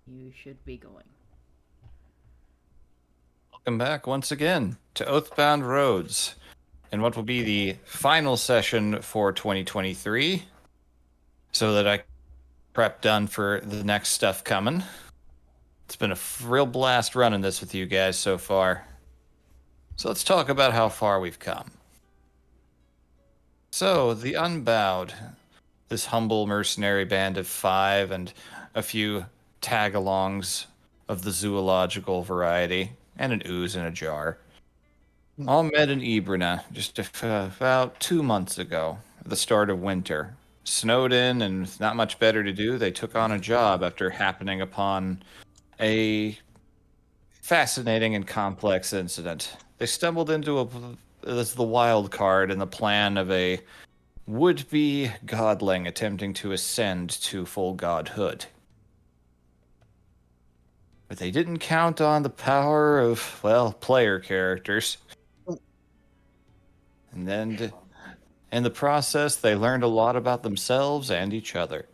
You should be going. Welcome back once again to Oathbound Roads, and what will be the final session for 2023, so that I prep done for the next stuff coming. It's been a real blast running this with you guys so far. So let's talk about how far we've come. So, the Unbowed, this humble mercenary band of 5 and a few tag-alongs of the zoological variety, and an ooze in a jar, all met in Ibrina just about 2 months ago, at the start of winter. Snowed in and with not much better to do, they took on a job after happening upon a fascinating and complex incident. They stumbled into the wild card in the plan of a would-be godling attempting to ascend to full godhood. But they didn't count on the power of, well, player characters. And then in the process, they learned a lot about themselves and each other.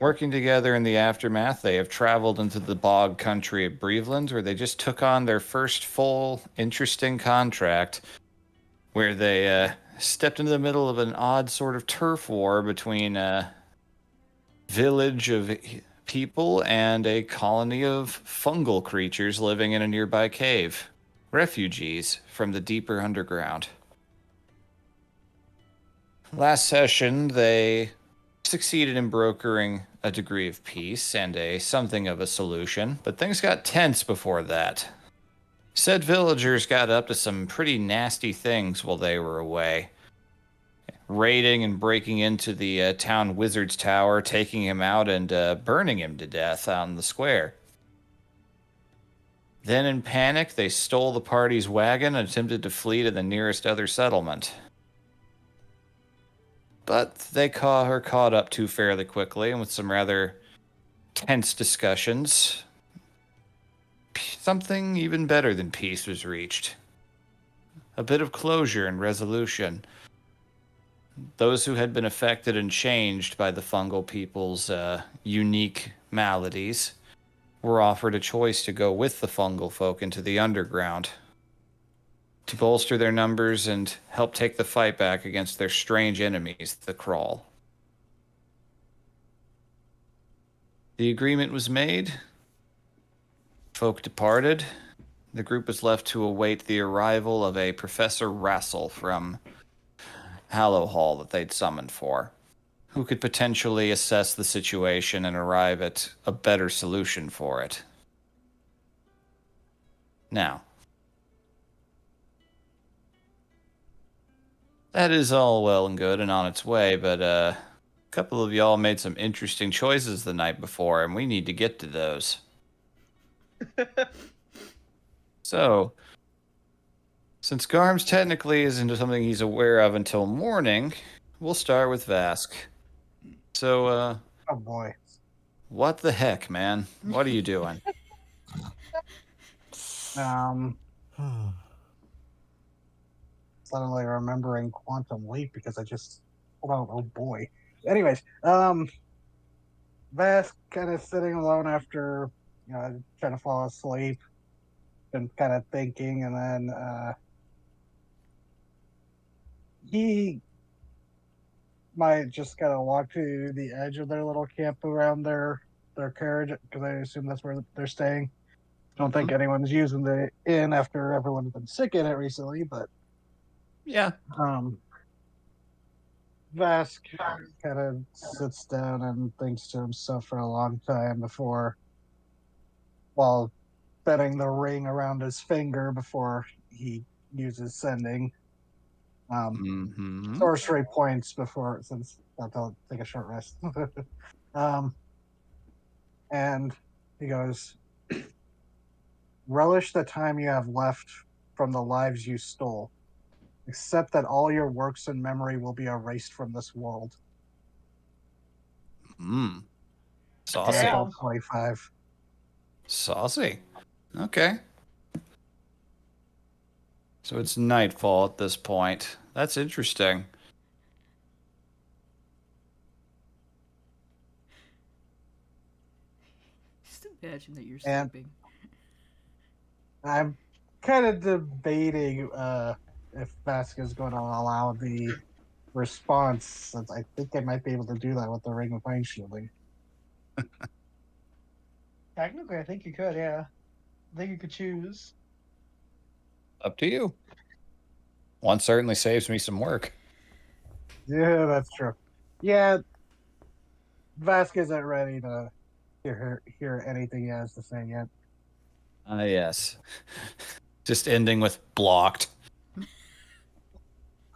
Working together in the aftermath, they have traveled into the bog country of Breveland, where they just took on their first full, interesting contract, where they stepped into the middle of an odd sort of turf war between a village of people and a colony of fungal creatures living in a nearby cave. Refugees from the deeper underground. Last session, they succeeded in brokering a degree of peace and a something of a solution, but things got tense before that. Said villagers got up to some pretty nasty things while they were away. Raiding and breaking into the town wizard's tower, taking him out and burning him to death out in the square. Then in panic, they stole the party's wagon and attempted to flee to the nearest other settlement. But they were caught up to fairly quickly, and with some rather tense discussions, something even better than peace was reached. A bit of closure and resolution. Those who had been affected and changed by the fungal people's unique maladies were offered a choice to go with the fungal folk into the underground, to bolster their numbers and help take the fight back against their strange enemies, the Crawl. The agreement was made. Folk departed. The group was left to await the arrival of a Professor Rassel from Hallow Hall that they'd summoned for, who could potentially assess the situation and arrive at a better solution for it. Now, that is all well and good and on its way, but a couple of y'all made some interesting choices the night before, and we need to get to those. So, since Garms technically isn't something he's aware of until morning, we'll start with Vask. So, Oh boy. what the heck, man? What are you doing? Suddenly remembering Quantum Leap because I just oh boy. Anyways, Vask kind of sitting alone after trying to fall asleep and kind of thinking, and then he might just kind of walk to the edge of their little camp around their carriage because I assume that's where they're staying. Don't think anyone's using the inn after everyone's been sick in it recently, but Yeah. Vask kind of sits down and thinks to himself for a long time while betting the ring around his finger before he uses sending. Sorcery points before, since I'll take a short rest. And he goes, relish the time you have left from the lives you stole. Accept that all your works and memory will be erased from this world. Saucy. 25. Saucy. Okay. So it's nightfall at this point. That's interesting. Just imagine that you're And- sleeping. I'm kind of debating if Vasquez is going to allow the response, since I think I might be able to do that with the Ring of Fine Shielding. Technically, I think you could, yeah. I think you could choose. Up to you. One certainly saves me some work. Yeah, that's true. Yeah, Vasquez isn't ready to hear anything he has to say yet. Yes. Just ending with blocked.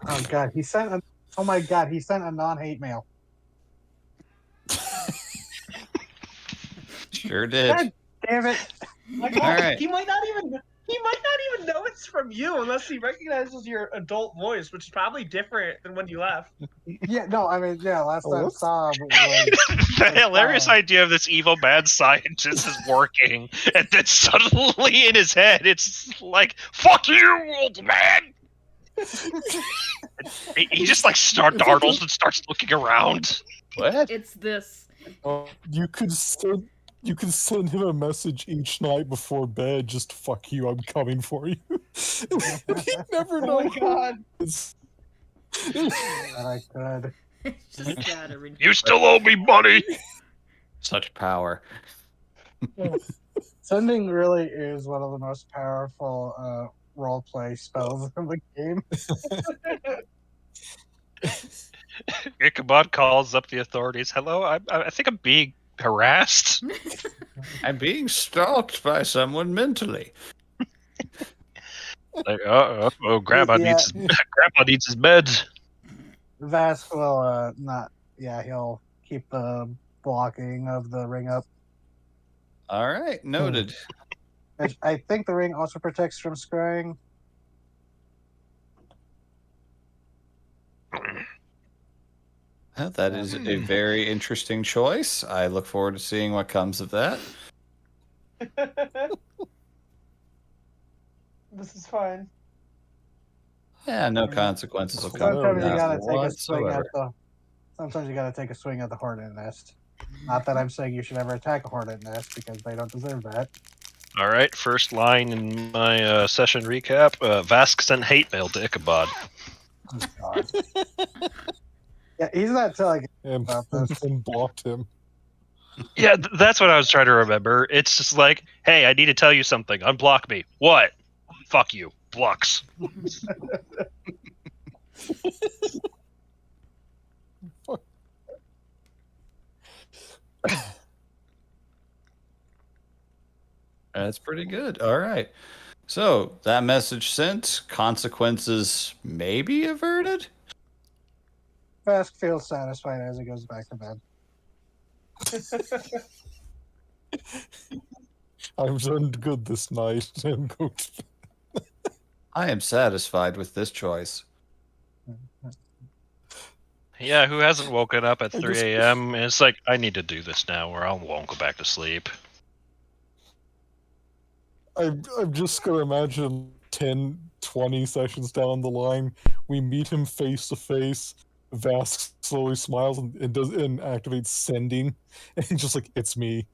Oh God, he sent a. Oh my God, he sent a non-hate mail. Sure did. God damn it! Like, All right. he might not even know it's from you unless he recognizes your adult voice, which is probably different than when you left. Yeah, no, I mean, yeah, last time I Whoops. saw him, The hilarious idea of this evil bad scientist is working, and then suddenly in his head, it's like, "Fuck you, old man!" He just like startles and starts looking around. What? It's this. You could send him a message each night before bed. Just fuck you, I'm coming for you. He'd never know. Oh my God! that I could. It's just shattering. You still owe me money. Such power. Sending really is one of the most powerful roleplay spells in the game. Ichabod calls up the authorities. Hello, I think I'm being harassed. I'm being stalked by someone mentally. Like, Grandpa Yeah. Grandpa needs his meds. Vask will not. Yeah, he'll keep the blocking of the ring up. All right, noted. I think the ring also protects from scrying. Well, that is a very interesting choice. I look forward to seeing what comes of that. This is fine. Yeah, no consequences will come. Sometimes you from gotta that take a swing at whatsoever. the. Sometimes you gotta take a swing at the hornet nest. Not that I'm saying you should ever attack a hornet nest because they don't deserve that. All right, first line in my session recap: Vask sent hate mail to Ichabod. Oh, God. Yeah, he's not telling And, about this. and blocked him. Yeah, that's what I was trying to remember. It's just like, hey, I need to tell you something. Unblock me. What? Fuck you. Blocks. That's pretty good. All right. So that message sent, consequences maybe averted? Vask feels satisfied as he goes back to bed. I've done good this night. And go to I am satisfied with this choice. Yeah, who hasn't woken up at I 3 just- a.m. and it's like, I need to do this now or I won't go back to sleep. I'm just gonna imagine 10, 20 sessions down the line, we meet him face to face. Vask slowly smiles and activates sending, and he's just like, "It's me."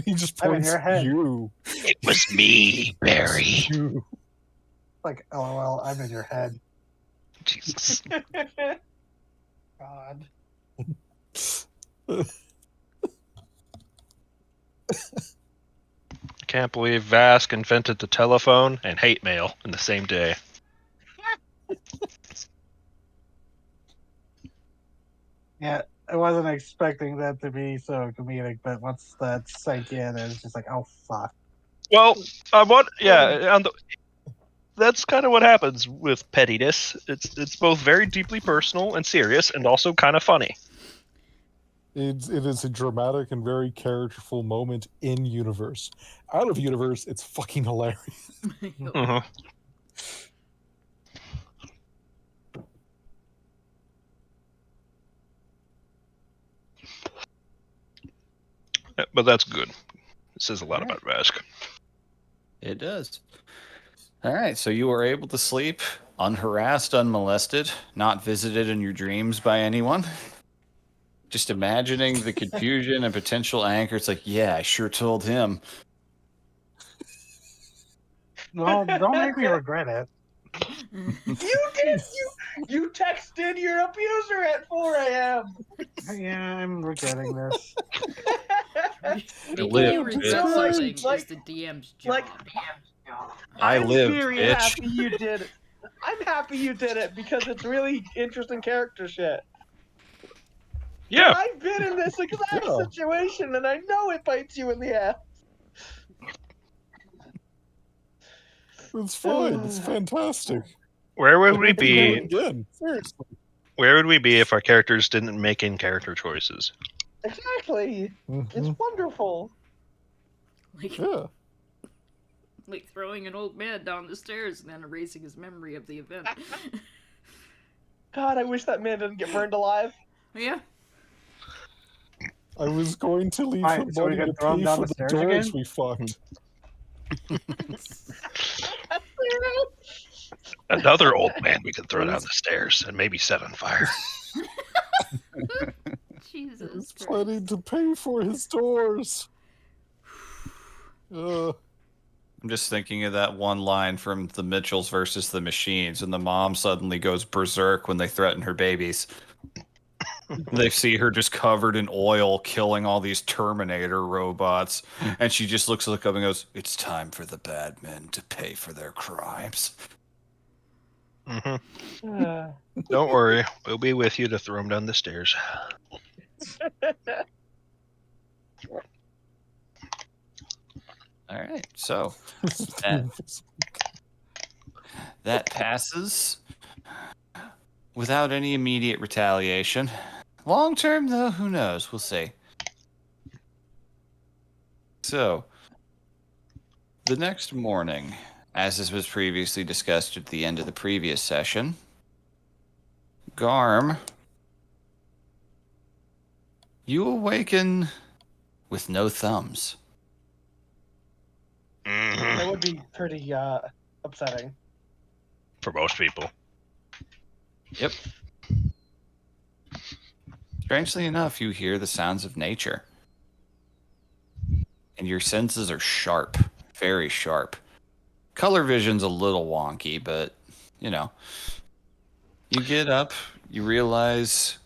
He just I'm in points your head. you. It was me, Barry. You. Like, LOL, I'm in your head. Jesus. God. I can't believe Vask invented the telephone and hate mail in the same day. Yeah, I wasn't expecting that to be so comedic, but once that sank in, it was just like, oh fuck. Well, that's kind of what happens with pettiness. It's both very deeply personal and serious, and also kind of funny. It is a dramatic and very characterful moment in universe. Out of universe, it's fucking hilarious. Mhm. Yeah, but that's good. It says a lot about Vask. It does. All right, so you were able to sleep unharassed, unmolested, not visited in your dreams by anyone. Just imagining the confusion and potential anger. It's like, yeah, I sure told him. No, don't make me regret it. You did. You texted your abuser at 4 a.m. Yeah, I'm regretting this. live, Making you regret bitch. something is the DM's job. Like, I I'm lived, very bitch. happy you did it. I'm happy you did it because it's really interesting character shit. Yeah. I've been in this exact Yeah. situation, and I know it bites you in the ass. It's fine. It's fantastic. Where would we I'd do it be? again? Seriously. Where would we be if our characters didn't make in-character choices? Exactly. It's Mhm. wonderful. Like, Yeah. like throwing an old man down the stairs and then erasing his memory of the event. God, I wish that man didn't get burned alive. Yeah. I was going to leave Alright, him so we money can to throw him pay down for the the stairs doors again? we fucked. Another old man we could throw down the stairs and maybe set on fire. Jesus There's Christ. plenty to pay for his doors. I'm just thinking of that one line from the Mitchells versus the Machines, and the mom suddenly goes berserk when they threaten her babies. They see her just covered in oil, killing all these Terminator robots, and she just looks up and goes, "It's time for the bad men to pay for their crimes." Hmm. Uh, Don't worry, we'll be with you to throw him down the stairs. All right, so that passes without any immediate retaliation. Long term, though, who knows? We'll see. So, the next morning, as this was previously discussed at the end of the previous session, Garm, you awaken with no thumbs. that would be pretty upsetting. For most people. Yep. Strangely enough, you hear the sounds of nature. And your senses are sharp, very sharp. Color vision's a little wonky, but, you know. You get up, you realize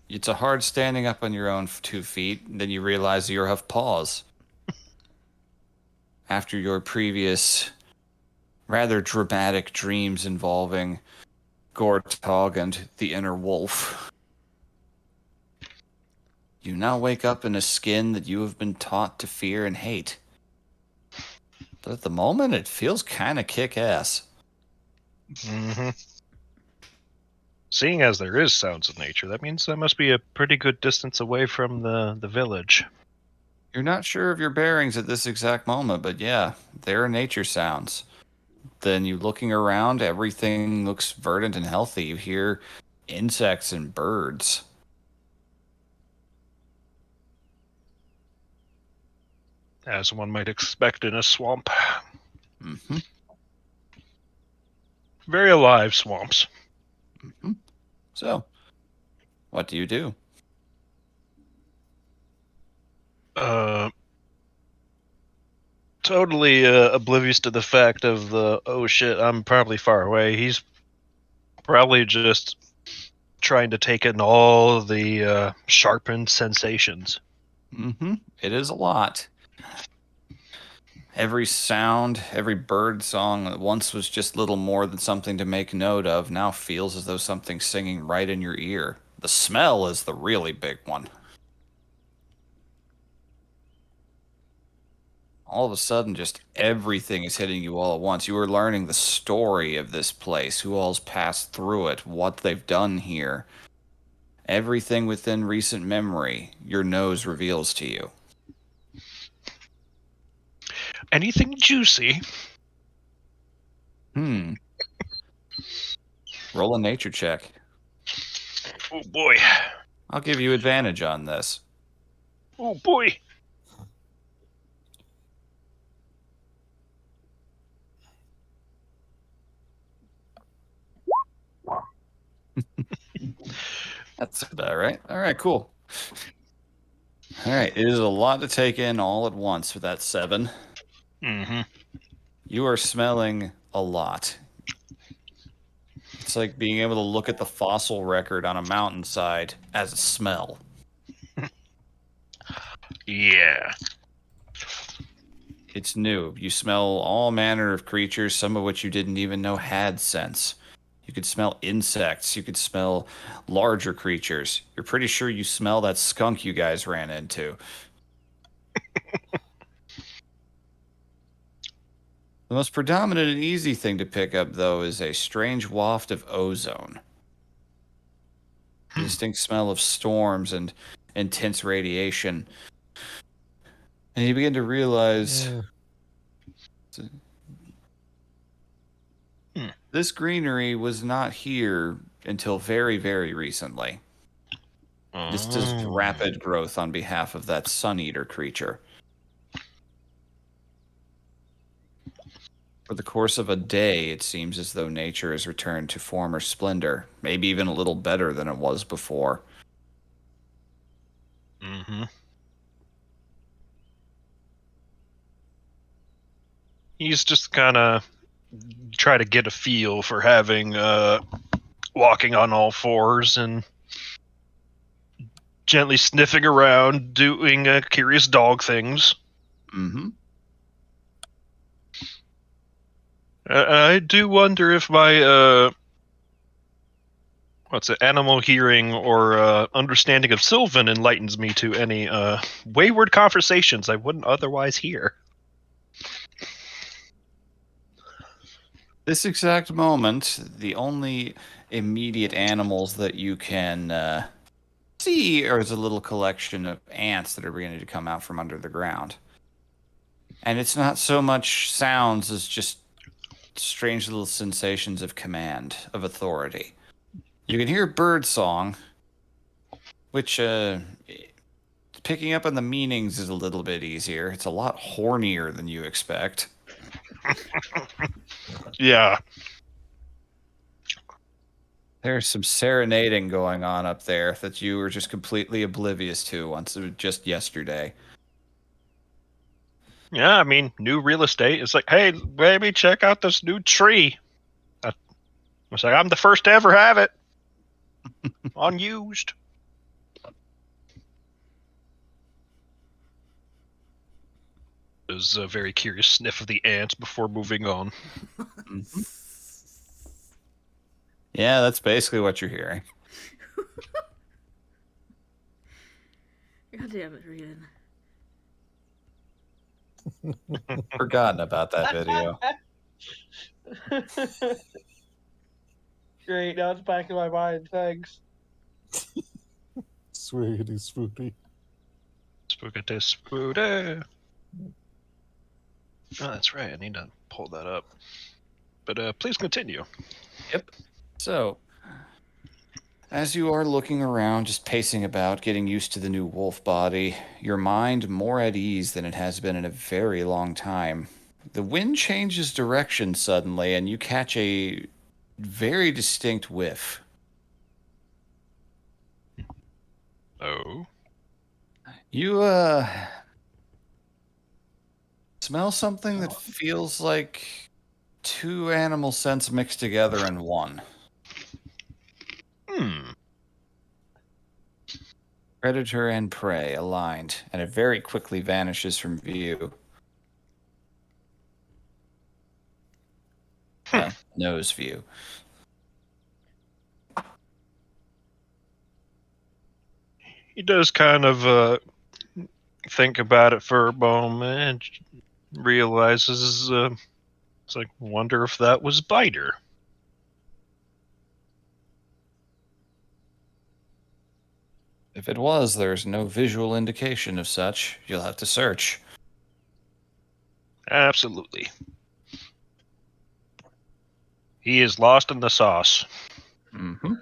it's a hard standing up on your own 2 feet, and then you realize you have paws. After your previous rather dramatic dreams involving Gortog and the inner wolf, you now wake up in a skin that you have been taught to fear and hate. But at the moment, it feels kind of kick-ass. Hmm. Seeing as there is sounds of nature, that means that must be a pretty good distance away from the village. You're not sure of your bearings at this exact moment, but yeah, there are nature sounds. Then you looking around, everything looks verdant and healthy. You hear insects and birds. As one might expect in a swamp. Mm-hmm. Very alive swamps. Mm-hmm. So, what do you do? Totally oblivious to the fact of the, oh shit, I'm probably far away. He's probably just trying to take in all the sharpened sensations. Mm-hmm. It is a lot. Every sound, every bird song that once was just little more than something to make note of now feels as though something's singing right in your ear. The smell is the really big one. All of a sudden, just everything is hitting you all at once. You are learning the story of this place, who all's passed through it, what they've done here. Everything within recent memory, your nose reveals to you. Anything juicy? Roll a nature check. Oh boy. I'll give you advantage on this. Oh boy. That's about right. All right, cool. All right, it is a lot to take in all at once with that 7. Mm-hmm. You are smelling a lot. It's like being able to look at the fossil record on a mountainside as a smell. Yeah. It's new. You smell all manner of creatures, some of which you didn't even know had sense. You could smell insects. You could smell larger creatures. You're pretty sure you smell that skunk you guys ran into. The most predominant and easy thing to pick up, though, is a strange waft of ozone. The distinct smell of storms and intense radiation. And you begin to realize this greenery was not here until very, very recently. This is rapid growth on behalf of that sun eater creature. For the course of a day, it seems as though nature has returned to former splendor, maybe even a little better than it was before. Mm-hmm. He's just kind of try to get a feel for having walking on all fours and gently sniffing around, doing curious dog things. Mm-hmm. I do wonder if my animal hearing or understanding of Sylvan enlightens me to any wayward conversations I wouldn't otherwise hear. This exact moment, the only immediate animals that you can see are a little collection of ants that are beginning to come out from under the ground. And it's not so much sounds as just strange little sensations of command, of authority. You can hear bird song, which picking up on the meanings is a little bit easier. It's a lot hornier than you expect. Yeah. There's some serenading going on up there that you were just completely oblivious to just yesterday. Yeah, I mean, new real estate. It's like, hey, maybe check out this new tree. I was like, I'm the first to ever have it. Unused. It was a very curious sniff of the ants before moving on. Mm-hmm. Yeah, that's basically what you're hearing. God damn it, Rian. Forgotten about that video. Great, now it's back in my mind. Thanks. Sweetie, spooky. Spookity spooty. Oh, that's right. I need to pull that up. But please continue. Yep. So, as you are looking around, just pacing about, getting used to the new wolf body, your mind more at ease than it has been in a very long time. The wind changes direction suddenly, and you catch a very distinct whiff. Oh. You, smell something that feels like 2 animal scents mixed together in one. Predator and prey aligned, and it very quickly vanishes from view. Well, nose view. He does kind of think about it for a moment and realizes it's like, wonder if that was Biter. If it was, there's no visual indication of such. You'll have to search. Absolutely. He is lost in the sauce. Mm-hmm.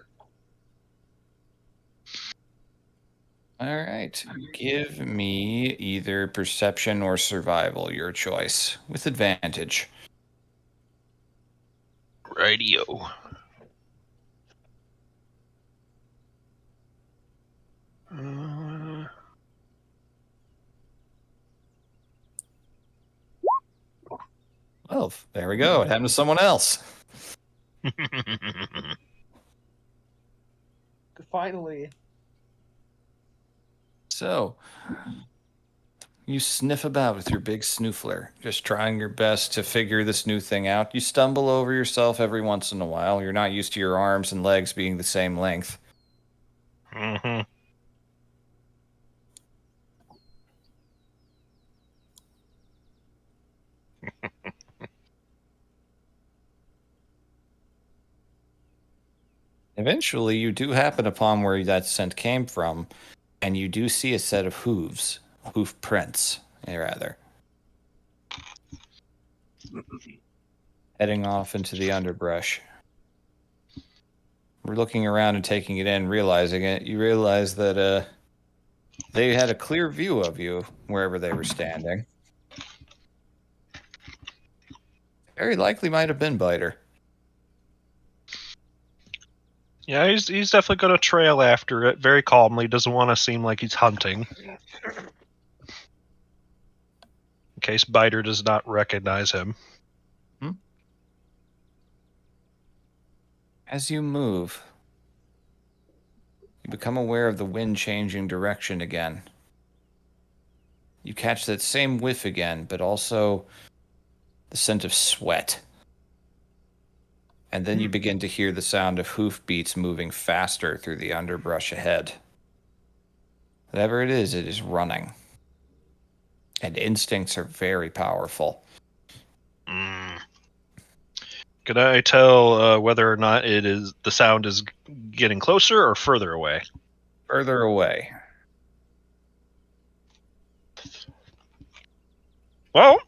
All right. Give me either perception or survival, your choice, with advantage. Radio. Well, there we go. It happened to someone else. Finally. So, you sniff about with your big snoofler, just trying your best to figure this new thing out. You stumble over yourself every once in a while. You're not used to your arms and legs being the same length. Mm-hmm. Eventually, you do happen upon where that scent came from, and you do see a set of hooves, hoof prints, rather, heading off into the underbrush. We're looking around and taking it in, realizing it. You realize that they had a clear view of you wherever they were standing. Very likely might have been Biter. Yeah, he's definitely going to trail after it very calmly. Doesn't want to seem like he's hunting. In case Biter does not recognize him. As you move, you become aware of the wind changing direction again. You catch that same whiff again, but also the scent of sweat. And then you begin to hear the sound of hoofbeats moving faster through the underbrush ahead. Whatever it is running. And instincts are very powerful. Can I tell whether or not the sound is getting closer or further away? Further away. Well,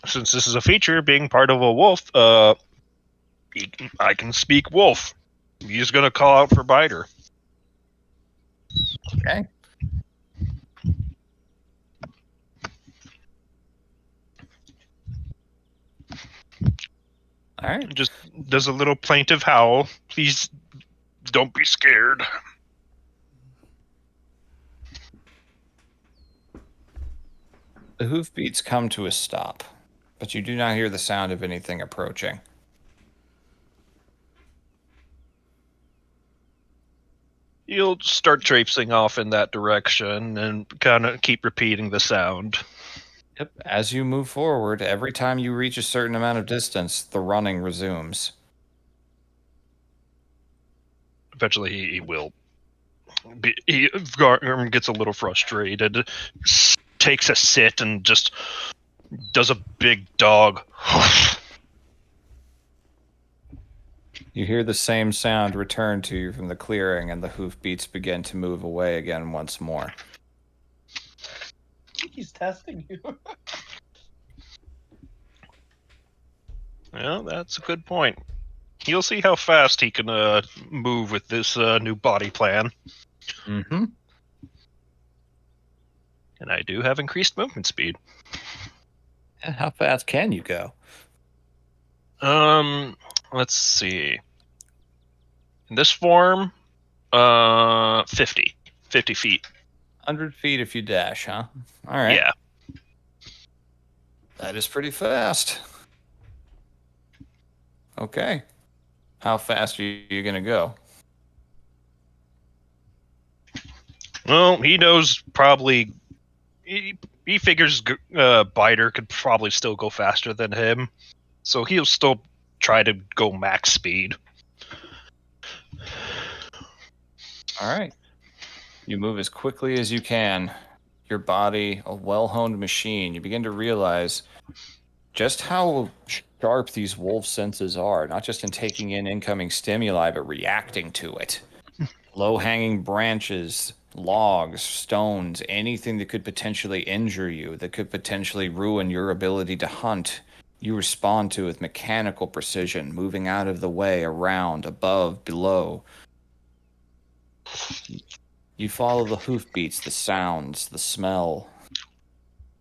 since this is a feature, being part of a wolf, I can speak wolf. He's gonna call out for Biter. Okay. All right. Just does a little plaintive howl. Please don't be scared. The hoofbeats come to a stop, but you do not hear the sound of anything approaching. You'll start traipsing off in that direction and kind of keep repeating the sound. Yep. As you move forward, every time you reach a certain amount of distance, the running resumes. Eventually, he will. Garm gets a little frustrated, takes a sit, and just does a big dog. You hear the same sound return to you from the clearing, and the hoofbeats begin to move away again once more. I think he's testing you. Well, that's a good point. He'll see how fast he can move with this new body plan. Mm-hmm. And I do have increased movement speed. And how fast can you go? Let's see. In this form, 50 feet. 100 feet if you dash, huh? All right. Yeah. That is pretty fast. Okay. How fast are you going to go? Well, he knows probably. He figures Biter could probably still go faster than him, so he'll still try to go max speed. All right. You move as quickly as you can. Your body, a well-honed machine. You begin to realize just how sharp these wolf senses are, not just in taking in incoming stimuli, but reacting to it. Low-hanging branches, logs, stones, anything that could potentially injure you, that could potentially ruin your ability to hunt, you respond to with mechanical precision, moving out of the way, around, above, below. You follow the hoofbeats, the sounds, the smell.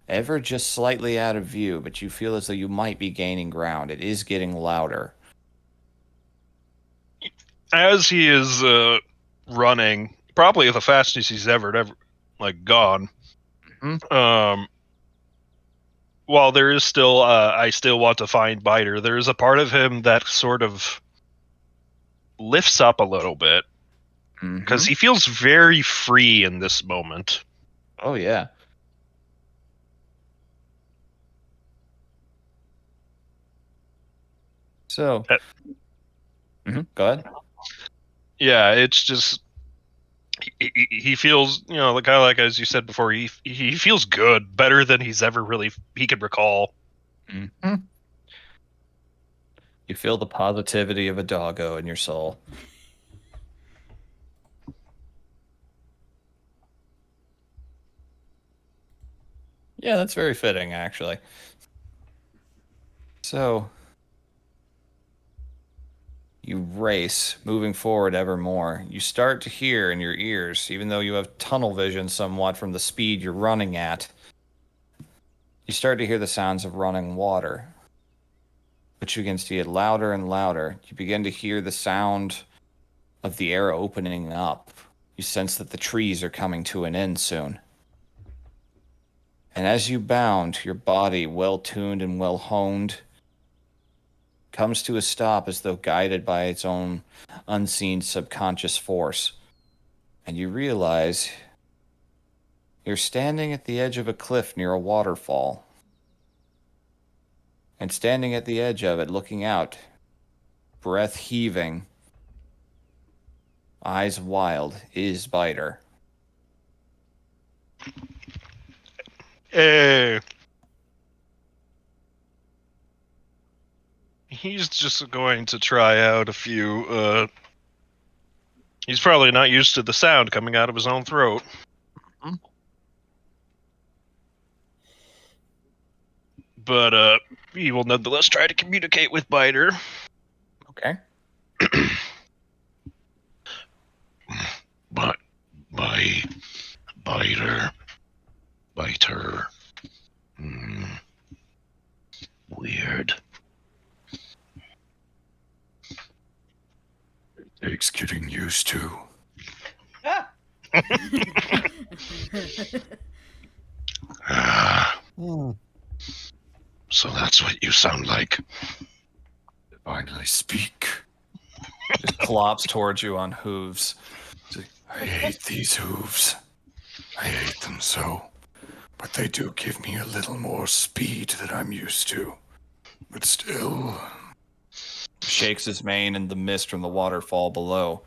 Ever just slightly out of view, but you feel as though you might be gaining ground. It is getting louder. As he is running, probably the fastest he's ever like gone. Mhm. While there is still, I still want to find Biter. There is a part of him that sort of lifts up a little bit because he feels very free in this moment. Oh yeah. So, go ahead. Yeah, it's just he feels, you know, kind of like as you said before, he feels good, better than he could recall. Mm-hmm. You feel the positivity of a doggo in your soul. Yeah, that's very fitting, actually. So, you race, moving forward ever more. You start to hear in your ears, even though you have tunnel vision somewhat from the speed you're running at, you start to hear the sounds of running water, which begins to get louder and louder. You begin to hear the sound of the air opening up. You sense that the trees are coming to an end soon. And as you bound, your body, well tuned and well honed, comes to a stop as though guided by its own unseen subconscious force. And you realize you're standing at the edge of a cliff near a waterfall. And standing at the edge of it, looking out, breath heaving, eyes wild, is Biter. He's just going to try out a few. He's probably not used to the sound coming out of his own throat. But he will nonetheless try to communicate with Biter. Okay. But Biter. Weird. It takes getting used to. So that's what you sound like. To finally speak. Just clops towards you on hooves. I hate these hooves. I hate them so. But they do give me a little more speed than I'm used to. But still... Shakes his mane in the mist from the waterfall below.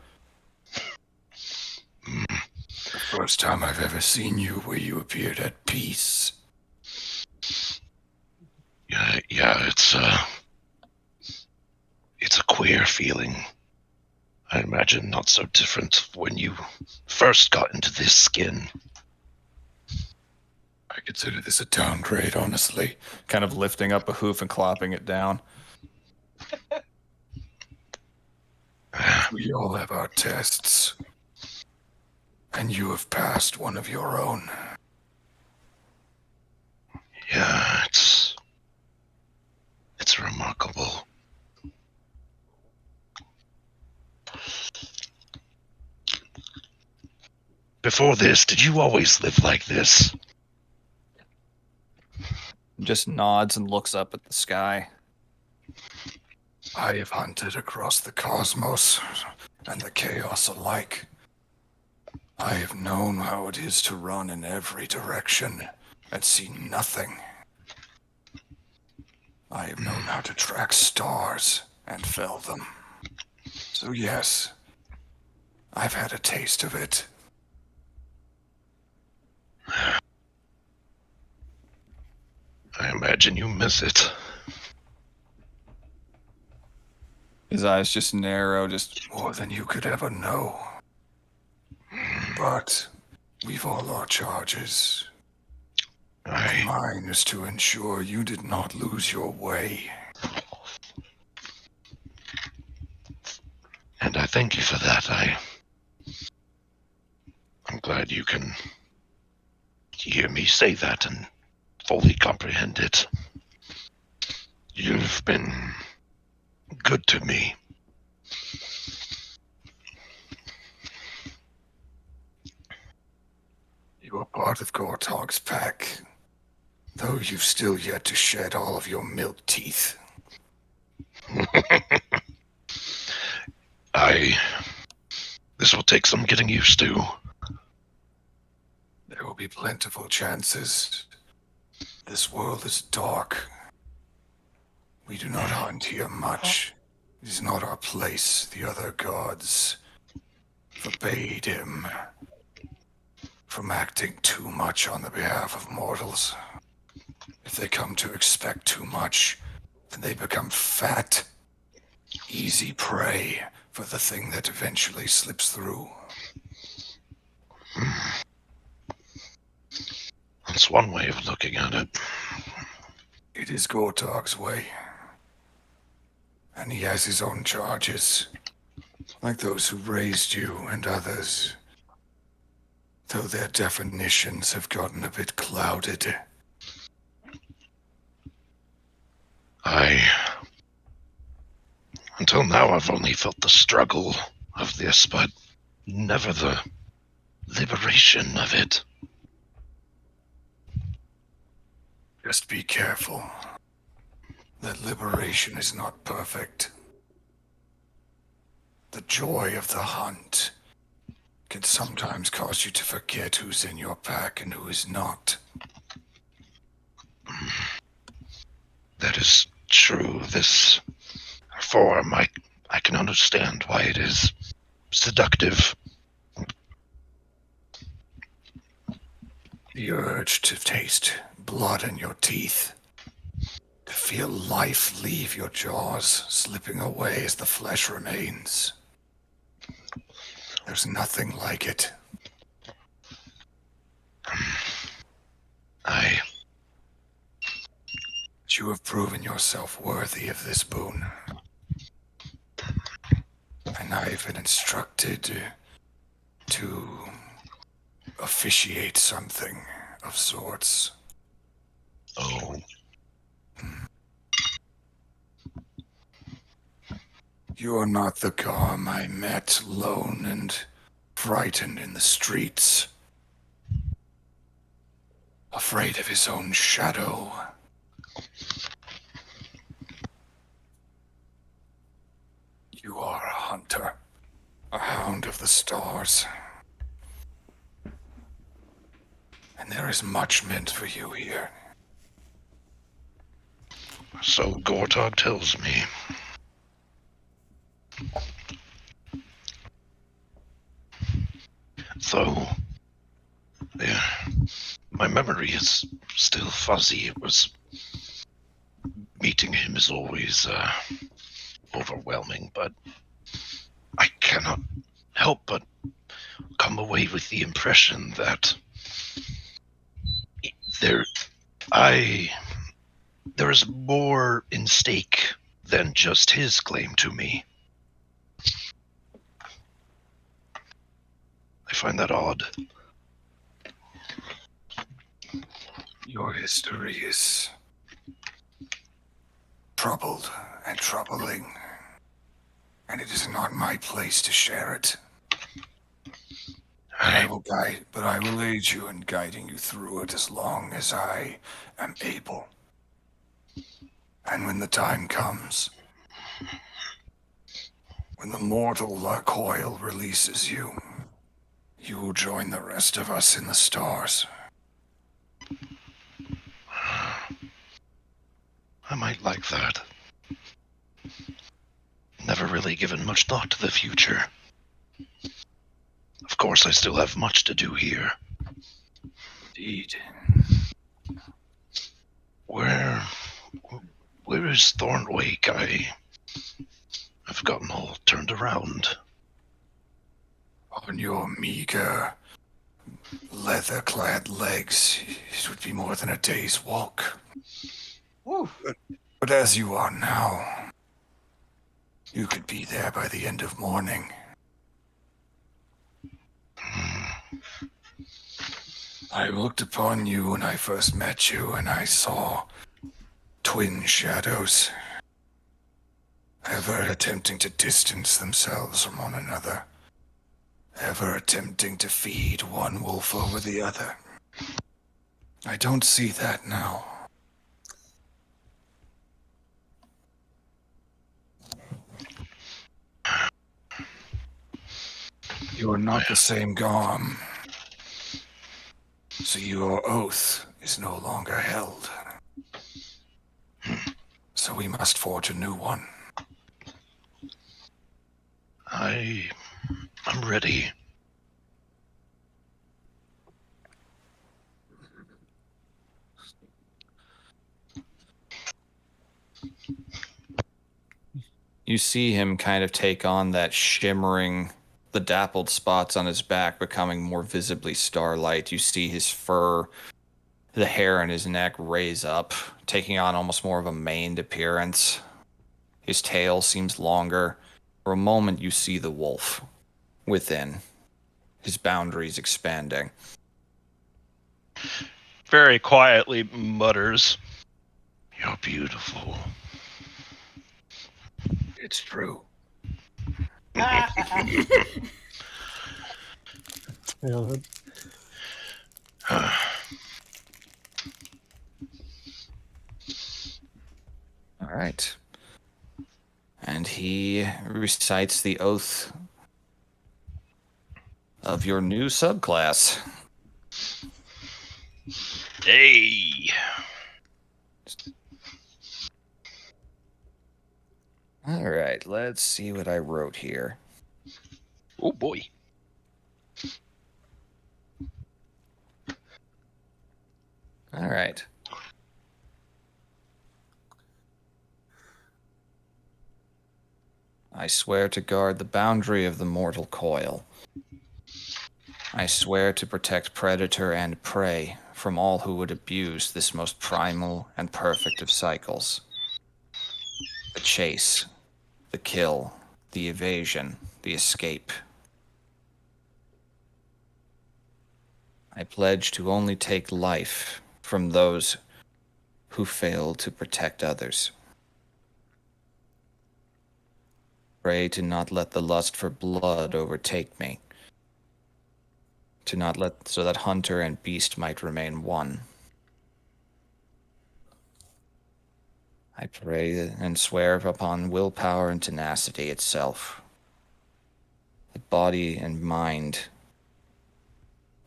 The first time I've ever seen you where you appeared at peace. Yeah, it's a queer feeling. I imagine not so different when you first got into this skin. I consider this a downgrade, honestly. Kind of lifting up a hoof and clopping it down. We all have our tests. And you have passed one of your own. Yeah, it's remarkable. Before this, did you always live like this? Just nods and looks up at the sky. I have hunted across the cosmos and the chaos alike. I have known how it is to run in every direction and see nothing. I have known how to track stars and fell them. So yes, I've had a taste of it. I imagine you miss it. His eyes just narrow, just More than you could ever know. But we've all our charges. Mine is to ensure you did not lose your way. And I thank you for that. I'm glad you can hear me say that and fully comprehend it. You've been good to me. You are part of Gortog's pack, though you've still yet to shed all of your milk teeth. This will take some getting used to. There will be plentiful chances. This world is dark. We do not hunt here much. It is not our place. The other gods forbade him from acting too much on the behalf of mortals. If they come to expect too much, then they become fat, easy prey for the thing that eventually slips through. That's one way of looking at it. It is Gortog's way. And he has his own charges, like those who raised you and others, though their definitions have gotten a bit clouded. Until now, I've only felt the struggle of this, but never the liberation of it. Just be careful. That liberation is not perfect. The joy of the hunt can sometimes cause you to forget who's in your pack and who is not. That is true. This form, I can understand why it is seductive. The urge to taste blood in your teeth, to feel life leave your jaws, slipping away as the flesh remains. There's nothing like it. You have proven yourself worthy of this boon. And I've been instructed to officiate something of sorts. Oh. You are not the Garm I met lone and frightened in the streets, afraid of his own shadow. You are a hunter, a hound of the stars. And there is much meant for you here. So Gortog tells me. Though, my memory is still fuzzy. It was meeting him is always overwhelming, but I cannot help but come away with the impression that there is more in stake than just his claim to me. I find that odd. Your history is troubled and troubling, and it is not my place to share it. I will aid you in guiding you through it as long as I am able. And when the time comes, when the mortal coil releases you, you will join the rest of us in the stars. I might like that. Never really given much thought to the future. Of course, I still have much to do here. Indeed. Where is Thornwake? I've gotten all turned around. On your meager, leather-clad legs, it would be more than a day's walk. Woo. But as you are now, you could be there by the end of morning. I looked upon you when I first met you, and I saw twin shadows, ever attempting to distance themselves from one another, ever attempting to feed one wolf over the other. I don't see that now. You are not the same Garm. So your oath is no longer held. So we must forge a new one. I'm ready. You see him kind of take on that shimmering, the dappled spots on his back becoming more visibly starlight. You see his fur, the hair on his neck raise up, taking on almost more of a maned appearance. His tail seems longer. For a moment, you see the wolf within, his boundaries expanding. Very quietly mutters, "You're beautiful." It's true. Damn it. All right. And he recites the oath of your new subclass. Hey. All right, let's see what I wrote here. Oh boy. All right. I swear to guard the boundary of the mortal coil. I swear to protect predator and prey from all who would abuse this most primal and perfect of cycles. The chase, the kill, the evasion, the escape. I pledge to only take life from those who fail to protect others. Pray to not let the lust for blood overtake me. To not let so that hunter and beast might remain one. I pray and swear upon willpower and tenacity itself. That body and mind,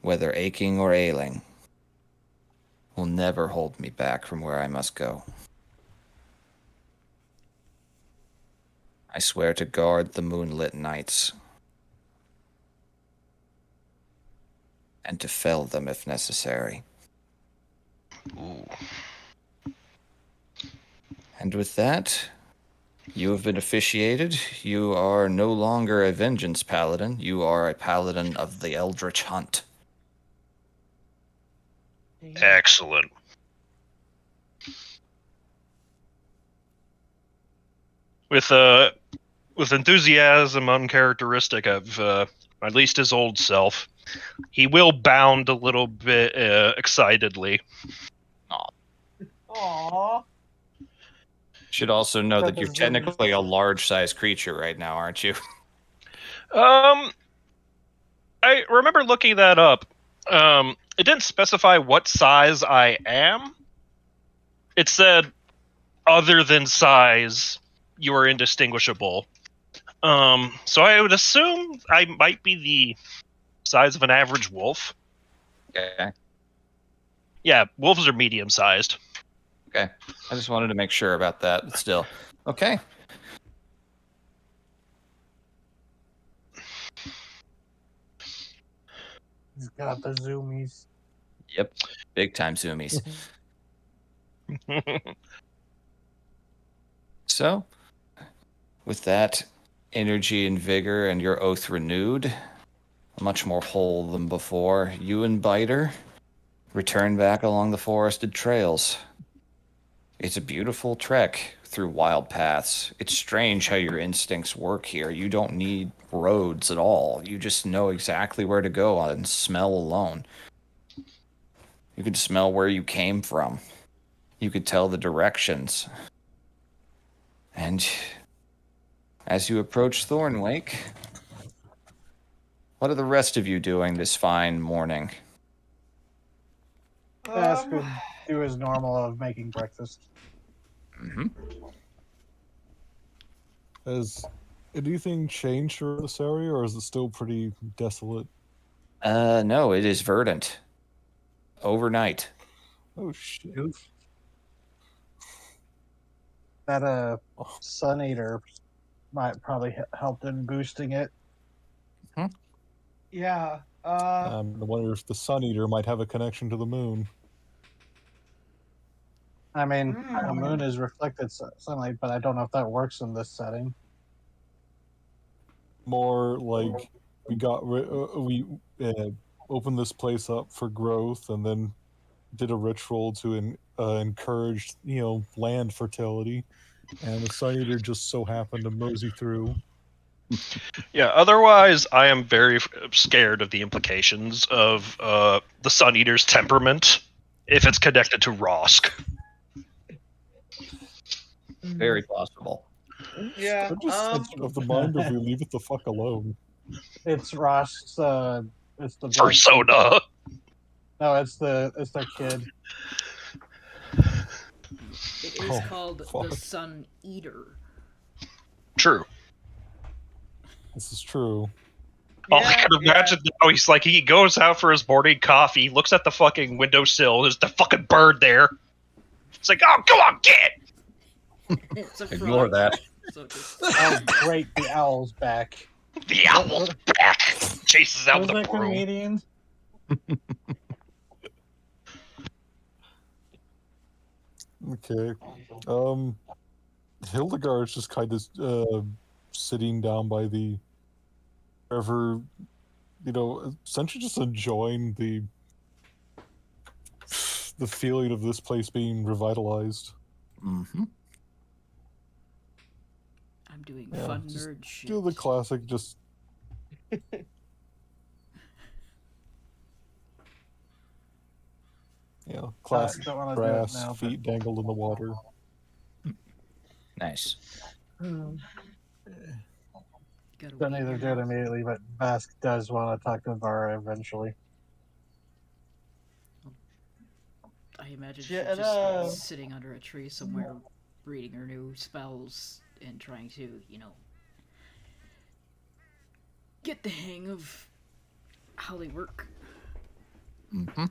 whether aching or ailing, will never hold me back from where I must go. I swear to guard the moonlit nights and to fell them if necessary. Ooh. And with that, you have been officiated. You are no longer a vengeance paladin. You are a paladin of the Eldritch Hunt. Excellent. With enthusiasm uncharacteristic of at least his old self, he will bound a little bit excitedly. Aww. Should also know Got that you're the zoomies. technically a large-sized creature right now, aren't you? I remember looking that up. It didn't specify what size I am. It said, other than size, you are indistinguishable. So I would assume I might be the size of an average wolf. Okay. Yeah, wolves are medium-sized. Okay. I just wanted to make sure about that, but still. Okay. He's got the zoomies. Yep. Big time zoomies. So, with that energy and vigor and your oath renewed, much more whole than before, you and Biter return back along the forested trails. It's a beautiful trek through wild paths. It's strange how your instincts work here. You don't need roads at all. You just know exactly where to go on smell alone. You could smell where you came from. You could tell the directions. And as you approach Thornwake, what are the rest of you doing this fine morning? Bask would do his normal of making breakfast. Mm-hmm. Has anything changed for this area, or is it still pretty desolate? No, it is verdant. Overnight. Oh shit! That Oh, Sun Eater might probably help in boosting it. Yeah. I wonder if the Sun Eater might have a connection to the moon. I mean, the moon is reflected sunlight, but I don't know if that works in this setting. More like we opened this place up for growth, and then did a ritual to encourage land fertility, and the Sun Eater just so happened to mosey through. Yeah, otherwise, I am very scared of the implications of the Sun Eater's temperament if it's connected to Rosk. Very possible. Yeah. I'm just of the mind if we leave it the fuck alone. It's Ross's. It's the black Persona. No, it's their kid. It is Oh, called fuck. the Sun Eater. True. This is true. All I can imagine now, he's like, he goes out for his morning coffee, looks at the fucking windowsill, there's the fucking bird there. It's like, oh, come on, get it! It's a Ignore frog. that. So just, Oh, great! The owl's back. The owl's back! Chases out Was the that broom. comedian? Okay. Hildegard's just kind of sitting down by the river, essentially just enjoying the feeling of this place being revitalized. Mm-hmm. I'm doing Yeah, fun just nerd shit. Do the classic, just classic don't wanna do it grass, now, but- feet dangled in the water. Nice. Gotta Don't wait either do here. it immediately, but Bask does want to talk to Vara eventually. I imagine she's Jenna. just sitting under a tree somewhere, reading her new spells and trying to, get the hang of how they work. Mm-hmm.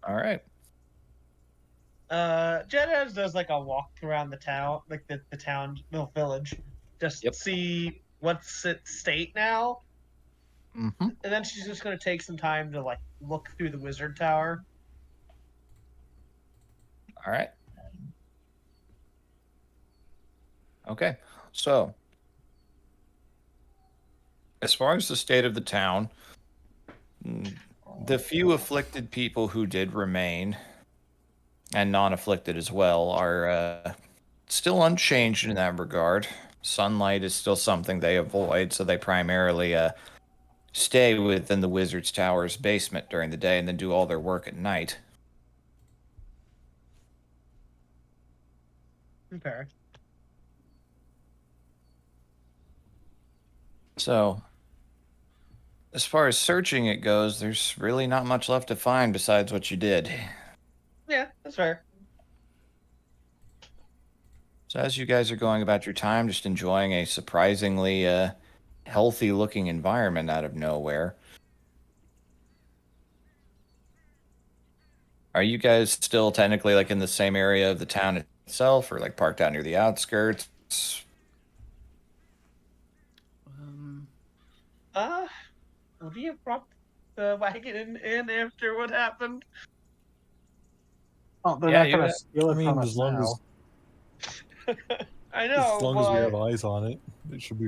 All right. Jeddah does like a walk around the town, like the town, the village, just Yep. see what's its state now, Mm-hmm. and then she's just gonna take some time to like look through the wizard tower. All right. Okay. So, as far as the state of the town, the few afflicted people who did remain, and non-afflicted as well, are still unchanged in that regard. Sunlight is still something they avoid, so they primarily stay within the wizard's tower's basement during the day and then do all their work at night. Okay. So, as far as searching it goes, there's really not much left to find besides what you did. Yeah, that's fair. So as you guys are going about your time, just enjoying a surprisingly healthy-looking environment out of nowhere, are you guys still technically like in the same area of the town itself, or like parked out near the outskirts? Would you have brought the wagon in after what happened? Oh, they're Yeah, not going to steal it I mean, from us as long now. I know, as long as we but have eyes on it, it should be.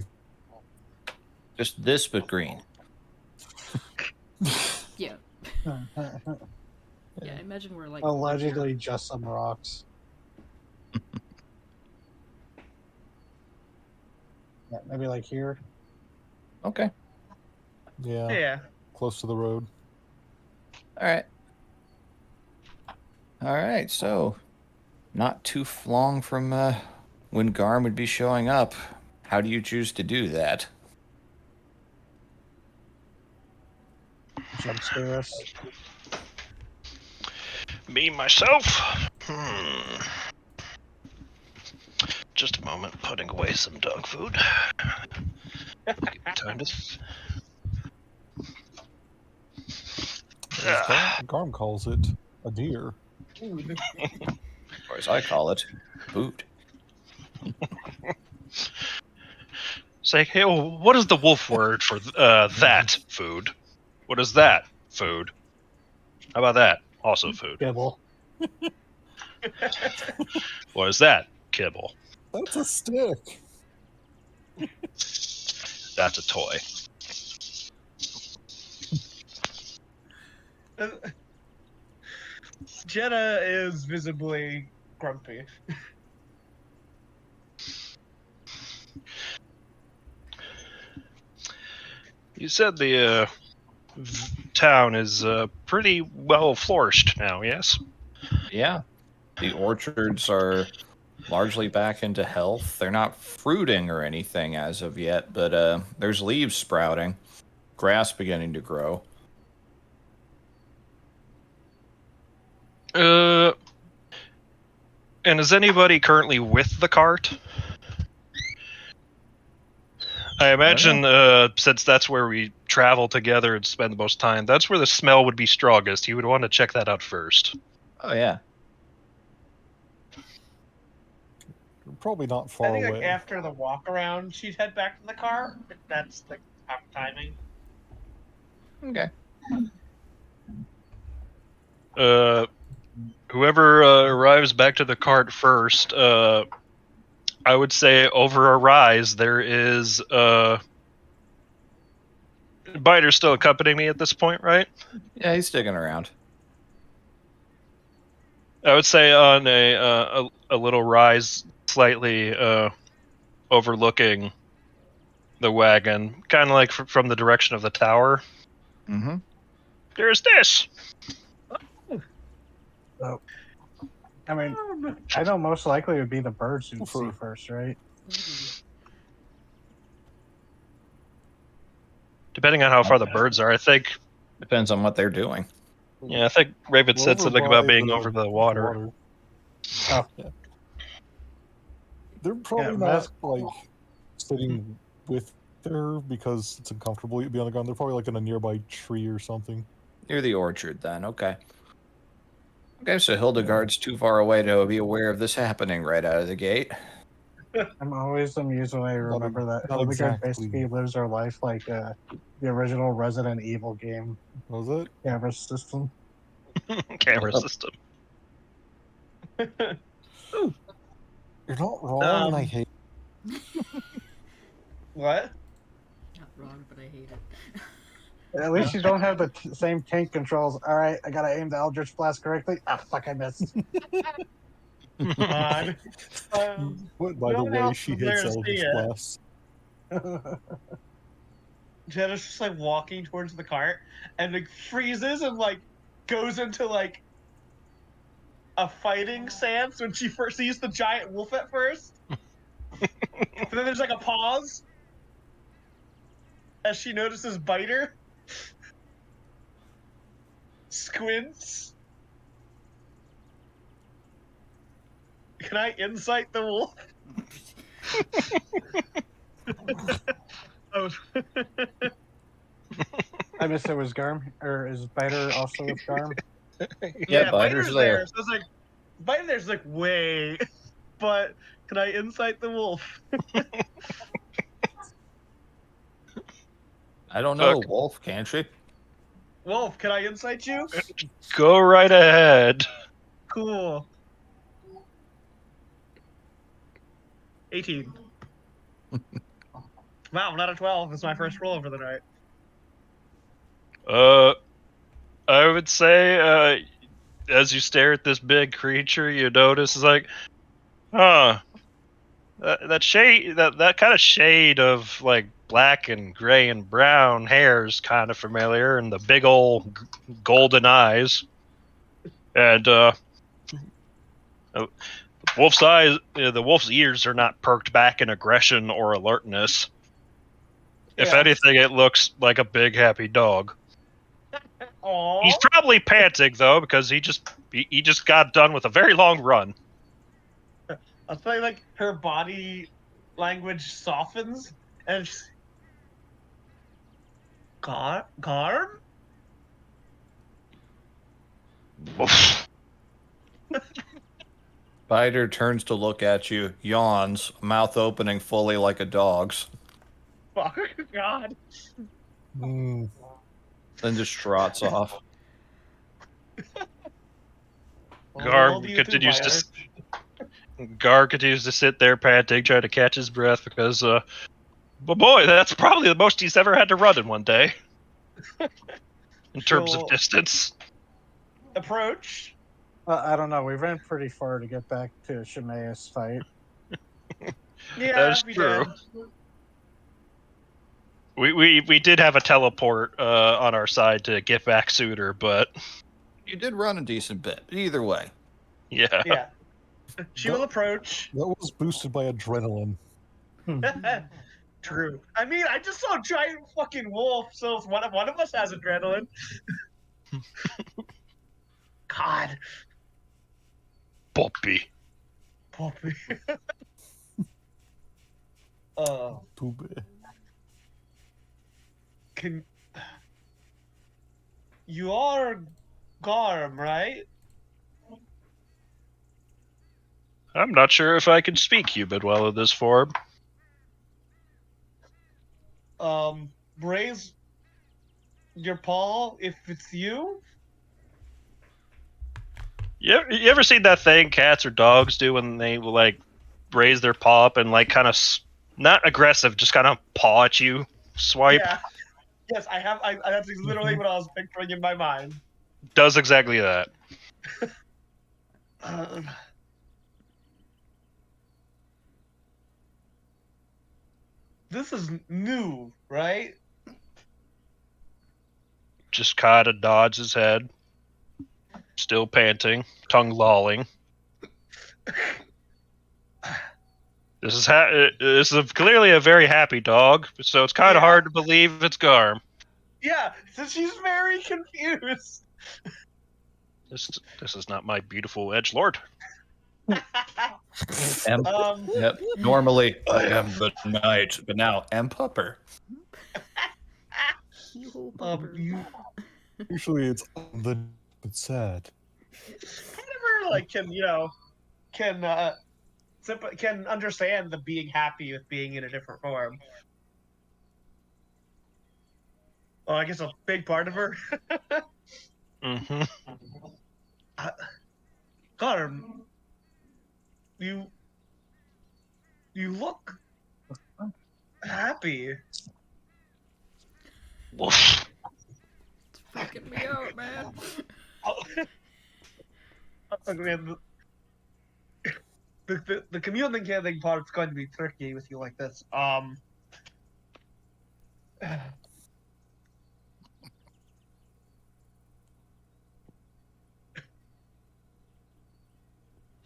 Just this, but green. Yeah. Yeah, I imagine we're like Allegedly just some rocks. Yeah, maybe like here. Okay. Yeah, yeah. close to the road. All right. All right. So, not too long from when Garm would be showing up. How do you choose to do that? jump scare us. Me, myself? Just a moment, putting away some dog food. Give me time to... As Garm calls it, a deer. Or as I call it, food. Say, hey, what is the wolf word for that food? What is that food? How about that? Also food. Kibble. What is that? Kibble. That's a stick. That's a toy. Jenna is visibly grumpy. You said the town is pretty well flourished now, yes? Yeah. The orchards are largely back into health. They're not fruiting or anything as of yet, but there's leaves sprouting, grass beginning to grow. And is anybody currently with the cart? I imagine, since that's where we travel together and spend the most time, that's where the smell would be strongest. You would want to check that out first. Oh, yeah. You're probably not I far think away. like after the walk around, she'd head back to the car. If that's the timing. Okay. Whoever arrives back to the cart first, I would say over a rise, there is Biter's still accompanying me at this point, right? Yeah, he's sticking around. I would say on a little rise, slightly overlooking the wagon, kind of like from the direction of the tower. Mm-hmm. There's this. So, I mean, I know most likely it would be the birds who'd see For- first, right? Depending on how far the birds are, I think. Depends on what they're doing. Yeah, I think Raven We're said over something by about being over the water. Oh. Yeah. They're probably Yeah, not that's- like sitting with her because it's uncomfortable to be on the ground. They're probably like in a nearby tree or something. Near the orchard, then. Okay. Okay, so Hildegard's too far away to be aware of this happening right out of the gate. I'm always amused when I remember that not Hildegard exactly. basically lives her life like the original Resident Evil game What was it? camera system. Camera Yep. system. You're not wrong, and I hate. What? Not wrong, but I hate it. At least you don't have the same tank controls. All right, I gotta aim the Eldritch Blast correctly. Ah, fuck, I missed. God. What, by the no one way, else she was there hits to see Eldritch it. Blast. Jenna's just like walking towards the cart and like freezes and like goes into like a fighting stance when she first sees the giant wolf at first. But then there's like a pause as she notices Biter. Squints. Can I insight the wolf? Oh. I missed it was Garm, or is Biter also with Garm? Yeah, Biter's there. So it's like Biter there's like way, but can I insight the wolf? I don't know, Okay. Wolf, can't she? Wolf, can I insight you? Go right ahead. Cool. 18. Wow, not a 12. It's my first roll over the night. I would say, as you stare at this big creature, you notice it's like, huh, that shade, that kind of shade of like black and gray and brown hair is kind of familiar, and the big old golden eyes, and the wolf's eyes, the wolf's ears are not perked back in aggression or alertness. If Yeah. anything, it looks like a big happy dog. Aww. He's probably panting though because he just got done with a very long run. I'll tell you, like, her body language softens, and she's... Garm? Spider turns to look at you, yawns, mouth opening fully like a dog's, Fuck, God. Mm, then just trots off. Gar continues to sit there panting, trying to catch his breath because, but boy, that's probably the most he's ever had to run in one day. In terms of She'll distance. approach. I don't know. We ran pretty far to get back to Shemaeus fight. Yeah, That is we true. did. We did have a teleport on our side to get back sooner, but You did run a decent bit. Either way. yeah. Yeah. She will approach. that was boosted by adrenaline. True. I mean, I just saw a giant fucking wolf, so if one of us has adrenaline. God. Poppy. Puppy. Too bad. Can... You are Garm, right? I'm not sure if I can speak human well in this form. Raise your paw if it's you. You ever seen that thing cats or dogs do when they like raise their paw up and like kind of not aggressive, just kind of paw at you, swipe? Yeah. Yes, I have. That's literally what I was picturing in my mind. Does exactly that. This is new, right? Just kind of nods his head, still panting, tongue lolling. This is clearly a very happy dog, so it's kind of hard to believe it's Garm. Yeah, so she's very confused. This is not my beautiful edgelord. Yep. Normally, I am the knight, but now Pupper. You whole bumper. Usually it's the but sad. Never like can understand the being happy with being in a different form. Well, I guess a big part of her. Mm-hmm. Garm, you look happy. Woof. It's fucking me out, man. I mean, the communicating part's going to be tricky with you like this.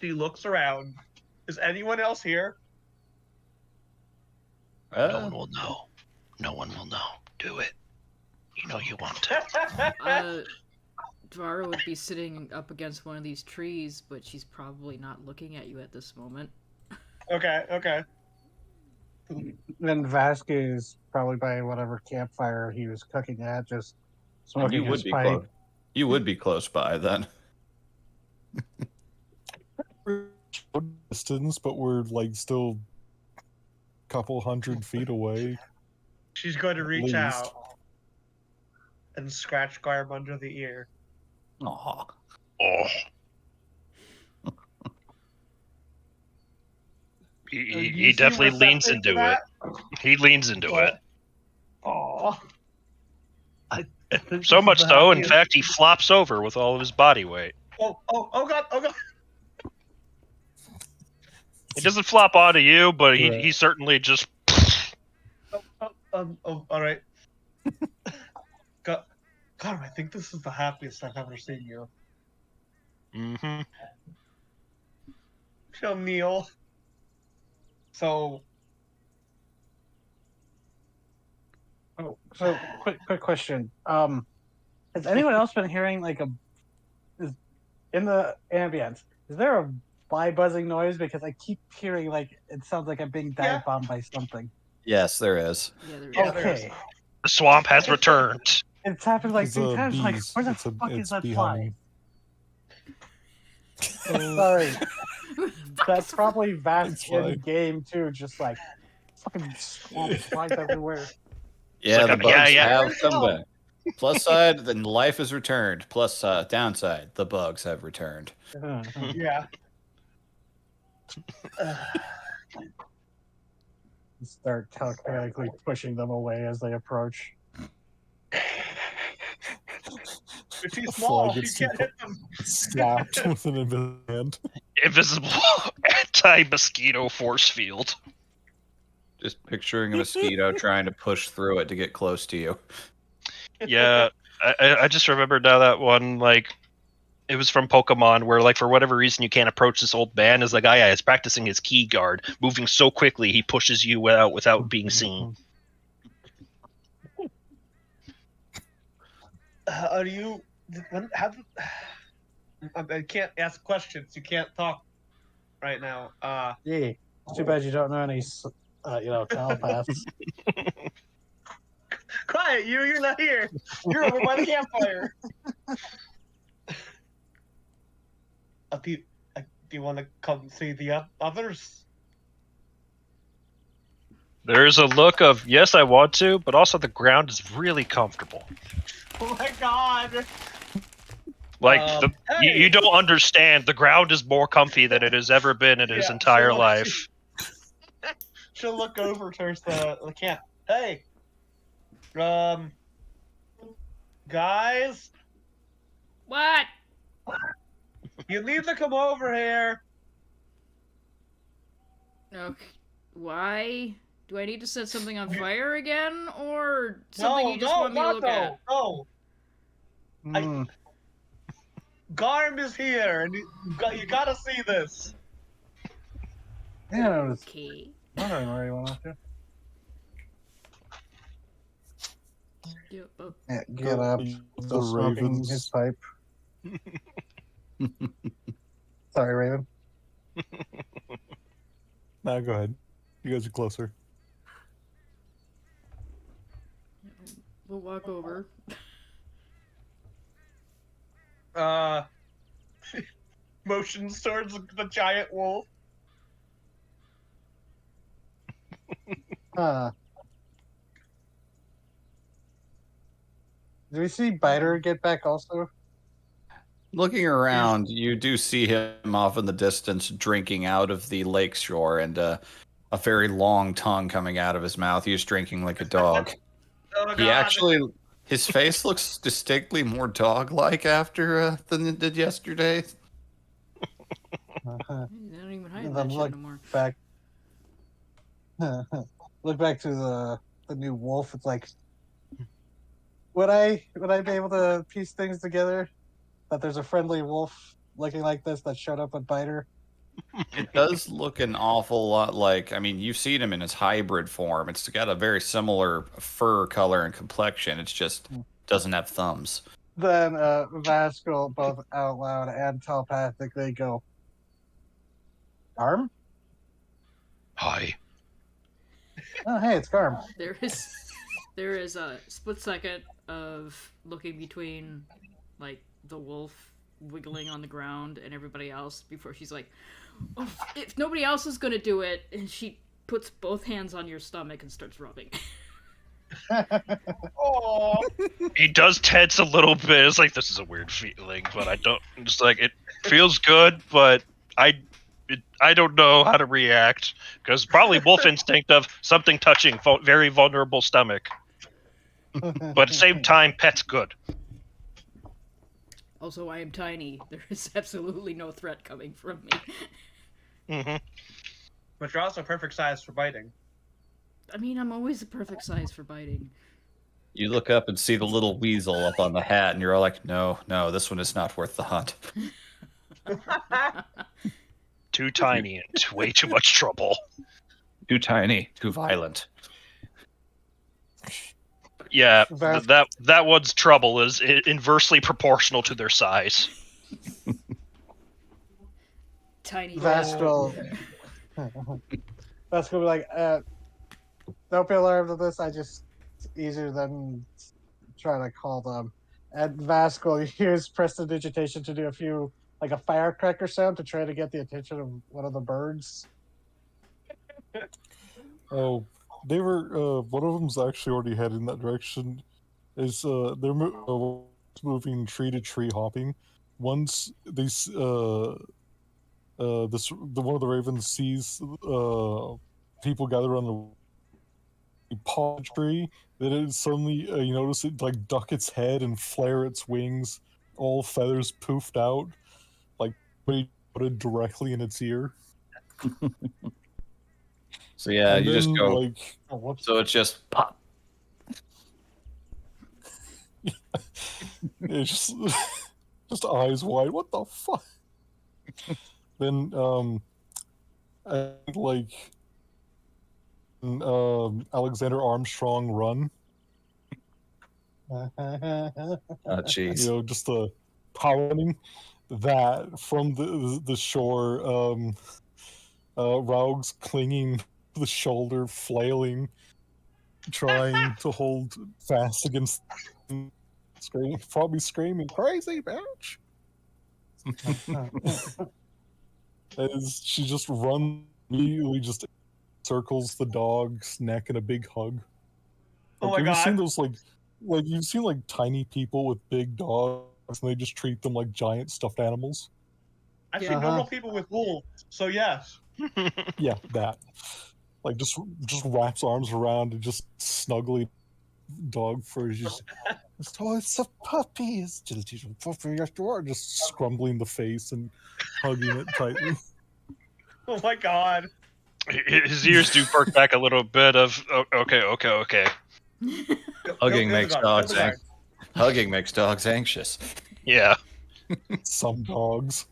She looks around. Is anyone else here? No one will know. No one will know. Do it. You know you want to. Dvara would be sitting up against one of these trees, but she's probably not looking at you at this moment. Okay. Then Vasquez is probably by whatever campfire he was cooking at, just smoking his pipe. You would be close by then. Distance, but we're like still a couple 100 feet away. She's going to reach Least. out and scratch Garb under the ear. Aw. Oh. He definitely leans into it. He leans into it. Oh. So much so, in fact, he flops over with all of his body weight. Oh god. He doesn't flop onto you, but he certainly just. All right. God, I think this is the happiest I've ever seen you. Mm-hmm. She'll kneel. So, quick question. Has anyone else been hearing like in the ambience? Is there a fly buzzing noise? Because I keep hearing like it sounds like I'm being dive bombed by something. Yes, there is. Yeah, there Yeah, is. there is. Okay, The swamp has returned. it's happened like It's 3 times. Like, bees. where the It's fuck is that bee fly? humming. Sorry, that's Fuck. probably It's vast in fine. game too. Just like fucking swamp flies everywhere. Yeah, like the a- bugs yeah, have come back. Plus side, then life has returned. Plus downside, the bugs have returned. Yeah. Start telekinetically pushing them away as they approach. They're too A small. fly You gets can't hit them. slapped with an invisible hand. Invisible anti-mosquito force field. Just picturing a mosquito trying to push through it to get close to you. Yeah, I just remembered now that one, like, it was from Pokemon where, like, for whatever reason you can't approach this old man as the guy is practicing his key guard, moving so quickly he pushes you out without being seen. Are you? Have? I can't ask questions. You can't talk right now. Yeah, it's too bad you don't know any, telepaths. Quiet, you. You're not here. You're over by the campfire. Do you want to come see the others? There's a look of, yes, I want to, but also the ground is really comfortable. Oh my god! Like, Hey! you don't understand, the ground is more comfy than it has ever been in his Yeah, entire so- life. She'll look over towards the camp. Hey, guys, What? you need to come over here. Okay. Why? Do I need to set something on fire again, or something you just want me to look at? No. Hmm. Garm is here, and you gotta see this. Yeah, I was Okay. wondering where you went off to. Yep. Oh, Yeah, get up. The Still smoking ravens. his pipe. Sorry, Raven. Nah, go ahead. You guys are closer. we'll walk over. Motions towards the giant wolf. Do we see Biter get back also? Looking around, you do see him off in the distance drinking out of the lake shore and a very long tongue coming out of his mouth. He's drinking like a dog. Oh god. He actually, his face looks distinctly more dog-like after than it did yesterday. Uh-huh. They don't even hide And that then shit look anymore. back. Look back to the new wolf. It's like, would I be able to piece things together? That there's a friendly wolf looking like this that showed up with Biter. It does look an awful lot like, I mean, you've seen him in his hybrid form. It's got a very similar fur color and complexion. It's just doesn't have thumbs. Then Vasco both out loud and telepathically go, Garm? Hi. Oh, hey, it's Garm. There is a split second of looking between, like, the wolf wiggling on the ground and everybody else before she's like, oh, if nobody else is gonna do it, and she puts both hands on your stomach and starts rubbing. Oh. He does tense a little bit. It's like, this is a weird feeling, but I don't. It's like, it feels good, but I don't know how to react because probably wolf instinct of something touching very vulnerable stomach. But at the same time, pet's good. Also, I am tiny. There is absolutely no threat coming from me. Hmm. But you're also perfect size for biting. I mean, I'm always the perfect size for biting. You look up and see the little weasel up on the hat, and you're all like, no, this one is not worth the hunt. Too tiny and way too much trouble. Too tiny, too violent. Yeah, Vas- that one's trouble is inversely proportional to their size. Tiny Vastral. Vastral will be like, don't be alarmed of this. I just it's easier than trying to call them. And Vasco use prestidigitation to do a few like a firecracker sound to try to get the attention of one of the birds. Oh, they were. One of them's actually already headed in that direction. Is they're moving tree to tree hopping. Once this the one of the ravens sees people gather around the paw tree, then it suddenly you notice it like duck its head and flare its wings, all feathers poofed out, like put directly in its ear. So yeah, And you just then, go. like, Oh, whoops. So it's just pop. it's just eyes wide. What the fuck? Then and like Alexander Armstrong run. Oh You jeez. know, just the pounding that from the shore. Raug's clinging to the shoulder, flailing, trying to hold fast against, screaming, probably screaming, "Crazy bitch!" As she just runs, immediately just circles the dog's neck in a big hug. Oh Like, my have you seen God. those like you've seen like tiny people with big dogs and they just treat them like giant stuffed animals? I've Yeah. seen normal people with wolves, so yes. Yeah, that. Like just wraps arms around and just snuggly dog for just. Oh, it's a puppy. It's just a puppy. After all, just scrumbling the face and hugging it tightly. Oh my God. His ears do perk back a little bit of okay. Hugging makes dogs ang- Hugging makes dogs anxious. Yeah. Some dogs.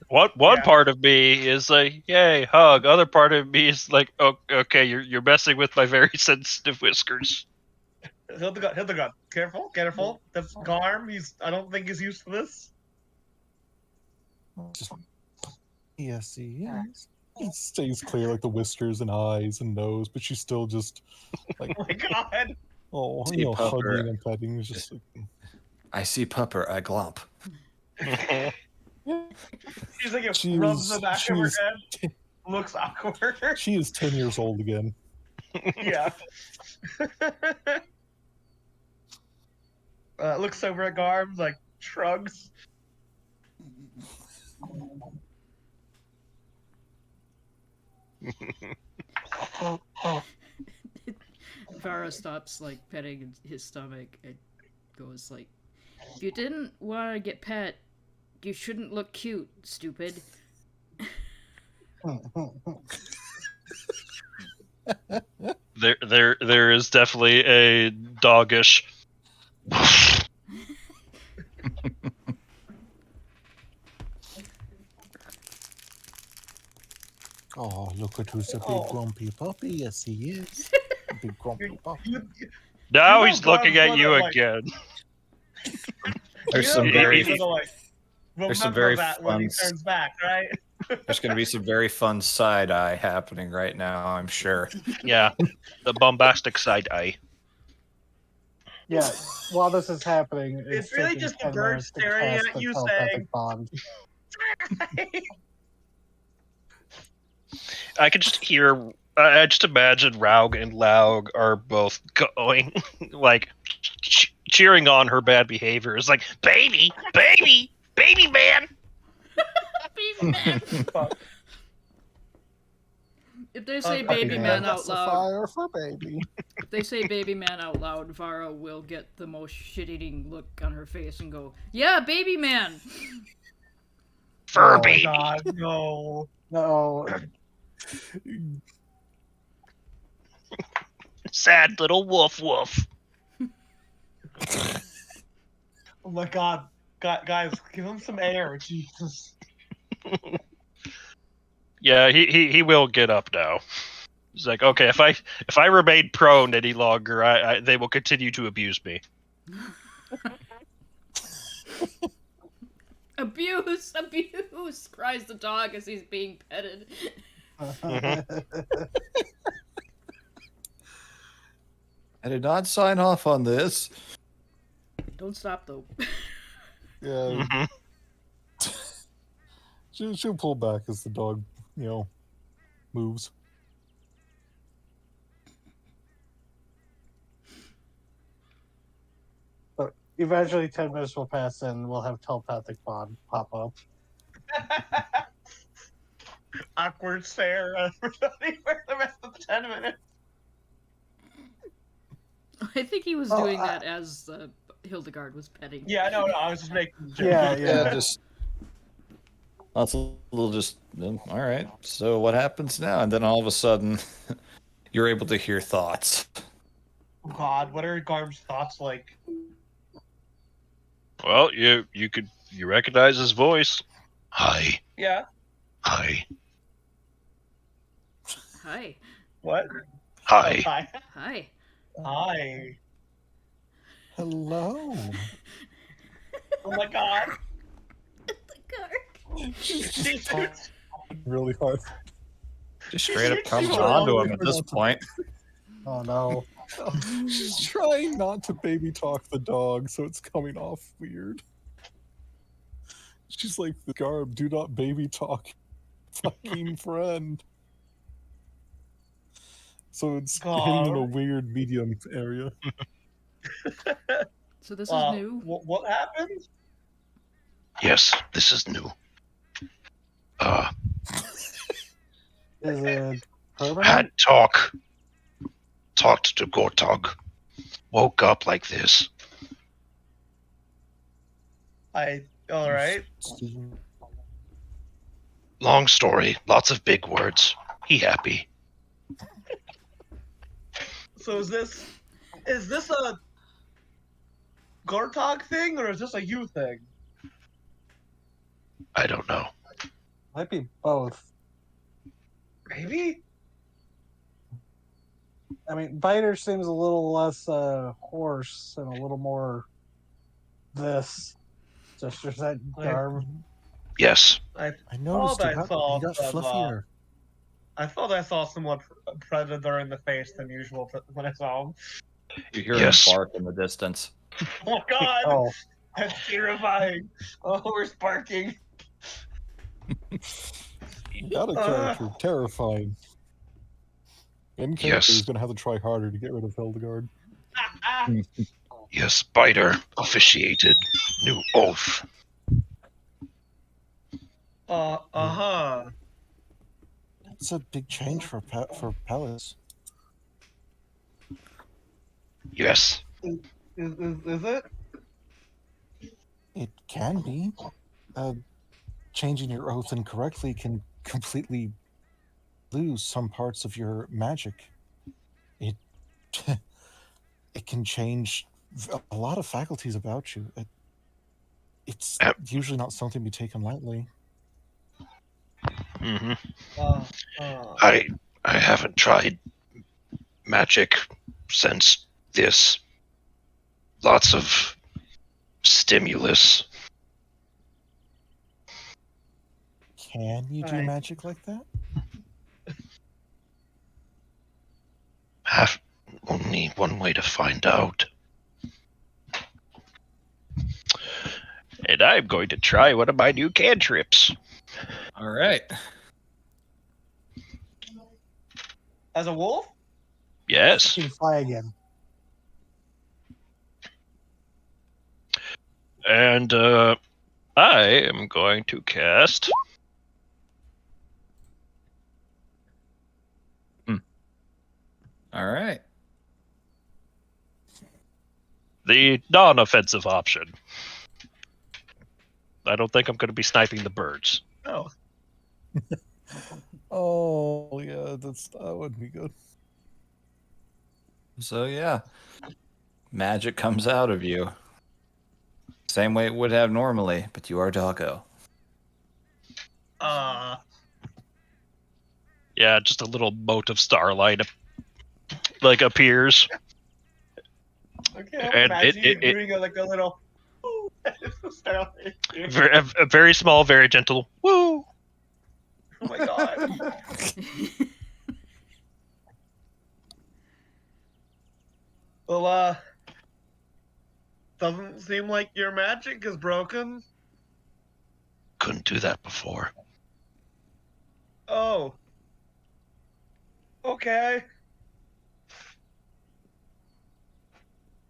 One Yeah. part of me is like, yay, hug. Other part of me is like, oh, okay, you're messing with my very sensitive whiskers. Hildegard, careful. That's Garm. I don't think he's used to this. Just, yes, he is. He stays clear like the whiskers and eyes and nose, but she's still just like, Oh my God. oh, See, you know, pupper. hugging and petting. It's just like, I see pupper, I glomp. yeah. She's like, She rubs is- the back she of her is- head. Looks awkward. She is 10 years old again. Yeah. Looks over at Garm, like, shrugs. Vara stops like petting his stomach and goes like, "If you didn't want to get pet, you shouldn't look cute, stupid." There is definitely a doggish. Oh, look at who's a big Oh. grumpy puppy. Yes, he is. A big grumpy puppy. Now You he's know looking Garm's at you gonna, like- again. There's You some know very Garm's gonna, like, there's some remember very that when he fun turns back, right? there's gonna be some very fun side eye happening right now, I'm sure. Yeah, the bombastic side eye. Yeah, while this is happening, It's really taking just a 10 bird minutes to staring cast at the you telepathic saying- bond. I could just hear. I just imagine Raug and Laug are both going, like, cheering on her bad behavior. It's like, baby man. Baby man. If they say Puppy baby man. man out That's a loud, fire for baby. if they say baby man out loud, Vara will get the most shit-eating look on her face and go, "Yeah, baby man." Fur Oh, baby. God, no. No, Sad little woof. Oh my God. Guys, give him some air. Jesus. Yeah, he will get up now. It's like, okay, if I remain prone any longer, they will continue to abuse me. Abuse! Abuse! Cries the dog as he's being petted. I did not sign off on this. Don't stop though. Yeah, Mhm. she'll pull back as the dog, moves. But eventually, 10 minutes will pass and we'll have telepathic bond pop up. Awkward stare at everybody for the rest of the 10 minutes. I think he was Oh, doing that as Hildegard was petting. Yeah, no, I was just making a joke. Yeah. Just lots of little just. All right. So what happens now? And then all of a sudden, you're able to hear thoughts. God, what are Garm's thoughts like? Well, you recognize his voice. Hi, Yeah. hi, Hi. What? hi. Oh, hi. Hi. Hi. Hello. Oh my God. She's talking really hard. Just straight up comes She's onto really him at this hard. point. Oh no. She's trying not to baby talk the dog, so it's coming off weird. She's like, the Garb, do not baby talk fucking friend. So it's hitting in a weird medium area. So this is new. What happened? Yes, this is new. Is it permanent? Had talked to Gortog, woke up like this. All right. Long story, lots of big words. He happy. So is this a Gortog thing or is this a you thing? I don't know. Might be both. Maybe. I mean, Biter seems a little less hoarse and a little more this. Just that Garb. Yes. I noticed I he got thought fluffier. I thought I saw somewhat predator in the face than usual when I saw him. You hear Yes. him bark in the distance. Oh my God, Oh, that's terrifying. Oh, we're sparking. Got a character. Terrifying. In character, Yes. he's going to have to try harder to get rid of Hildegard. Yes, Biter officiated new oath. Uh-huh. It's a big change for Palace. Yes. Is it? It can be. Changing your oath incorrectly can completely lose some parts of your magic. It it can change a lot of faculties about you. It's usually not something to be taken lightly. Mm-hmm. I I haven't tried magic since this. Lots of stimulus. Can you do Right. magic like that? Have only one way to find out. And I'm going to try one of my new cantrips. All right. As a wolf? Yes. you can fly again. And I am going to cast All right. the non-offensive option. I don't think I'm going to be sniping the birds. Oh. Oh yeah, that would be good. So yeah, magic comes out of you. Same way it would have normally, but you are doggo. Yeah, just a little mote of starlight like appears. Okay, I'm And imagining you doing a little. Starlight. a very small, very gentle woo. Oh my god. Well, doesn't seem like your magic is broken. Couldn't do that before. Oh. Okay.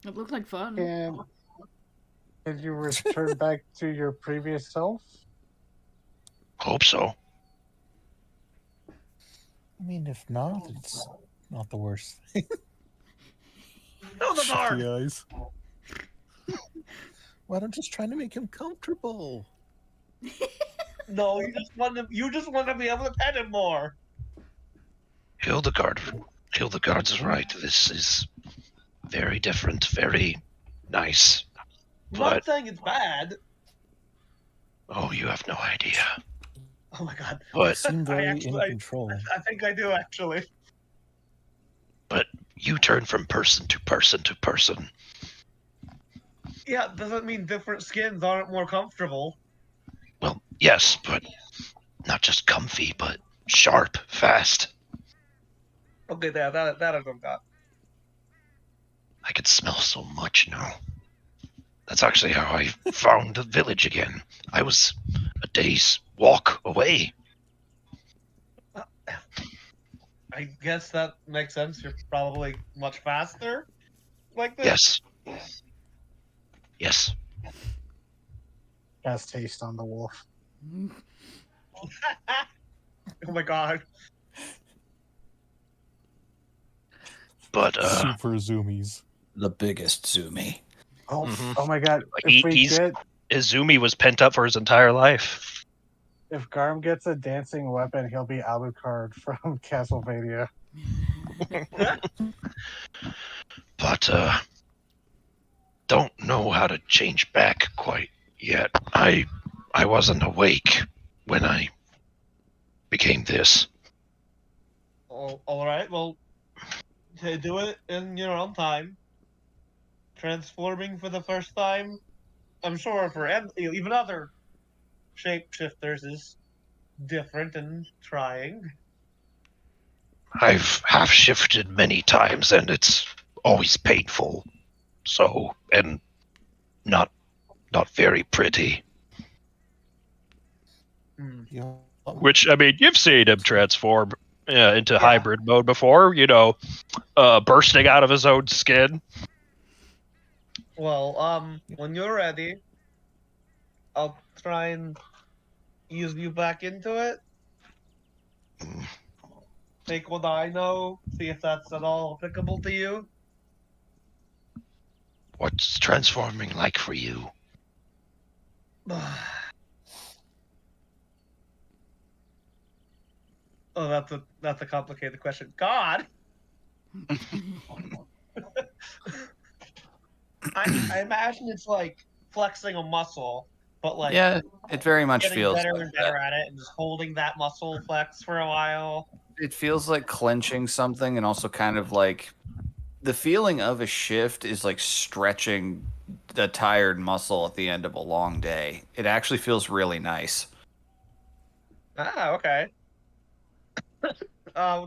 It looked like fun. And did you return back to your previous self? Hope so. I mean, if not, it's not the worst. No, the Shifty bar. eyes. Well, I'm just trying to make him comfortable. No, you just want to be able to pet him more. Hildegard's right. This is very different, very nice. I'm But not saying it's bad. oh, you have no idea. Oh my god. You But seem very in actually- control. I think I do actually. you turn from person to person to person. Yeah, doesn't mean different skins aren't more comfortable. Well, yes, but not just comfy, but sharp, fast. Okay, that I don't got. I can smell so much now. That's actually how I found the village again. I was a day's walk away. I guess that makes sense. You're probably much faster like this. Yes. Yes. Cast haste on the wolf. Oh my god. But Super zoomies. The biggest Zumi. Oh, Mhm. oh my god! Like, If we he's- get Izumi was pent up for his entire life. if Garm gets a dancing weapon, he'll be Alucard from Castlevania. But don't know how to change back quite yet. I wasn't awake when I became this. Oh, all right. Well, do it in your own time. Transforming for the first time, I'm sure for even other shapeshifters is different and trying. I've half shifted many times and it's always painful. So, and not very pretty. Yeah. Which, I mean, you've seen him transform into Yeah. hybrid mode before, bursting out of his own skin. Well, when you're ready, I'll try and ease you back into it. Take what I know, see if that's at all applicable to you. What's transforming like for you? Oh, that's a complicated question. God, I imagine it's like flexing a muscle, but like Yeah, it very much getting feels better like and better that. at it, and just holding that muscle flex for a while. It feels like clenching something, and also kind of like the feeling of a shift is like stretching the tired muscle at the end of a long day. It actually feels really nice. Ah, okay.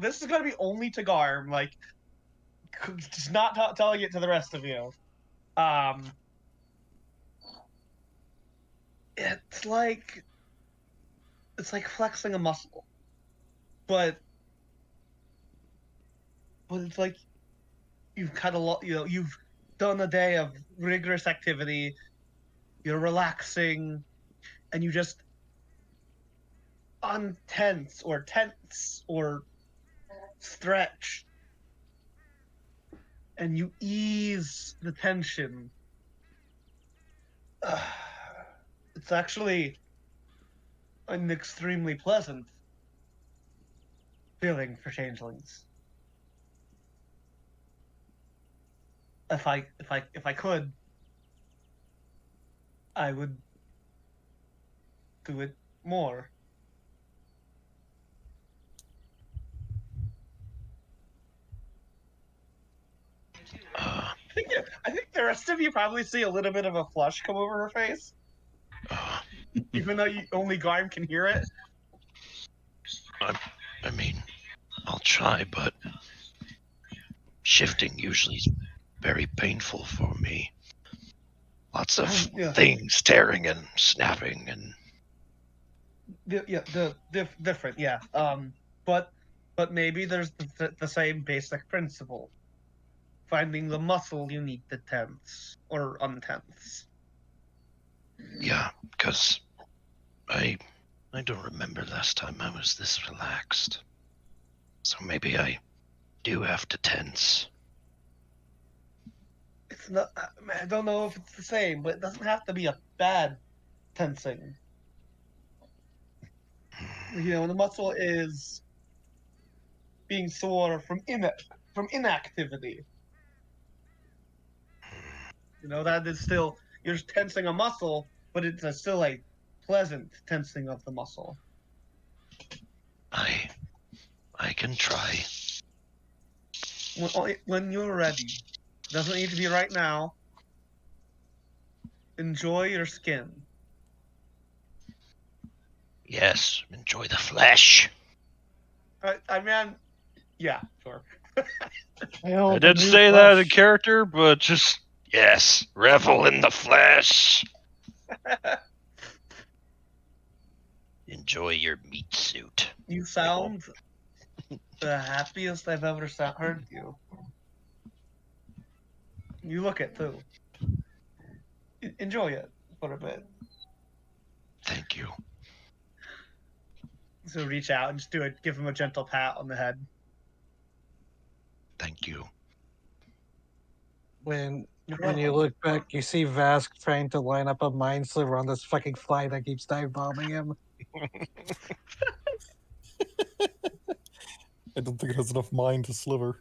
This is gonna be only to Garm, like, just not telling it to the rest of you. It's like flexing a muscle, but it's like you've cut a lot. You've done a day of rigorous activity. You're relaxing, and you just untense or tense or stretch, and you ease the tension. It's actually an extremely pleasant feeling for changelings. If I could, I would do it more. I think the rest of you probably see a little bit of a flush come over her face, Uh, even though only Garm can hear it. I mean, I'll try, but shifting usually is very painful for me. Lots of Yeah. things tearing and snapping and Different, yeah. But maybe there's the same basic principle: finding the muscle you need to tense or untense. yeah, because I don't remember last time I was this relaxed. So maybe I do have to tense. It's not. I don't know if it's the same, but it doesn't have to be a bad tensing. The muscle is being sore from inactivity. That is still, you're just tensing a muscle, but it's still a pleasant tensing of the muscle. I can try. When you're ready, doesn't need to be right now. Enjoy your skin. Yes, enjoy the flesh. I mean, yeah, sure. I did say that in character, but just yes, revel in the flesh. Enjoy your meat suit. You sound the happiest I've ever heard you. You look it too. Enjoy it for a bit. Thank you. So reach out and just give him a gentle pat on the head. Thank you. When you look back, you see Vask trying to line up a mine sliver on this fucking fly that keeps dive bombing him. I don't think it has enough mind to sliver.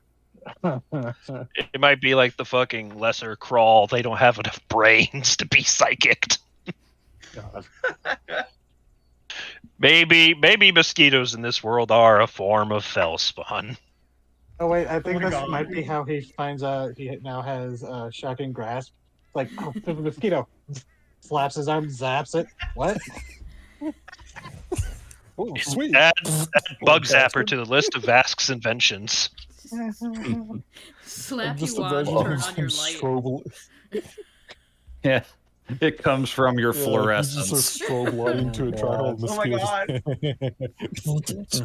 It might be like the fucking lesser crawl. They don't have enough brains to be psychicked. God. Maybe mosquitoes in this world are a form of fellspawn. Oh wait, I think my this God. might be how he finds out he now has shocking grasp. Like, oh, there's a mosquito. Slaps his arm, zaps it. What? Oh, sweet. Add bug zapper bastard. to the list of Vask's inventions. Slap Just you on, imagining turn him on your light. Yeah, it comes from your Yeah, he fluorescence. just starts strobe lighting to attract all the Oh my mosquitoes.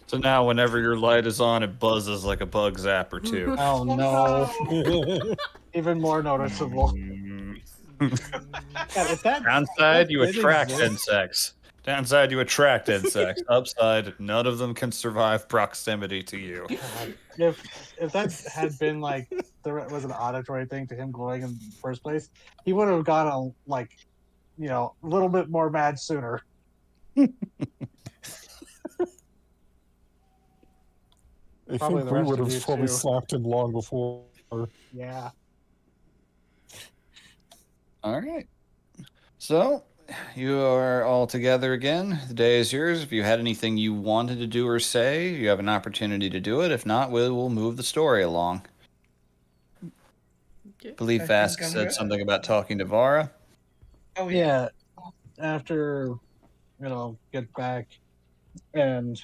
So now, whenever your light is on, it buzzes like a bug zapper too. Oh no. Even more noticeable. God, if that Downside, you did attract exist- insects. Downside, you attract insects. Upside, none of them can survive proximity to you. God, if that had been like there was an auditory thing to him glowing in the first place, he would have got a little bit more mad sooner. I Probably think the we rest would of have you, probably too. slapped him long before. Yeah. All right. So, you are all together again. The day is yours. If you had anything you wanted to do or say, you have an opportunity to do it. If not, we will move the story along. I believe I Vask think I'm said good. something about talking to Vara. Oh Yeah. After get back, and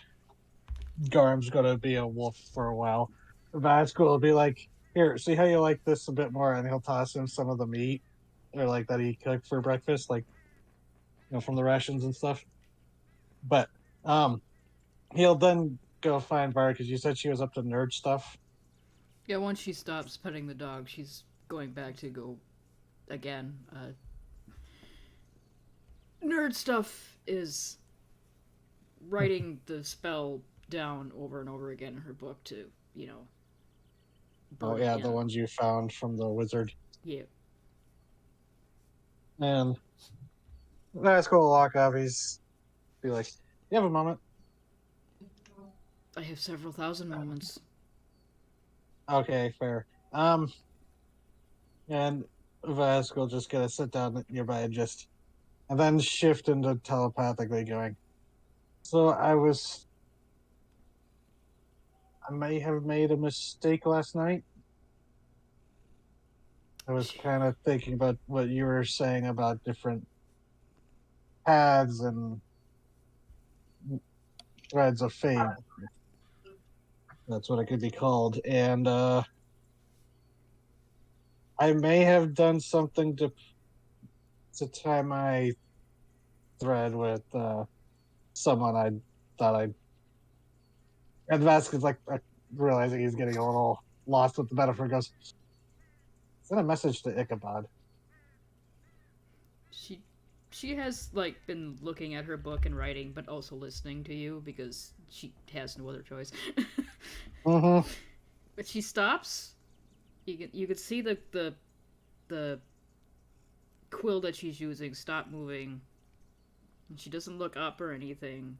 Garm's gonna be a wolf for a while. Vasco will be like, "Here, see how you like this a bit more," and he'll toss him some of the meat, or like that he cooked for breakfast, like from the rations and stuff. But he'll then go find Vara because you said she was up to nerd stuff. Yeah, once she stops petting the dog, she's going back to go again. Nerd stuff is writing the spell down over and over again in her book to, Oh burn it yeah, in. the ones you found from the wizard. Yeah. And Vasco will walk up. He's be like, "You have a moment?" I have several thousand moments. Okay, fair. And Vasco will just gonna sit down nearby and then shift into telepathically going. So I may have made a mistake last night. I was kind of thinking about what you were saying about different paths and threads of fate. That's what it could be called. And I may have done something to tie my thread with someone I thought I. And Vasquez like realizing he's getting a little lost with the metaphor goes, send a message to Ichabod. She has like been looking at her book and writing, but also listening to you because she has no other choice. Mm-hmm. But she stops. You could see the quill that she's using stop moving, and she doesn't look up or anything.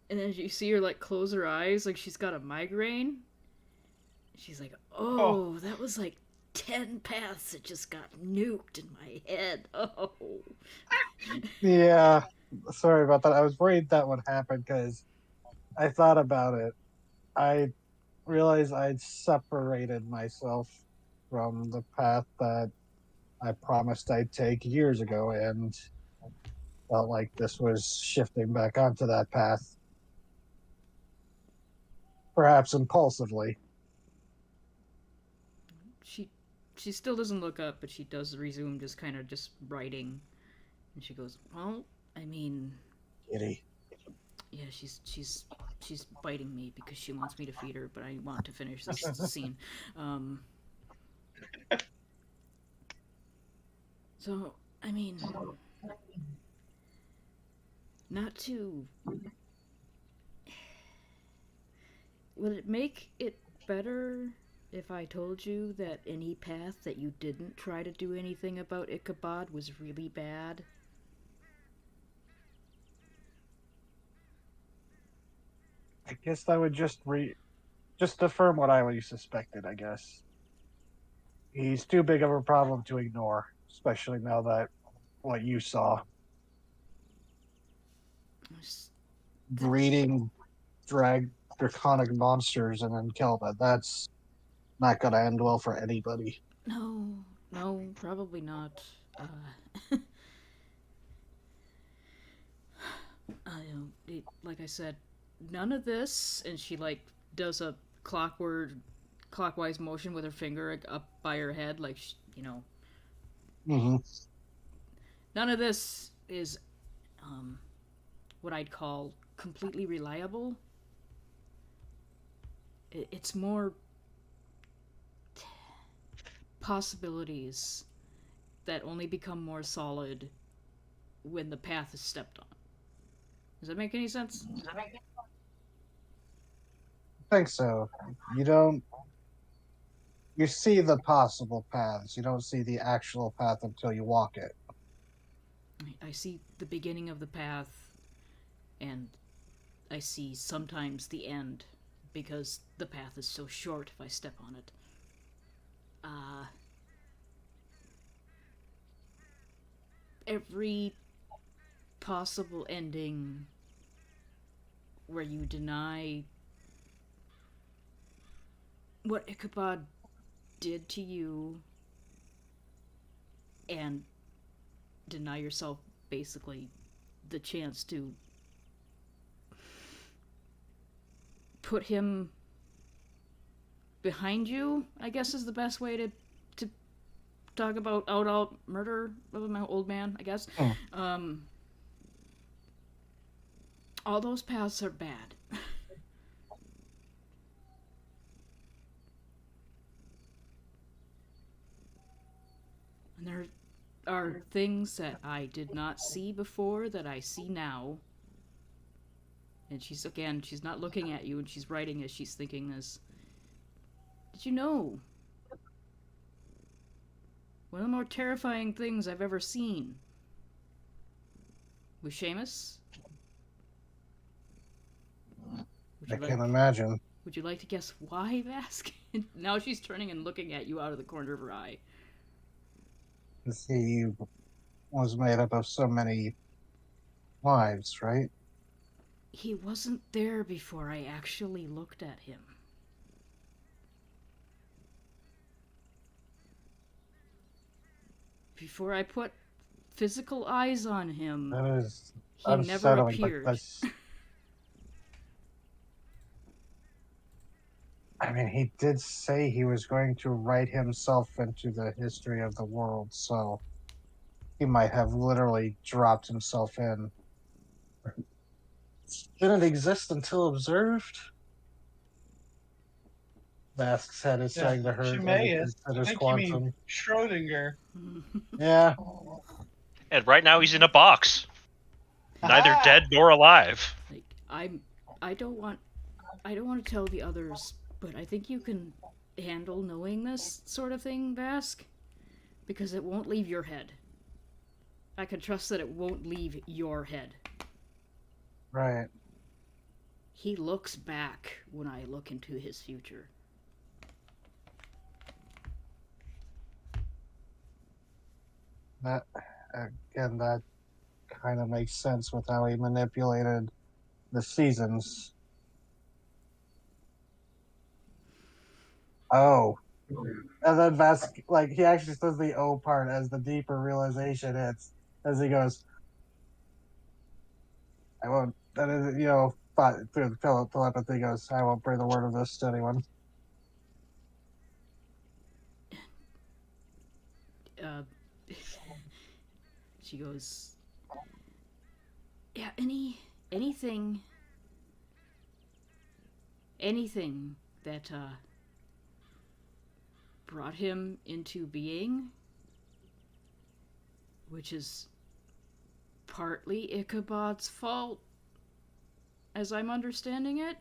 And then you see her like close her eyes, like she's got a migraine. She's like, "Oh, that was like 10 paths that just got nuked in my head." Oh. Yeah, sorry about that. I was worried that would happen because I thought about it. I realized I'd separated myself from the path that I promised I'd take years ago and felt like this was shifting back onto that path, perhaps impulsively. She she still doesn't look up, but she does resume just kind of just writing. And she goes, "Well, I mean, Kitty. yeah, she's biting me because she wants me to feed her, but I want to finish this scene." So, I mean, not to. Would it make it better if I told you that any path that you didn't try to do anything about Ichabod was really bad? I guess I would just affirm what I always suspected, I guess. He's too big of a problem to ignore, especially now that what you saw. Breeding draconic monsters and then Kelba. That's not going to end well for anybody. No, probably not. Like I said, none of this, and she like does a clockwise motion with her finger up by her head, like Mm-hmm. none of this is what I'd call completely reliable. It's more possibilities that only become more solid when the path is stepped on. Does that make any sense? I think so. You don't. You see the possible paths. You don't see the actual path until you walk it. I see the beginning of the path, and I see sometimes the end, because the path is so short if I step on it. Every possible ending where you deny what Ichabod did to you and deny yourself basically the chance to put him behind you, I guess is the best way to talk about out murder of my old man, I guess. All those paths are bad. And there are things that I did not see before that I see now. And she's not looking at you, and she's writing as she's thinking this. Did you know? One of the more terrifying things I've ever seen was Seamus. I can't imagine. Would you like to guess why, Vask? Now she's turning and looking at you out of the corner of her eye. He was made up of so many lives, right? He wasn't there before I actually looked at him. before I put physical eyes on him, That is he never unsettling, but appeared. that's. I mean, he did say he was going to write himself into the history of the world, so he might have literally dropped himself in. Didn't exist until observed. Vask's head is starting to hurt as he Timaeus. I considers think you mean quantum. Schrodinger. Yeah, And right now he's in a box, neither Aha! dead nor alive. Like I don't want to tell the others, but I think you can handle knowing this sort of thing, Vask, because it won't leave your head. I can trust that it won't leave your head. right. He looks back when I look into his future. That again, that kind of makes sense with how he manipulated the seasons. Oh, and then Vask, like, he actually says the O part as the deeper realization hits, as he goes, "I won't." That is, through the telepathy, goes, "I won't bring the word of this to anyone." Uh, she goes, yeah, anything that brought him into being, which is partly Ichabod's fault, as I'm understanding it.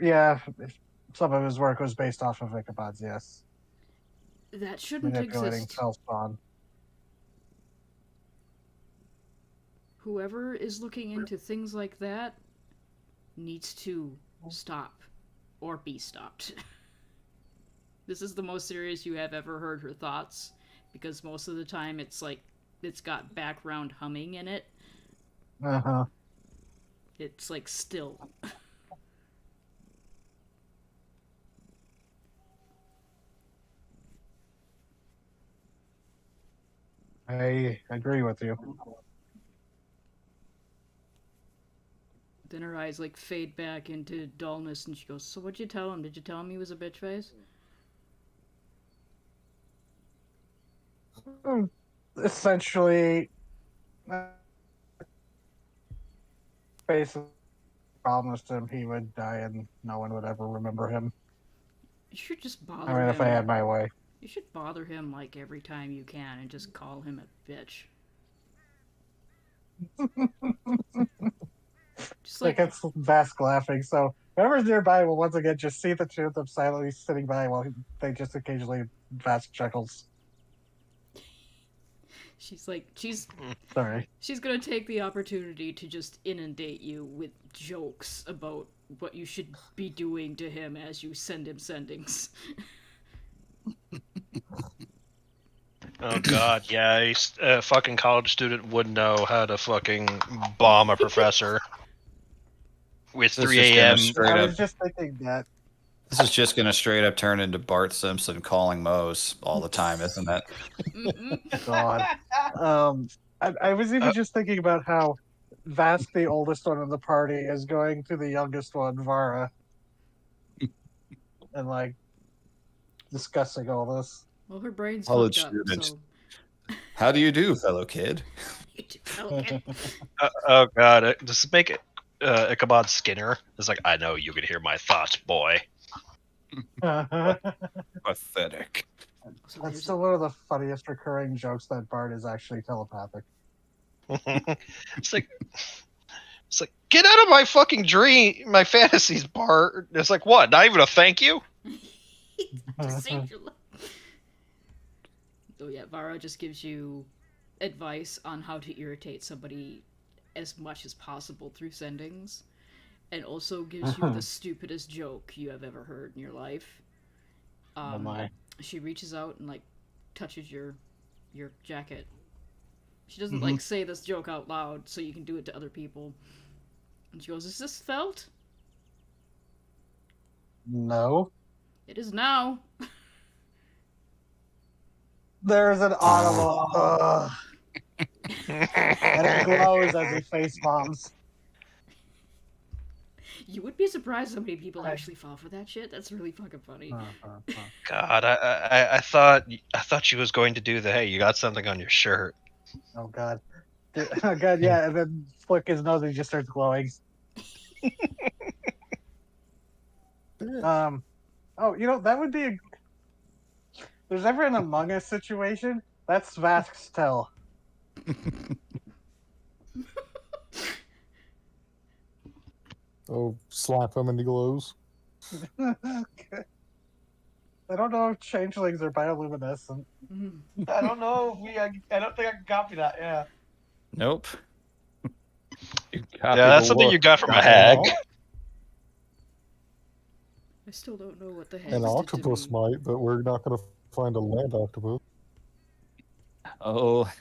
Yeah, some of his work was based off of Ichabod's, yes. That shouldn't Manipulating exist. Hellspawn. Whoever is looking into things like that needs to stop or be stopped. This is the most serious you have ever heard her thoughts, because most of the time it's like it's got background humming in it. Uh-huh. It's like still. I agree with you. Then her eyes like fade back into dullness, and she goes, "So what'd you tell him? Did you tell him he was a bitch face?" Essentially, basically promised him he would die and no one would ever remember him. You should just I bother mean, him. if I had my way. You should bother him like every time you can and just call him a bitch. Just Like, like it's Vask laughing, so whoever's nearby will once again just see the two of them silently sitting by while they just occasionally Vask chuckles. she's Sorry. she's gonna take the opportunity to just inundate you with jokes about what you should be doing to him as you send him sendings. Oh god, yeah, a fucking college student would know how to fucking bomb a professor with This is 3 just gonna a.m. straight I up. was just thinking that. This is just gonna straight up turn into Bart Simpson calling Moe's all the time, isn't it? God. I was even just thinking about how Vask, the oldest one in the party, is going to the youngest one, Vara, and like discussing all this. Well, her brain's College fucked up, student. so How do you do, fellow kid? okay. Oh god, just make it Ichabod Skinner. It's like, I know you can hear my thoughts, boy. Pathetic. So That's there's still one of the funniest recurring jokes that Bart is actually telepathic. it's like get out of my fucking dream, my fantasies, Bart. It's like, what? Not even a thank you? to save your life. So yeah, Vara just gives you advice on how to irritate somebody as much as possible through sendings, and also gives you the stupidest joke you have ever heard in your life. Oh my. She reaches out and like touches your jacket. She doesn't like say this joke out loud so you can do it to other people. And she goes, "Is this felt?" No. "It is now." There's an audible. Ugh. And it glows as he face bombs. You would be surprised how many people actually fall for that shit. That's really fucking funny. God, I thought she was going to do the hey, you got something on your shirt. Oh god. Oh god, yeah, and then flick his nose and he just starts glowing. Oh, that would be there's ever an Among Us situation, that's Vask's tell. Oh, slap him and he glows. Okay. I don't know if changelings are bioluminescent. I don't know if I don't think I can copy that. Yeah. Nope. You Yeah, copy that's the something look. you got from a An hag. I still don't know what the heck. An octopus might, but we're not going to find a land octopus. Oh,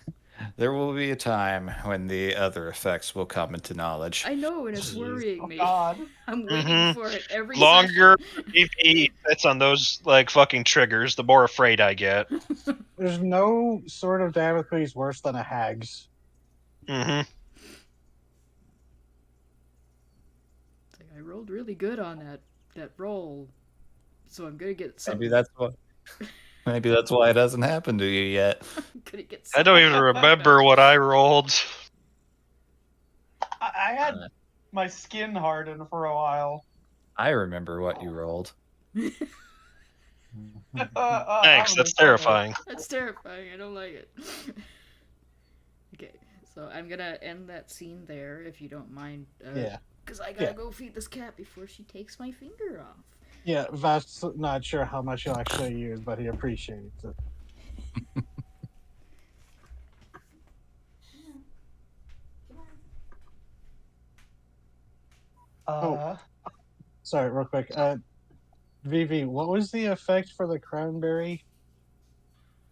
there will be a time when the other effects will come into knowledge. I know, and it's Jeez. worrying Oh me. God. I'm waiting for it every Longer session. PvE sets on those like fucking triggers, the more afraid I get. There's no sort of Damocles worse than a hag's. Mm-hmm. It's like, I rolled really good on that roll, so I'm gonna get something. Maybe that's why it hasn't happened to you yet. I'm gonna get I don't even remember what I rolled. I had my skin harden for a while. I remember what you rolled. Thanks, that's terrifying. That's terrifying. I don't like it. Okay, so I'm gonna end that scene there, if you don't mind. Yeah. Because I gotta go feed this cat before she takes my finger off. Yeah, Vask's not sure how much he'll actually use, but he appreciates it. Sorry, real quick. Vivi, what was the effect for the cranberry?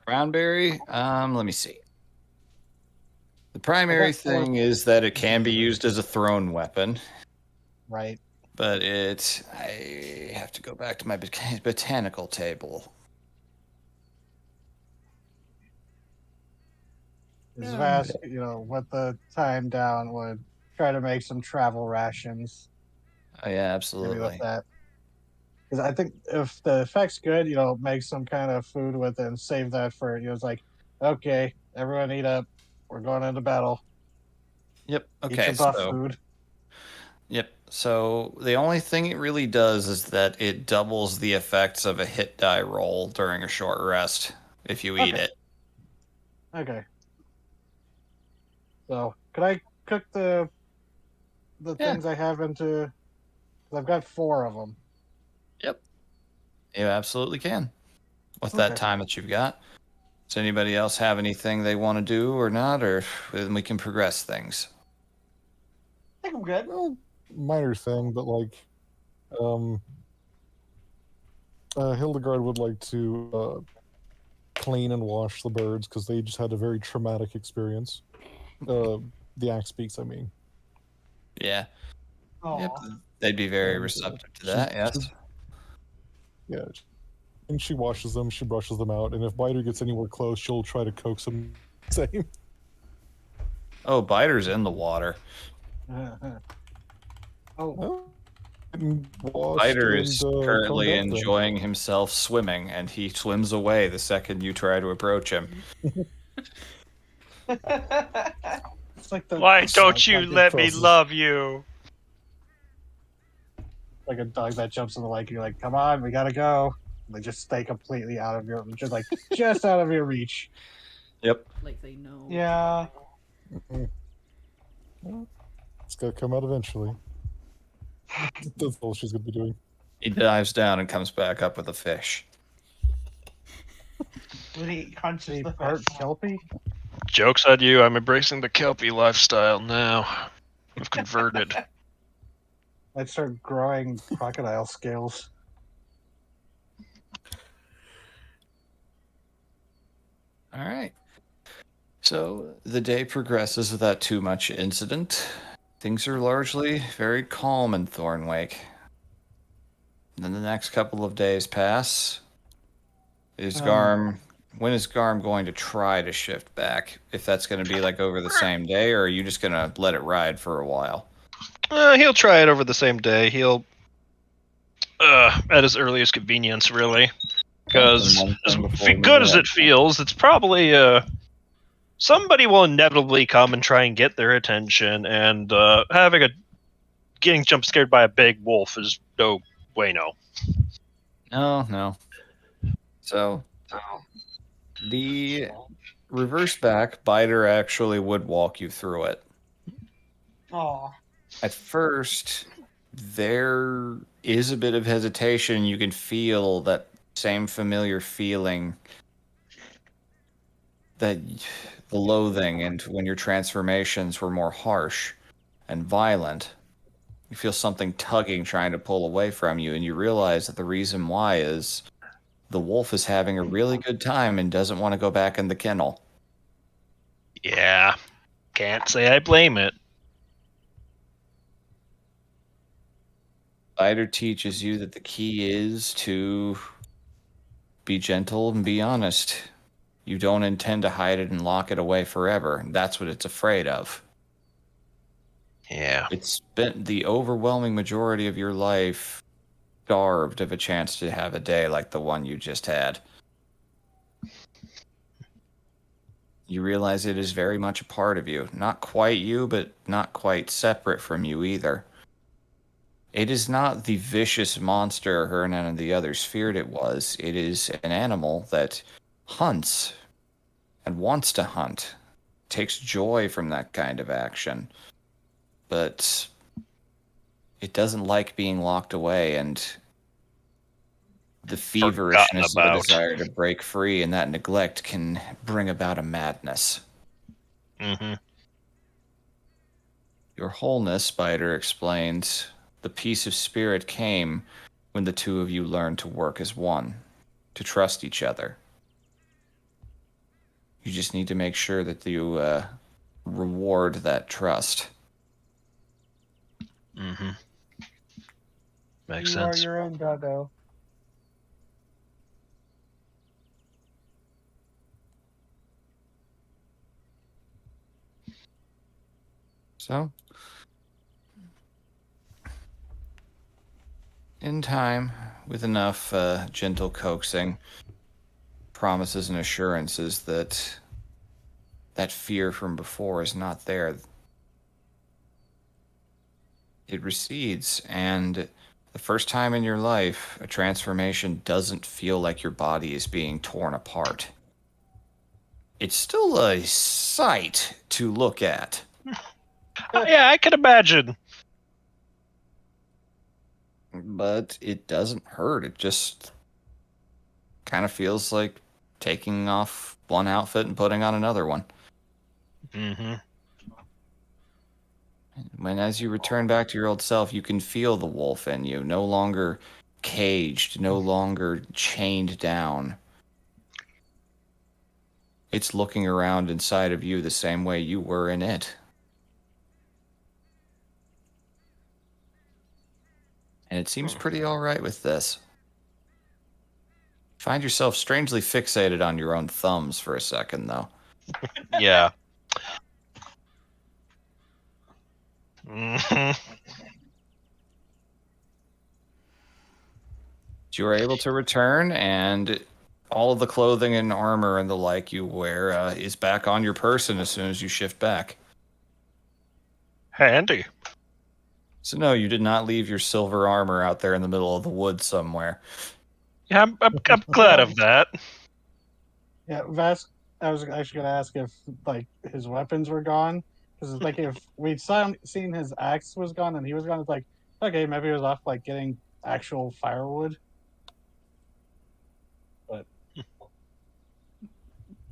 Cranberry? Let me see. The primary thing is that it can be used as a thrown weapon. Right. But I have to go back to my botanical table. Is Vask, with the time down, would try to make some travel rations. Oh yeah, Maybe absolutely. with that. Because I think if the effect's good, make some kind of food with it and save that for, it's like, okay, everyone eat up. We're going into battle. Yep. Eat Okay. your buff food. Yep. So the only thing it really does is that it doubles the effects of a hit die roll during a short rest if you eat it. Okay. So, could I cook the things I have into? Because I've got 4 of them. Yep. You absolutely can. With that time that you've got. Does anybody else have anything they want to do or not, or then we can progress things? I think I'm good. Well, minor thing, but Hildegard would like to clean and wash the birds because they just had a very traumatic experience. The axe speaks, I mean. Yeah. Aww. Yep. They'd be very receptive to that, yes. Yeah. And she washes them, she brushes them out, and if Biter gets anywhere close, she'll try to coax him. Same. Oh, Biter's in the water. Biter is currently enjoying himself swimming, and he swims away the second you try to approach him. It's like Why don't you let me love you? Like a dog that jumps in the lake, you're like, come on, we gotta go. And they just stay completely out of your, just out of your reach. Yep. Like they know. Yeah. It's gonna come out eventually. That's all she's gonna be doing. He dives down and comes back up with a fish. Would he crunches the Part fish? Kelpie? Joke's on you, I'm embracing the Kelpie lifestyle now. I've converted. I'd start growing crocodile scales. All right. So the day progresses without too much incident. Things are largely very calm in Thornwake. Then the next couple of days pass. Isgarm when is Garm going to try to shift back? If that's going to be like over the same day, or are you just going to let it ride for a while? He'll try it over the same day. He'll, at his earliest convenience, really. Because One as thing before we good move as ahead. it feels, it's probably somebody will inevitably come and try and get their attention, and getting jump scared by a big wolf is no bueno. No. So the reverse back biter actually would walk you through it. Oh, At first, there is a bit of hesitation. You can feel that same familiar feeling, that the loathing, and when your transformations were more harsh and violent, you feel something tugging, trying to pull away from you, and you realize that the reason why is the wolf is having a really good time and doesn't want to go back in the kennel. Yeah, can't say I blame it. Spider teaches you that the key is to be gentle and be honest. You don't intend to hide it and lock it away forever. That's what it's afraid of. Yeah. It's spent the overwhelming majority of your life starved of a chance to have a day like the one you just had. You realize it is very much a part of you. Not quite you, but not quite separate from you either. It is not the vicious monster Hernan and the others feared it was. It is an animal that hunts and wants to hunt, takes joy from that kind of action. But it doesn't like being locked away, and the feverishness of a desire to break free and that neglect can bring about a madness. Mm-hmm. Your wholeness, Spider explains, the peace of spirit came when the two of you learned to work as one, to trust each other. You just need to make sure that you reward that trust. Mm-hmm. Makes You sense. are your own doggo. So, in time, with enough gentle coaxing, promises and assurances that that fear from before is not there, it recedes, and the first time in your life, a transformation doesn't feel like your body is being torn apart. It's still a sight to look at. Yeah, I can imagine. But it doesn't hurt. It just kind of feels like taking off one outfit and putting on another one. Mm-hmm. When as you return back to your old self, you can feel the wolf in you, no longer caged, no longer chained down. It's looking around inside of you the same way you were in it. And it seems pretty alright with this. Find yourself strangely fixated on your own thumbs for a second, though. Yeah. Mm-hmm. You are able to return, and all of the clothing and armor and the like you wear is back on your person as soon as you shift back. Handy. So no, you did not leave your silver armor out there in the middle of the woods somewhere. Yeah, I'm glad of that. Yeah, Vask. I was actually gonna ask if like his weapons were gone, because like if we'd seen his axe was gone and he was gone, it's like okay, maybe he was off like getting actual firewood. But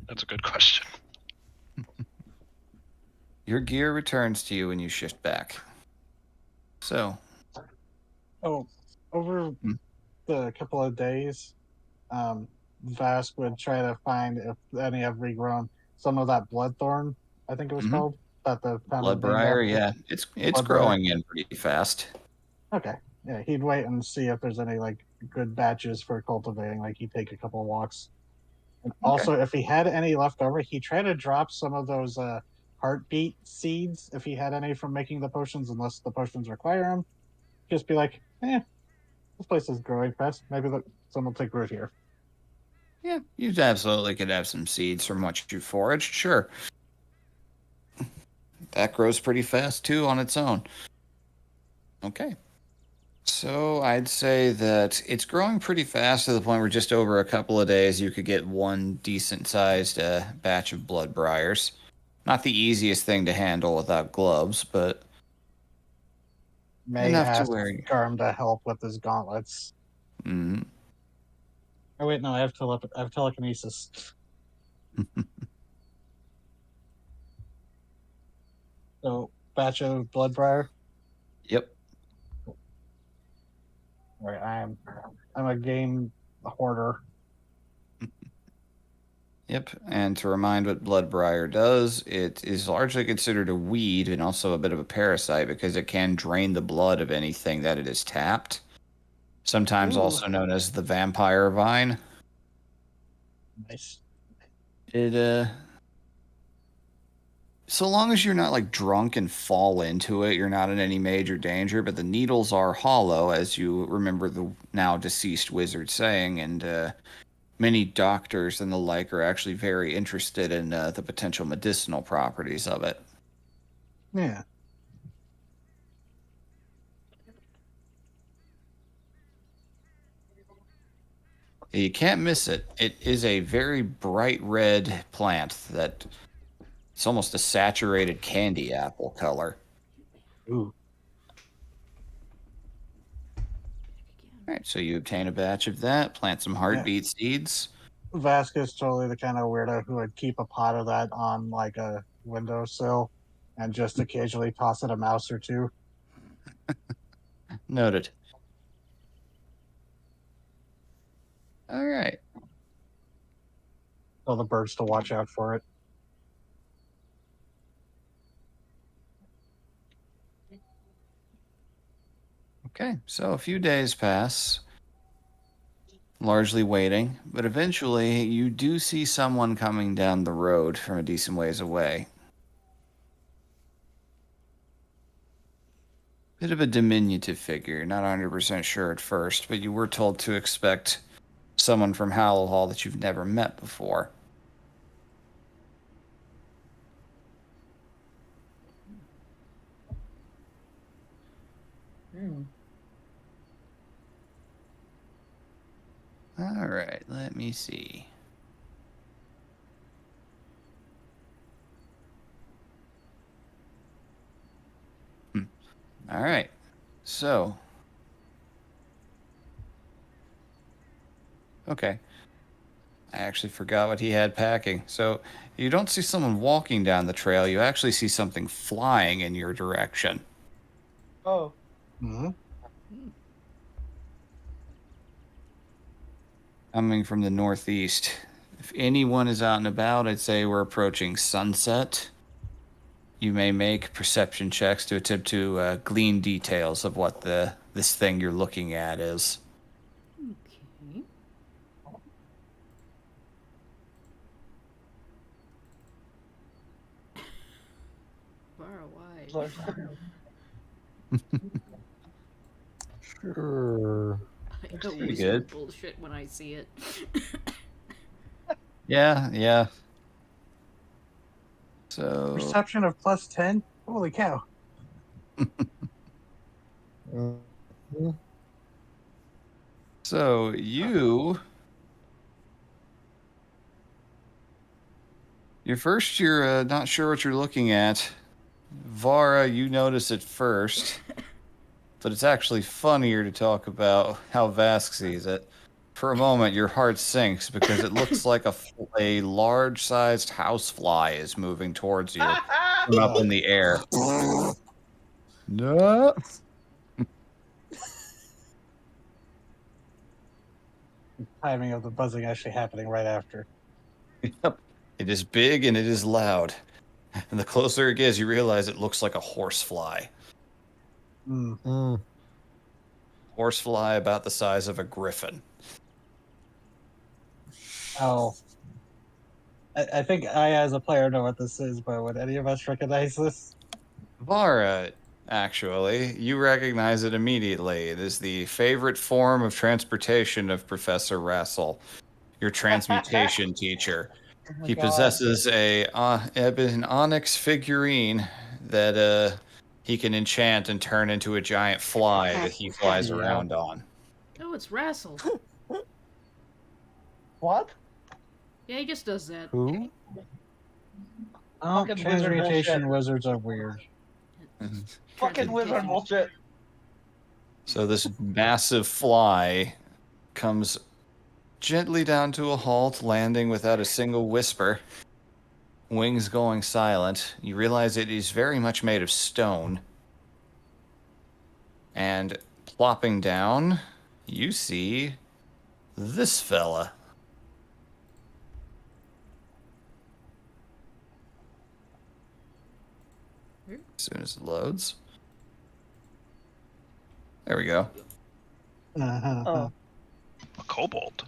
That's a good question. Your gear returns to you when you shift back. So, over the couple of days, Vask would try to find if any have regrown some of that bloodthorn, I think it was called. That the town was named Bloodbriar, after. yeah, it's Bloodbriar. growing in pretty fast. Okay. Yeah, he'd wait and see if there's any like good batches for cultivating. Like he'd take a couple of walks. And also, if he had any left over, he tried to drop some of those heartbeat seeds if he had any from making the potions, unless the potions require them. Just be like, this place is growing fast. Maybe some will take root here. Yeah, you absolutely could have some seeds from what you foraged, sure. That grows pretty fast too on its own. Okay. So I'd say that it's growing pretty fast to the point where just over a couple of days you could get one decent sized batch of blood briars. Not the easiest thing to handle without gloves, but May enough to ask where. Garm to help with his gauntlets. Mm. Oh wait, no, I have telekinesis. So batch of bloodbriar. Yep. All right, I'm a game hoarder. Yep. And to remind what bloodbriar does, it is largely considered a weed and also a bit of a parasite because it can drain the blood of anything that it is tapped. Sometimes Ooh. also known as the vampire vine. Nice. It so long as you're not like drunk and fall into it, you're not in any major danger, but the needles are hollow, as you remember the now deceased wizard saying, and many doctors and the like are actually very interested in the potential medicinal properties of it. Yeah. You can't miss it. It is a very bright red plant that it's almost a saturated candy apple color. Ooh. All right, so you obtain a batch of that, plant some heartbeat seeds. Vasquez totally the kind of weirdo who would keep a pot of that on like a windowsill and just occasionally toss it a mouse or two. Noted. All right. Tell the birds to watch out for it. Okay, so a few days pass, largely waiting, but eventually you do see someone coming down the road from a decent ways away. Bit of a diminutive figure, not 100% sure at first, but you were told to expect someone from Howell Hall that you've never met before. All right, let me see. All right, so. Okay. I actually forgot what he had packing. So you don't see someone walking down the trail, you actually see something flying in your direction. Oh. Mm-hmm. Coming from the northeast. If anyone is out and about, I'd say we're approaching sunset. You may make perception checks to attempt to glean details of what this thing you're looking at is. Okay. Far away. Sure. I pretty always good. bullshit when I see it. Yeah. So Perception of +10? Holy cow. Mhm. So you're not sure what you're looking at. Vara, you notice it first, but it's actually funnier to talk about how Vask sees it. For a moment, your heart sinks because it looks like a large-sized housefly is moving towards you from up in the air. No. Timing of the buzzing actually happening right after. Yep. It is big and it is loud. And the closer it gets, you realize it looks like a horsefly. Mm. Horsefly about the size of a griffin. Oh, I think I, as a player, know what this is, but would any of us recognize this? Vara, actually, you recognize it immediately. It is the favorite form of transportation of Professor Rassel, your transmutation teacher. Oh my He God. possesses an onyx figurine that he can enchant and turn into a giant fly that he flies Yeah. around on. Oh, it's Rassel. What? Yeah, he just does that. Who? Oh, Fucking wizard transmutation bullshit. wizards are weird. Fucking wizard bullshit. So this massive fly comes gently down to a halt, landing without a single whisper. Wings going silent. You realize it is very much made of stone. And plopping down, you see this fella. As soon as it loads. There we go. Oh. A kobold.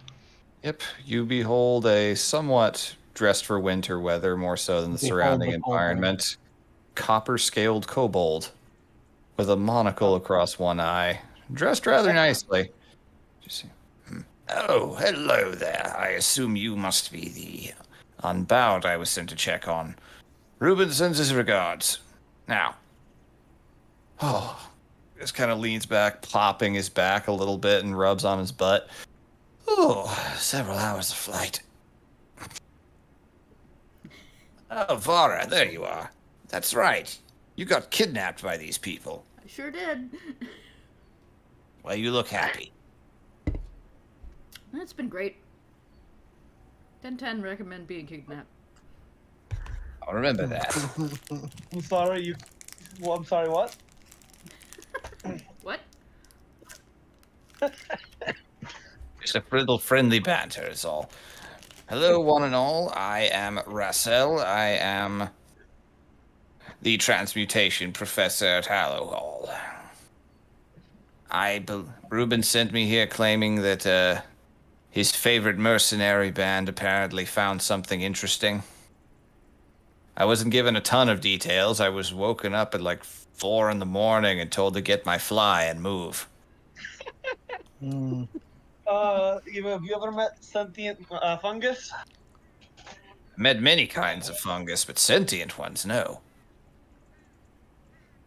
Yep, you behold a somewhat dressed for winter weather, more so than the Behold surrounding the kobold. environment. Copper-scaled kobold with a monocle across one eye, dressed rather nicely. Just see. Oh, hello there. I assume you must be the Unbound I was sent to check on. Reuben sends his regards. Now. Just kind of leans back, popping his back a little bit and rubs on his butt. Oh, several hours of flight. Oh, Vara, there you are. That's right. You got kidnapped by these people. I sure did. Well, you look happy. That's been great. 10/10 recommend being kidnapped. I'll remember that. I'm sorry, you. Well, I'm sorry, what? What? Just a little friendly banter is all. Hello, one and all. I am Rassel. I am the transmutation professor at Hallow Hall. Reuben sent me here claiming that his favorite mercenary band apparently found something interesting. I wasn't given a ton of details. I was woken up at like 4 in the morning and told to get my fly and move. Hmm. Have you ever met sentient fungus? Met many kinds of fungus, but sentient ones, no.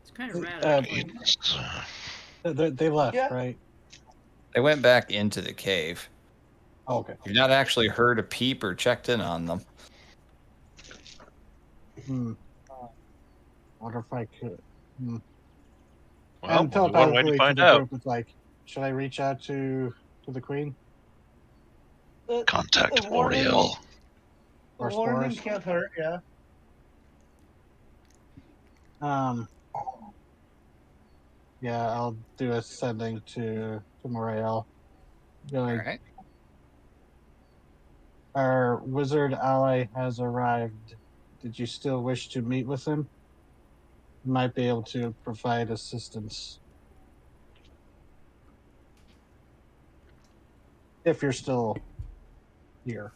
It's kind of rad. Uh, actually. They left, Yeah. right? They went back into the cave. Oh, okay. You've not actually heard a peep or checked in on them. Wonder if I could. Well, And only one way to telepathically find the out. group, it's like, should I reach out to the queen Contact The warning- Oriel. or Warning Spores? can't hurt, yeah. Yeah, I'll do a sending to Morel. Going, All right. our wizard ally has arrived. Did you still wish to meet with him? Might be able to provide assistance. If you're still here.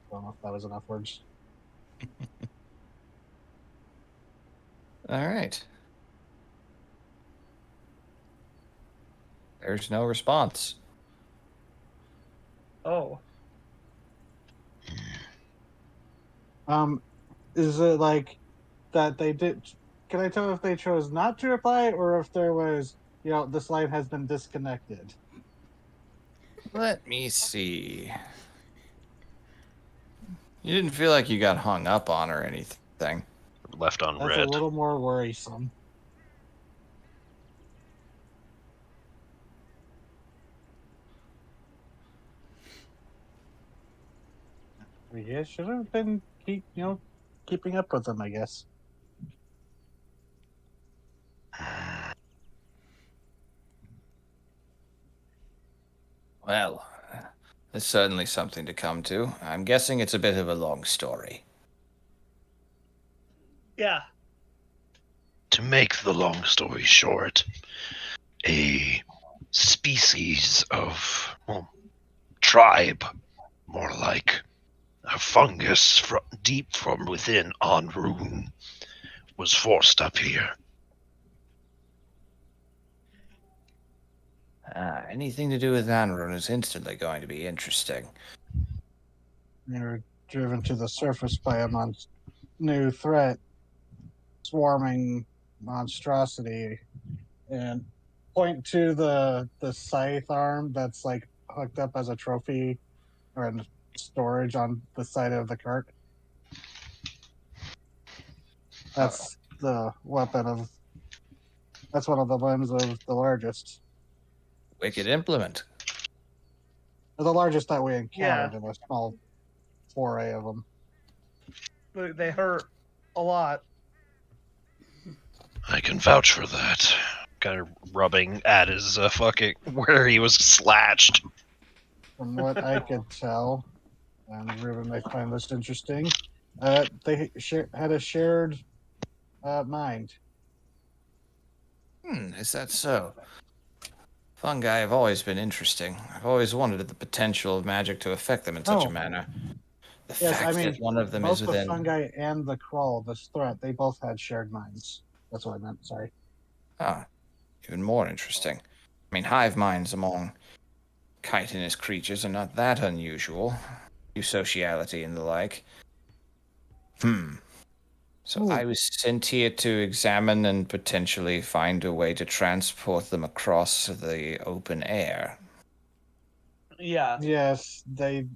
I don't know if that was enough words. All right. There's no response. Oh. Is it like that they did? Can I tell if they chose not to reply or if there was, this line has been disconnected? Let me see. You didn't feel like you got hung up on or anything. Left on That's red. a little more worrisome. Yeah, should have been keeping up with them, I guess. Well, there's certainly something to come to. I'm guessing it's a bit of a long story. Yeah. To make the long story short, a species of, tribe, more like, A fungus from deep from within Anrune was forced up here. Anything to do with Anrun is instantly going to be interesting. You're driven to the surface by a new threat, swarming monstrosity, and point to the scythe arm that's like hooked up as a trophy or in storage on the side of the cart. That's the weapon of. That's one of the limbs of the largest. Wicked implement. The largest that we encountered in a small foray of them. But they hurt a lot. I can vouch for that. Kind of rubbing at his fucking where he was slashed. From what I could tell, and Ruben may find this interesting, they had a shared mind. Is that so? Fungi have always been interesting. I've always wondered at the potential of magic to affect them in such a manner. The Yes, fact I mean, that one of them both is within... the fungi and the crawl, this threat, they both had shared minds. That's what I meant, sorry. Ah, even more interesting. I mean, hive minds among chitinous creatures are not that unusual. Sociality and the like. So I was sent here to examine and potentially find a way to transport them across the open air. Yeah. Yes, they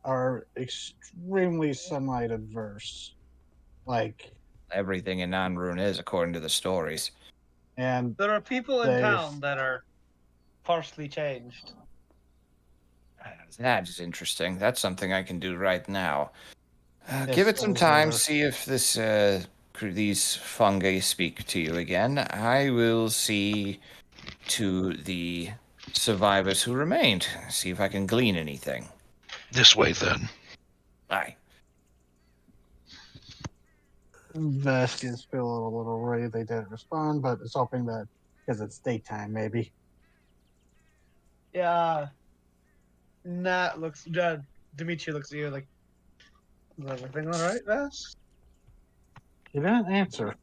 are extremely sunlight adverse. Like, Everything in Anrun is, according to the stories. and There are people in They've- town that are partially changed. That is interesting. That's something I can do right now. Yes, Give it some those time, are- see if these fungi speak to you again. I will see to the survivors who remained, see if I can glean anything. This way, then. Aye. Vasquez feel a little worried they didn't respond, but it's hoping that because it's daytime, maybe. Yeah. Nat looks. Dimitri looks at you like, is everything all right, Vass? He didn't answer.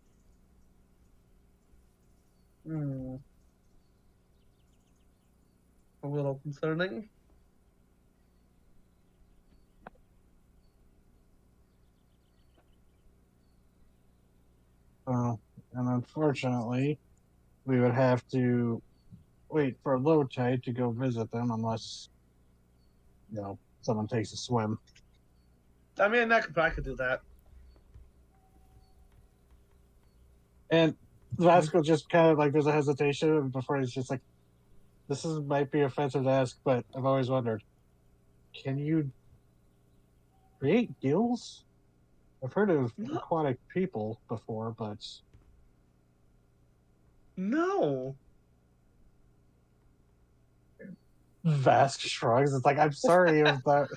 Hmm. A little concerning. And unfortunately, we would have to wait for low tide to go visit them unless, someone takes a swim. I mean, I could do that. And Vasco just kind of like, there's a hesitation before he's just like, might be offensive to ask, but I've always wondered, can you create gills? I've heard of No. aquatic people before, but No. Vask shrugs. It's like, I'm sorry if that.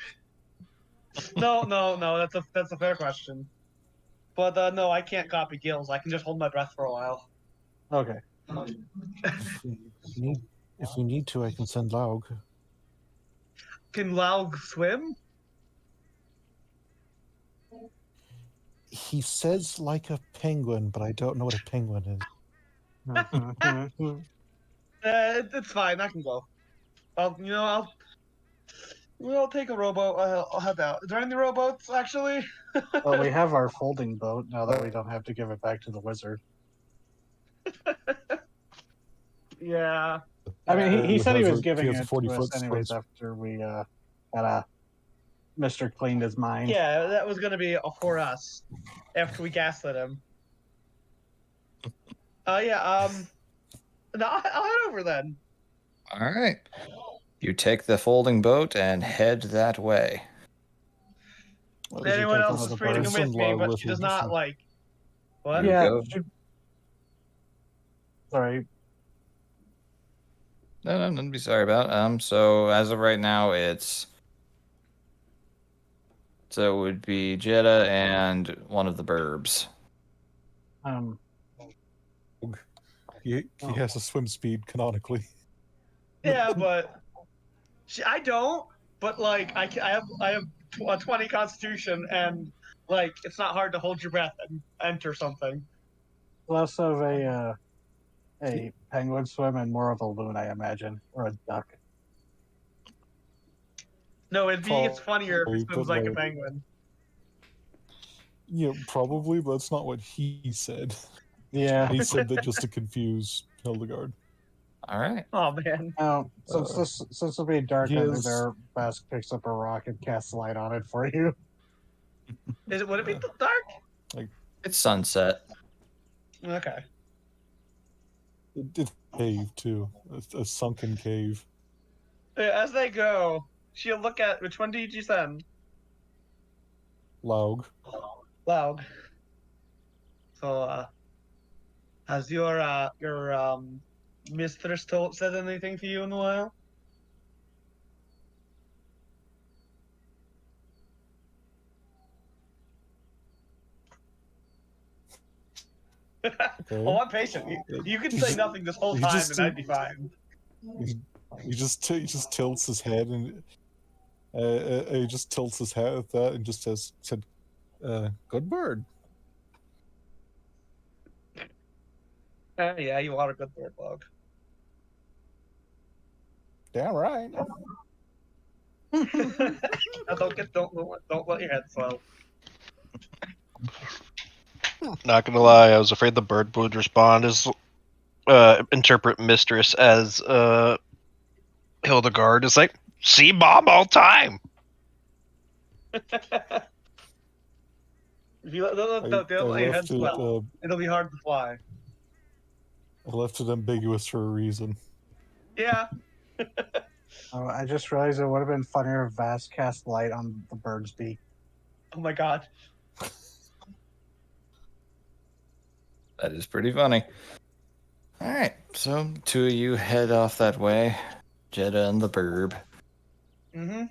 No. That's a fair question. But no, I can't copy gills. I can just hold my breath for a while. Okay. If we need to, I can send Laug. Can Laug swim? He says like a penguin, but I don't know what a penguin is. It's fine. I can go. I'll take a rowboat. I'll head out. Is there any rowboats actually? Well, we have our folding boat now that we don't have to give it back to the wizard. Yeah. I mean, he said he was giving has a it to 40-foot us anyways swim. after we had Mr. cleaned his mind. Yeah, that was gonna be for us after we gaslit him. Yeah. No, I'll head over then. All right. You take the folding boat and head that way. Did you Anyone take else one of is the free to birds? come with Send me, Laug but with she you, does not so- like. What? You Yeah. go. Sorry. No, nothing to be sorry about. So as of right now, so it would be Jetta and one of the burbs. He Oh. has a swim speed canonically. Yeah, but I don't. But like, I have a 20 Constitution, and like it's not hard to hold your breath and enter something. Less of a penguin swim and more of a loon, I imagine, or a duck. No, it's funnier if Probably, it swims but, like a like- penguin. Yeah, probably, but that's not what he said. Yeah. He said that just to confuse Hildegard. All right. Oh man. Since it'll be dark he under is- there, Bask picks up a rock and casts light on it for you. Would it be dark? It's sunset. Okay. It's a cave, too. A sunken cave. As they go, she'll look at which one did you send? Laug. Loud. So, has your mistress said anything to you in a while? Okay. Well, I'm patient. You can say nothing this whole You time, just and I'd be fine. He just tilts his head and he just tilts his head at that and just said, "Good bird." Yeah, you are a good bird, Log. Damn right. Don't let your head swell. Not gonna lie, I was afraid the bird would respond as interpret mistress as Hildegard is like, see Bob all time. If you don't let your head swell, it'll be hard to fly. I left it ambiguous for a reason. Yeah. Oh, I just realized it would have been funnier if Vast cast light on the bird's beak. Oh my god. That is pretty funny. All right, so two of you head off that way, Jeddah and the Burb. Mm-hmm.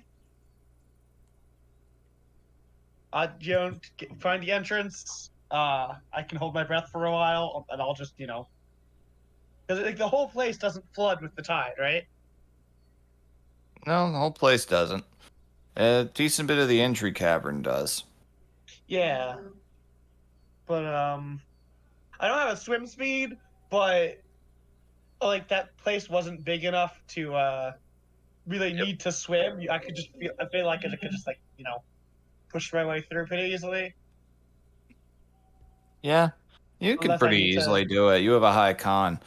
Find the entrance. I can hold my breath for a while, and I'll just, because like the whole place doesn't flood with the tide, right? No, the whole place doesn't. A decent bit of the entry cavern does. Yeah. But I don't have a swim speed, but like that place wasn't big enough to really need to swim. I feel like I could just push my way through pretty easily. Yeah, you can Unless I pretty need to- easily do it. You have a high con,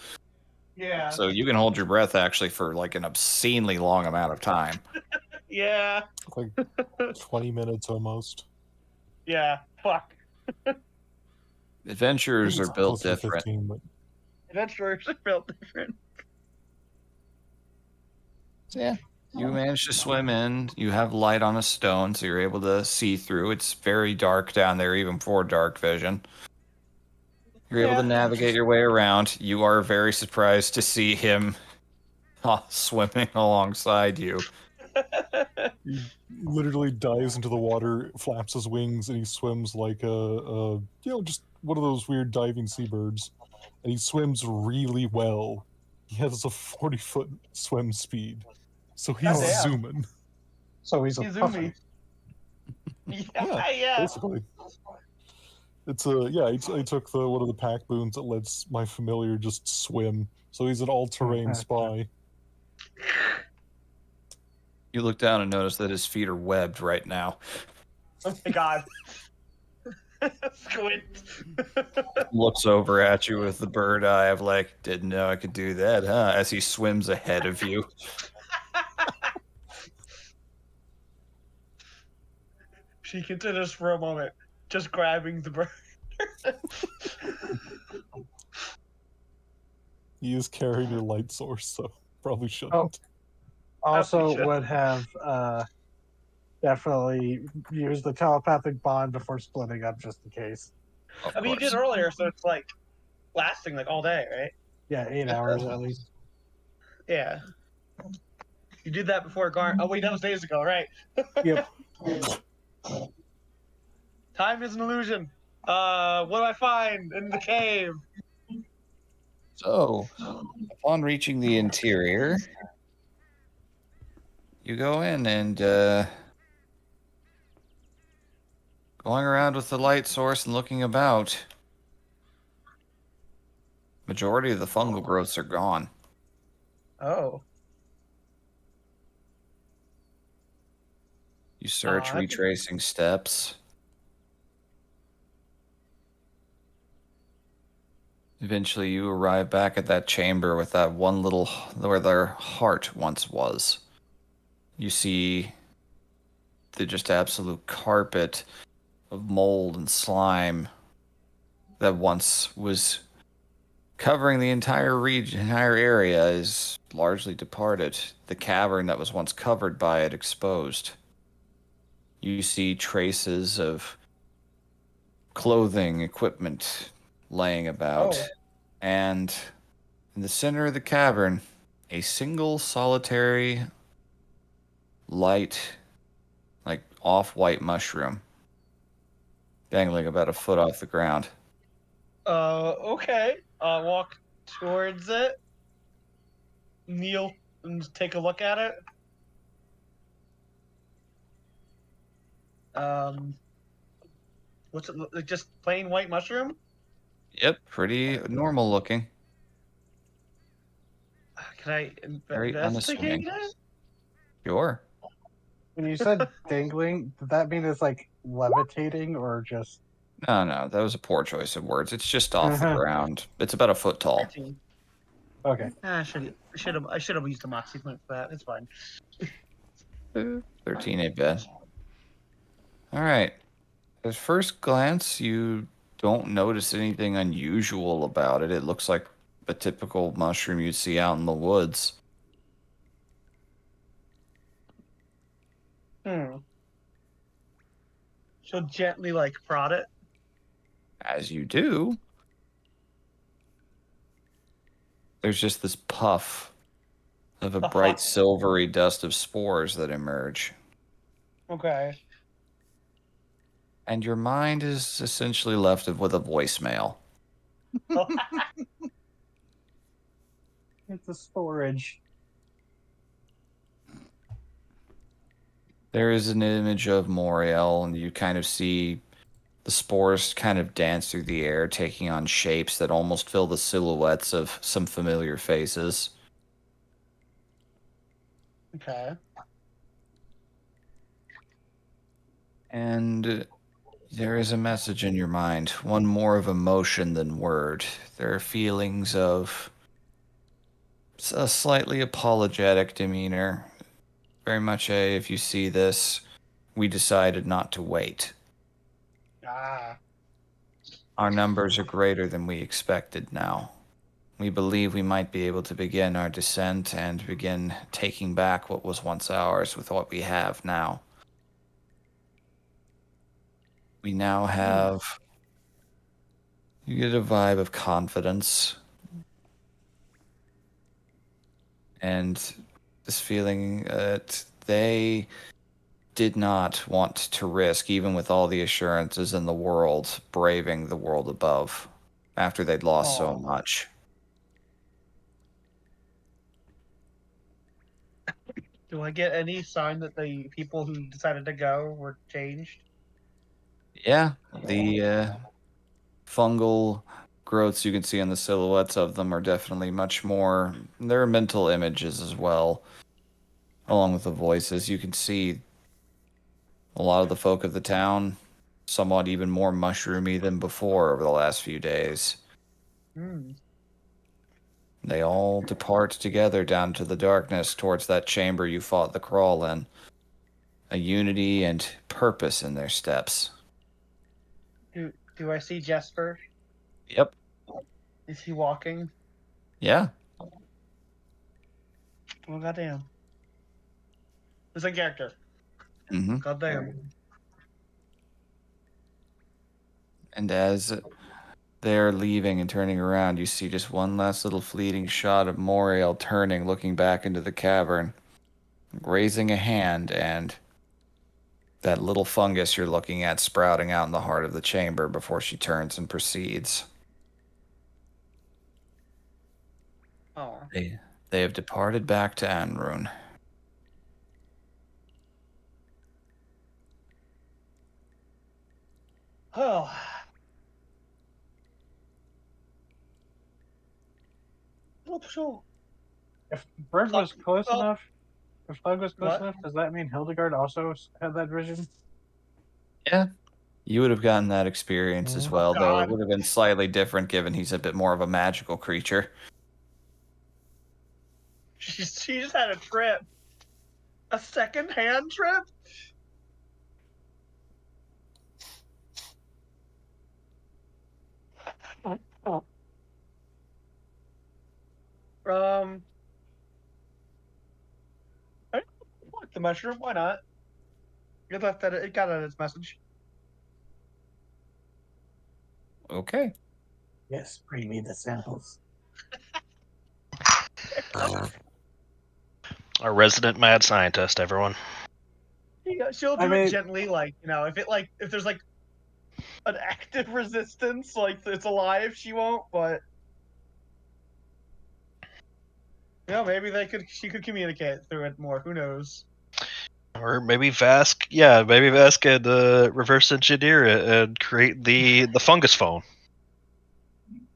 Yeah. so you can hold your breath actually for like an obscenely long amount of time. Yeah. Like 20 minutes almost. Yeah. Fuck. Adventurers are It's built closer to different. 15, but Adventurers are built different. So, yeah, you manage to swim in. You have light on a stone, so you're able to see through. It's very dark down there, even for dark vision. You're able to Yeah. navigate your way around. You are very surprised to see him swimming alongside you. he literally dives into the water, flaps his wings, and he swims like just one of those weird diving seabirds. And he swims really well. He has a 40-foot swim speed, so he's Goddamn. zooming. So he's a He's puffin. Umi. Yeah, Yeah. basically. It's I took one of the pack boons that lets my familiar just swim, so he's an all-terrain spy. You look down and notice that his feet are webbed right now. Oh my god. Squint. Looks over at you with the bird eye of like, didn't know I could do that, huh? As he swims ahead of you. She considers for a moment, just grabbing the bird. He is carrying your light source, so probably shouldn't. Oh. Also Sure. would have definitely used the telepathic bond before splitting up just in case. Of I mean, you course. did earlier, so it's like lasting like all day, right? Yeah, 8 hours at least. Yeah. You did that before Garn. Oh wait, that was days ago, right? Yep. Time is an illusion. What do I find in the cave? So, upon reaching the interior, you go in and going around with the light source and looking about. Majority of the fungal growths are gone. Oh. You search, retracing steps. Eventually, you arrive back at that chamber with that one little where their heart once was. You see the just absolute carpet of mold and slime that once was covering the entire region, entire area is largely departed. The cavern that was once covered by it exposed. You see traces of clothing, equipment laying about. Oh. And in the center of the cavern, a single solitary light, like off-white mushroom, dangling about a foot off the ground. Okay. Walk towards it. Kneel and take a look at it. What's it look like? Just plain white mushroom? Yep, pretty normal looking. Can I Very investigate unassuming. it? Sure. When you said dangling, did that mean it's like levitating or just? No, that was a poor choice of words. It's just off the Uh-huh. ground. It's about a foot tall. 13. Okay. I should have used a moxie point for that. It's fine. 13 ain't bad. All right. At first glance, you don't notice anything unusual about it. It looks like a typical mushroom you'd see out in the woods. She'll gently like prod it. As you do, there's just this puff of a bright silvery dust of spores that emerge. Okay. And your mind is essentially left with a voicemail. It's a storage. There is an image of Moriel, and you kind of see the spores kind of dance through the air, taking on shapes that almost fill the silhouettes of some familiar faces. Okay. And there is a message in your mind, one more of emotion than word. There are feelings of a slightly apologetic demeanor. Very much a, if you see this, we decided not to wait. Ah. Our numbers are greater than we expected now. We believe we might be able to begin our descent and begin taking back what was once ours with what we have now. We now have... You get a vibe of confidence. And this feeling that they did not want to risk, even with all the assurances in the world, braving the world above after they'd lost so much. Do I get any sign that the people who decided to go were changed? Yeah, the fungal growths you can see on the silhouettes of them are definitely much more... They're mental images as well, along with the voices. You can see a lot of the folk of the town, somewhat even more mushroomy than before over the last few days. They all depart together down to the darkness towards that chamber you fought the crawl in. A unity and purpose in their steps. Do I see Jesper? Yep. Is he walking? Yeah. Oh goddamn. It's a character. Mm-hmm. Goddamn. And as they're leaving and turning around, you see just one last little fleeting shot of Moriel turning, looking back into the cavern, raising a hand, and that little fungus you're looking at sprouting out in the heart of the chamber before she turns and proceeds. Oh. They have departed back to Anrune. Oh. So, If Bird was close well, enough, if Thug was close what? enough, does that mean Hildegard also had that vision? Yeah. You would have gotten that experience as well, though it God. would have been slightly different given he's a bit more of a magical creature. She just had a trip. A second-hand trip? I like the mushroom. Why not? It left that. It got out its message. Okay. Yes, bring me the samples. Our resident mad scientist, everyone. She'll do it gently, like if there's like an active resistance, like it's alive, she won't. But maybe she could communicate through it more. Who knows? Or maybe Vask, maybe Vask could reverse engineer it and create the fungus phone.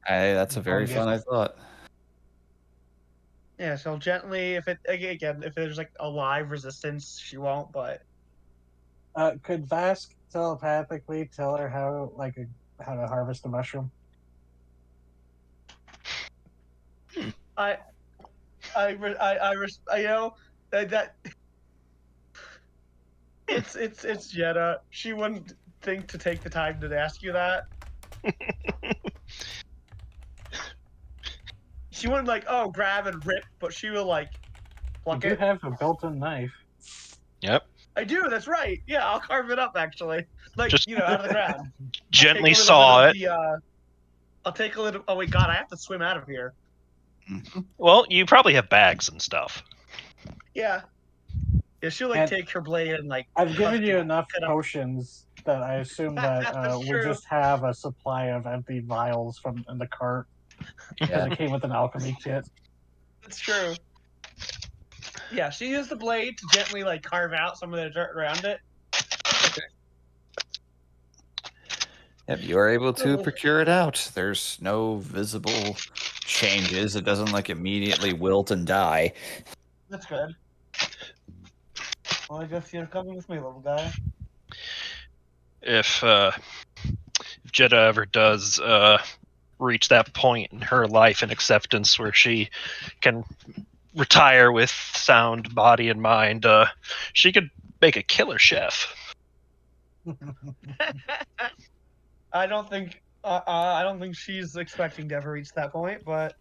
Hey, that's a very funny thought. Yeah, she'll gently, if there's like a live resistance, she won't. But could Vask telepathically tell her how to harvest a mushroom? I that it's Jetta. She wouldn't think to take the time to ask you that. She wouldn't grab and rip, but she will pluck You it. do have a built-in knife. Yep. I do. That's right. Yeah, I'll carve it up actually. Just out of the ground. Gently saw it. I'll take a little. Oh wait, God! I have to swim out of here. Well, you probably have bags and stuff. Yeah. Yeah, she'll take her blade and I've given you enough potions that I assume that we just have a supply of empty vials in the cart because it came with an alchemy kit. That's true. Yeah, she used the blade to gently carve out some of the dirt around it. Yep, you are able to procure it out. There's no visible changes. It doesn't immediately wilt and die. That's good. Well, I guess you're coming with me, little guy. If Jetta ever does reach that point in her life and acceptance where she can retire with sound body and mind, she could make a killer chef. I don't think she's expecting to ever reach that point, but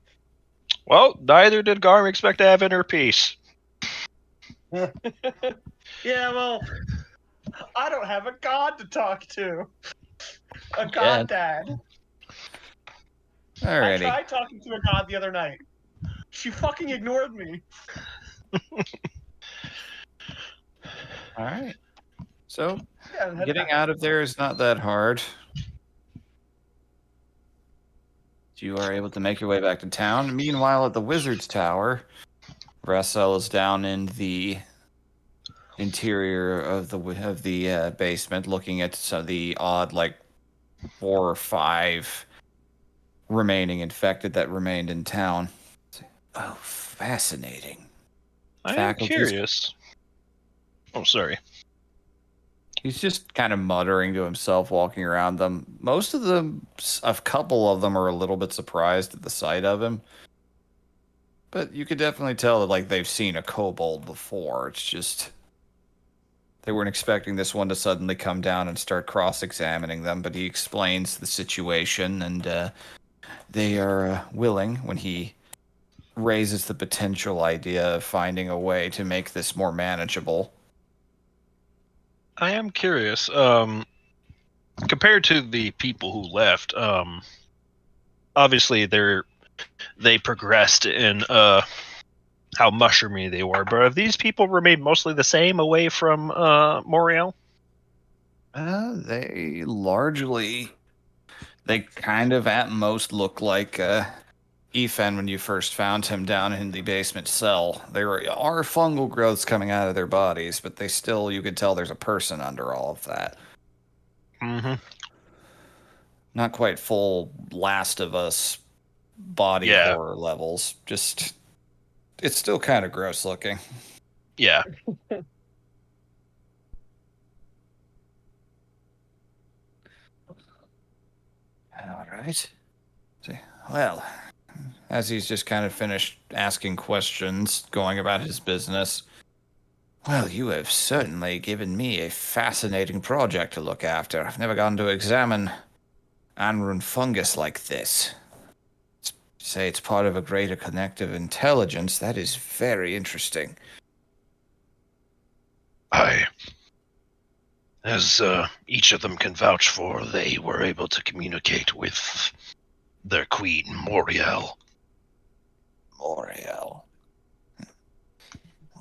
well, neither did Garm expect to have inner peace. yeah, well, I don't have a god to talk to. A god dad. Alrighty. I tried talking to a god the other night. She fucking ignored me. Alright. So, getting out of there is not that hard. You are able to make your way back to town. Meanwhile, at the Wizard's Tower, Rassel is down in the interior of the basement, looking at some of the odd, 4 or 5 remaining infected that remained in town. Oh, fascinating. I am curious. Oh, sorry. He's just kind of muttering to himself, walking around them. Most of them, a couple of them are a little bit surprised at the sight of him. But you could definitely tell that, they've seen a kobold before. It's just, they weren't expecting this one to suddenly come down and start cross-examining them, but he explains the situation, and they are willing, when he raises the potential idea of finding a way to make this more manageable. I am curious. Compared to the people who left, obviously they progressed in how mushroomy they were. But have these people remained mostly the same away from Moriel? They kind of at most look like Ethan when you first found him down in the basement cell. There are fungal growths coming out of their bodies, but you could tell there's a person under all of that. Mm-hmm. not quite full Last of Us body Yeah. horror levels. Just, it's still kind of gross looking. Yeah. All right. Well, as he's just kind of finished asking questions, going about his business. Well, you have certainly given me a fascinating project to look after. I've never gotten to examine Anrun fungus like this. Say it's part of a greater connective intelligence. That is very interesting. As each of them can vouch for, they were able to communicate with their queen, Moriel. Moriel.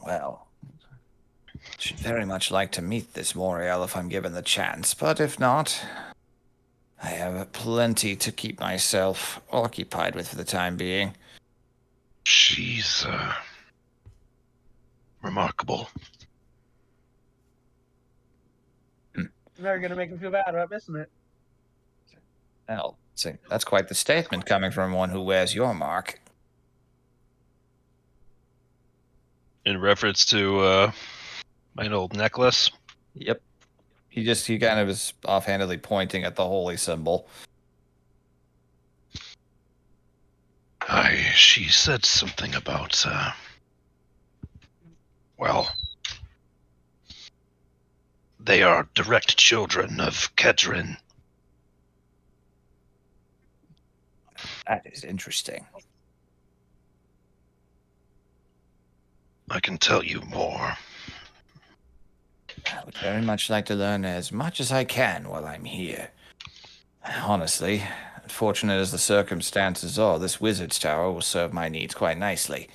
Well, should very much like to meet this Moriel if I'm given the chance, but if not, I have plenty to keep myself occupied with for the time being. She's remarkable. Now you're gonna make me feel bad about missing it. Well, see, that's quite the statement coming from one who wears your mark. In reference to my old necklace. Yep. He kind of is offhandedly pointing at the holy symbol. She said something about, well, they are direct children of Kedrin. That is interesting. I can tell you more. I would very much like to learn as much as I can while I'm here. Honestly, unfortunate as the circumstances are, this wizard's tower will serve my needs quite nicely.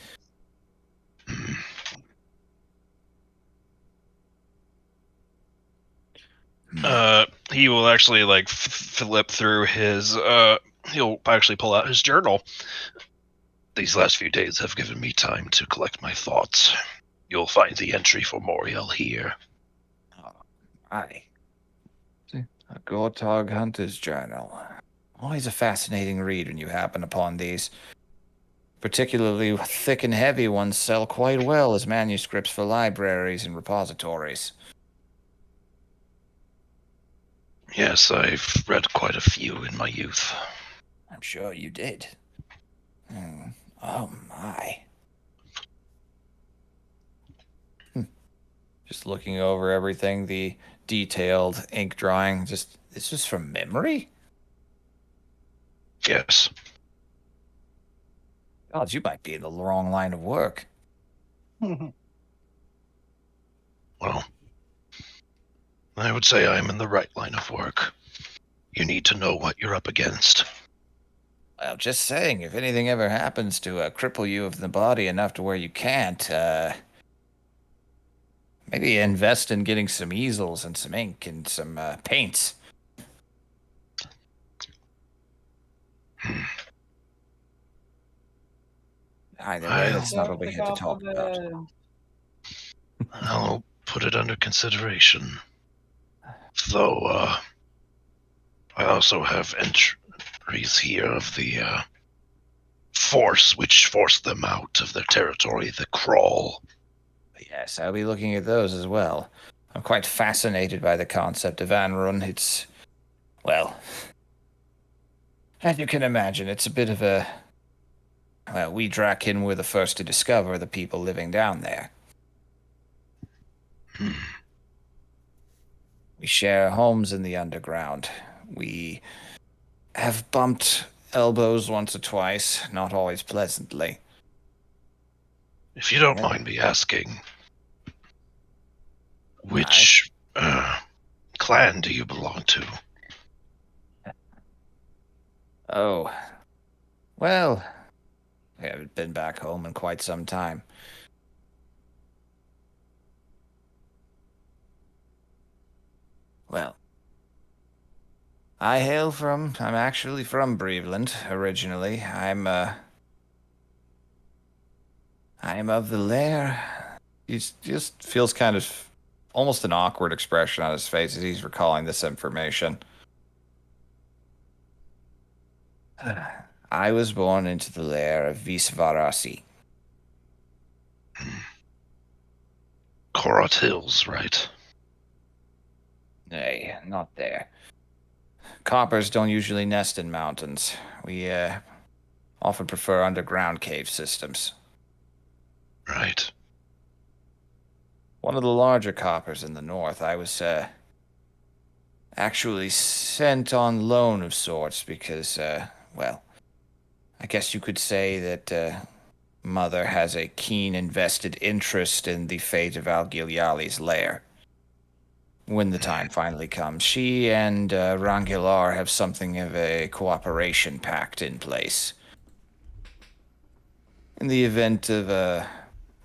He will actually like flip through his he'll actually pull out his journal. These last few days have given me time to collect my thoughts. You'll find the entry for Moriel here. Oh, aye. See, a Gortog Hunter's Journal. Always a fascinating read when you happen upon these. Particularly thick and heavy ones sell quite well as manuscripts for libraries and repositories. Yes, I've read quite a few in my youth. I'm sure you did. Oh my. Just looking over everything, the detailed ink drawing, this is from memory? Yes. God, you might be in the wrong line of work. Well, I would say I'm in the right line of work. You need to know what you're up against. Well, just saying, if anything ever happens to cripple you of the body enough to where you can't, maybe invest in getting some easels and some ink and some paints. Either way, that's not what we had to talk about. I'll put it under consideration. Though, I also have entries here of the force which forced them out of their territory, the Crawl. Yes, I'll be looking at those as well. I'm quite fascinated by the concept of Anrun. It's, well, as you can imagine, it's a bit of a... Well, we Draken were the first to discover the people living down there. We share homes in the underground. We have bumped elbows once or twice, not always pleasantly. If you don't mind me asking, which clan do you belong to? Oh, well, I haven't been back home in quite some time. Well, I'm actually from Breveland, originally. I'm of the lair. He just feels kind of almost an awkward expression on his face as he's recalling this information. I was born into the lair of Visvarasi. Korot Hills, right? Nay, not there. Coppers don't usually nest in mountains. We often prefer underground cave systems. Right. One of the larger coppers in the north, I was actually sent on loan of sorts because, well, I guess you could say that Mother has a keen invested interest in the fate of Al-Gilyali's lair. When the time finally comes, she and Rangilar have something of a cooperation pact in place. In the event of,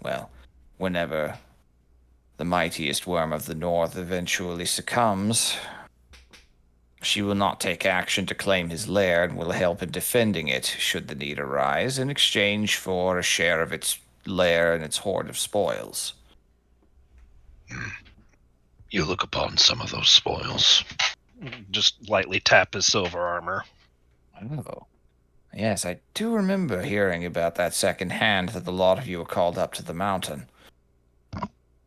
well, whenever the mightiest worm of the north eventually succumbs, she will not take action to claim his lair and will help in defending it, should the need arise, in exchange for a share of its lair and its hoard of spoils. You look upon some of those spoils. Just lightly tap his silver armor. Oh. Yes, I do remember hearing about that second hand that a lot of you were called up to the mountain.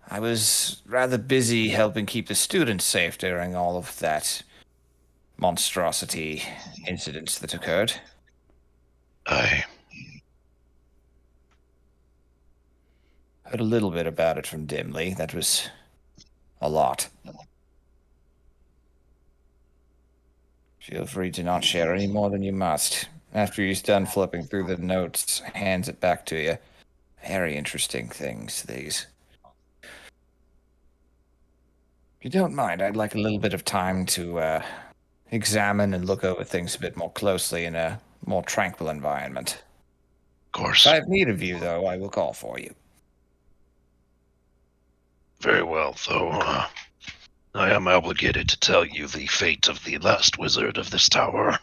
I was rather busy helping keep the students safe during all of that monstrosity incidents that occurred. I Heard a little bit about it from Dimly. That was a lot. Feel free to not share any more than you must. After he's done flipping through the notes, hands it back to you. Very interesting things, these. If you don't mind, I'd like a little bit of time to examine and look over things a bit more closely in a more tranquil environment. of course. If I have need of you, though, I will call for you. Very well, though. I am obligated to tell you the fate of the last wizard of this tower.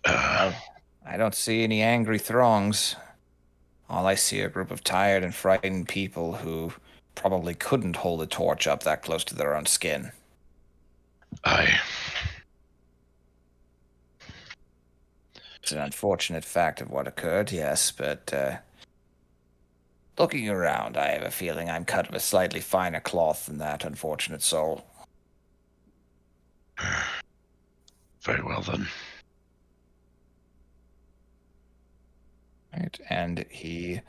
I don't see any angry throngs. All I see are a group of tired and frightened people who probably couldn't hold a torch up that close to their own skin. It's an unfortunate fact of what occurred, yes, but looking around, I have a feeling I'm cut of a slightly finer cloth than that unfortunate soul. Very well, then. Right, and he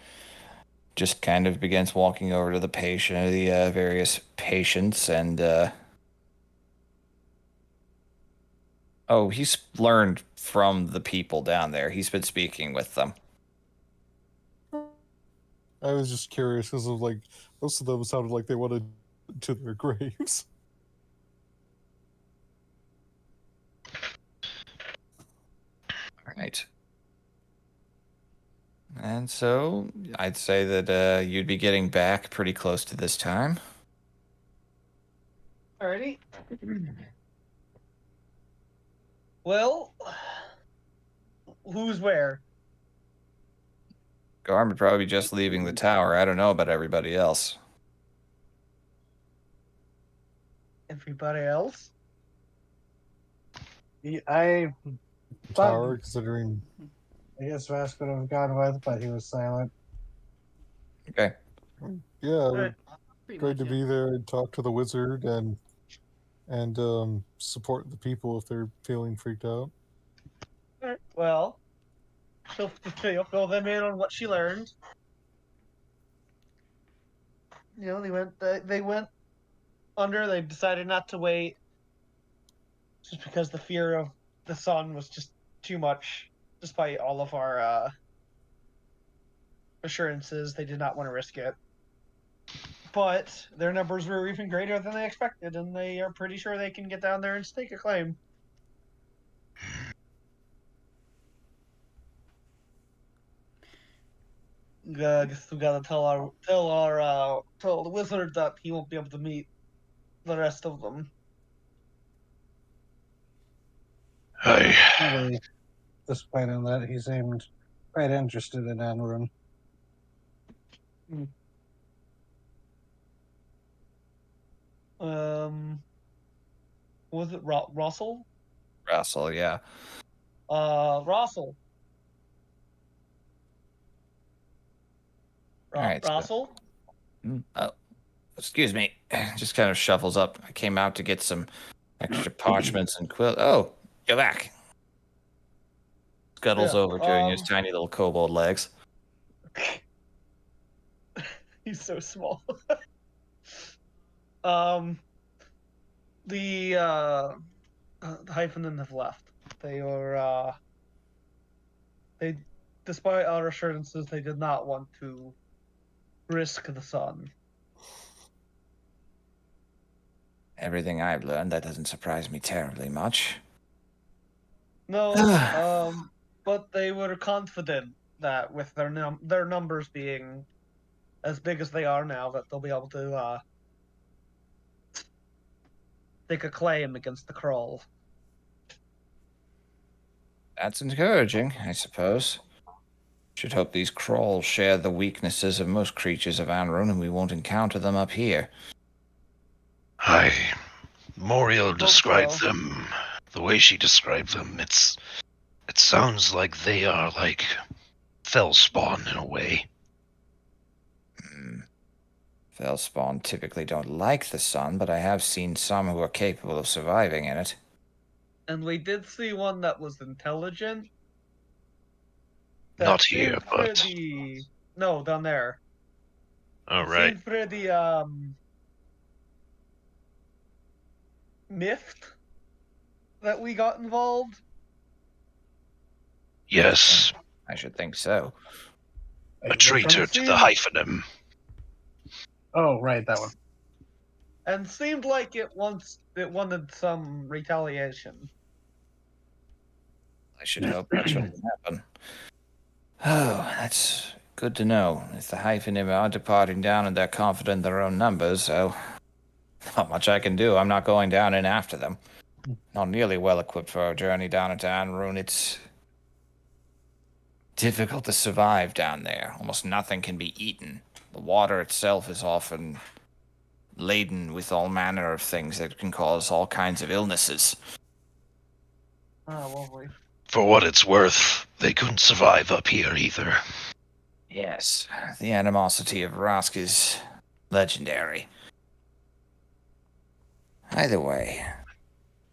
just kind of begins walking over to the patient, the various patients, and he's learned from the people down there. He's been speaking with them. I was just curious because of like most of them sounded like they wanted to their graves. All right. And so I'd say that you'd be getting back pretty close to this time. Alrighty. Well, who's where? Garm would probably be just leaving the tower. I don't know about everybody else. Everybody else? I Tower, considering guess Vask would have gone with, but he was silent. Okay. yeah, Alright. we're going to be there and talk to the wizard and support the people if they're feeling freaked out. Alright, well, she'll fill them in on what she learned. You know, they went under. They decided not to wait, just because the fear of the sun was just too much. Despite all of our assurances, they did not want to risk it. But their numbers were even greater than they expected, and they are pretty sure they can get down there and stake a claim. I guess we gotta tell the wizard that he won't be able to meet the rest of them. Really disappointed in that. He seemed quite interested in Enrun. Was it Russell? Russell, yeah. Russell. All right. So, Russell? oh, excuse me. Just kind of shuffles up. I came out to get some extra parchments and quill. Oh, you're back. Scuttles Yeah, over, doing his tiny little kobold legs. He's so small. The Hyphenin have left. They were they, despite our assurances, they did not want to risk the sun. Everything I've learned, that doesn't surprise me terribly much. No, but they were confident that with their numbers being as big as they are now, that they'll be able to stake a claim against the Kroll. That's encouraging, I suppose. Should hope these crawls share the weaknesses of most creatures of Anrun, and we won't encounter them up here. Hi. Moriel described so. them the way she described them. It sounds like they are like Fellspawn in a way. Fellspawn typically don't like the sun, but I have seen some who are capable of surviving in it. And we did see one that was intelligent. That Not here, seemed but pretty... No, down there. all right. Seemed pretty miffed that we got involved. Yes, I should think so. a traitor to the Hyphenim. Oh, right, that one. And seemed like it wanted some retaliation. I should hope that's what will happen. Oh, that's good to know. If the Hyphenim are departing down and they're confident in their own numbers, so not much I can do. I'm not going down in after them. Not nearly well equipped for a journey down into Anrun. It's difficult to survive down there. Almost nothing can be eaten. The water itself is often laden with all manner of things that can cause all kinds of illnesses. Oh, lovely. For what it's worth, they couldn't survive up here either. Yes, the animosity of Rask is legendary. Either way,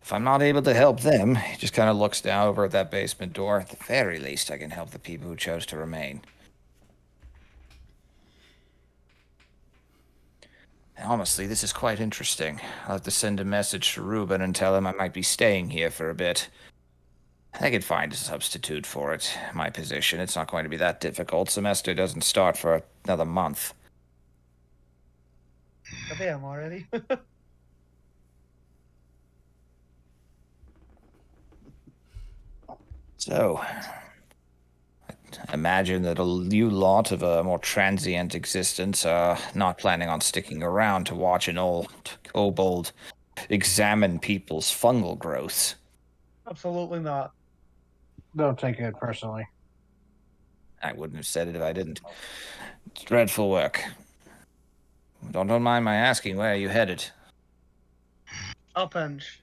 if I'm not able to help them, he just kind of looks down over at that basement door. At the very least, I can help the people who chose to remain. Honestly, this is quite interesting. I'll have to send a message to Ruben and tell him I might be staying here for a bit. I could find a substitute for it. My position, it's not going to be that difficult. Semester doesn't start for another month. Damn, already. So, I imagine that you lot of a more transient existence are not planning on sticking around to watch an old kobold examine people's fungal growths. Absolutely not. Don't take it personally. I wouldn't have said it if I didn't. It's dreadful work. Don't mind my asking, where are you headed? Upenge.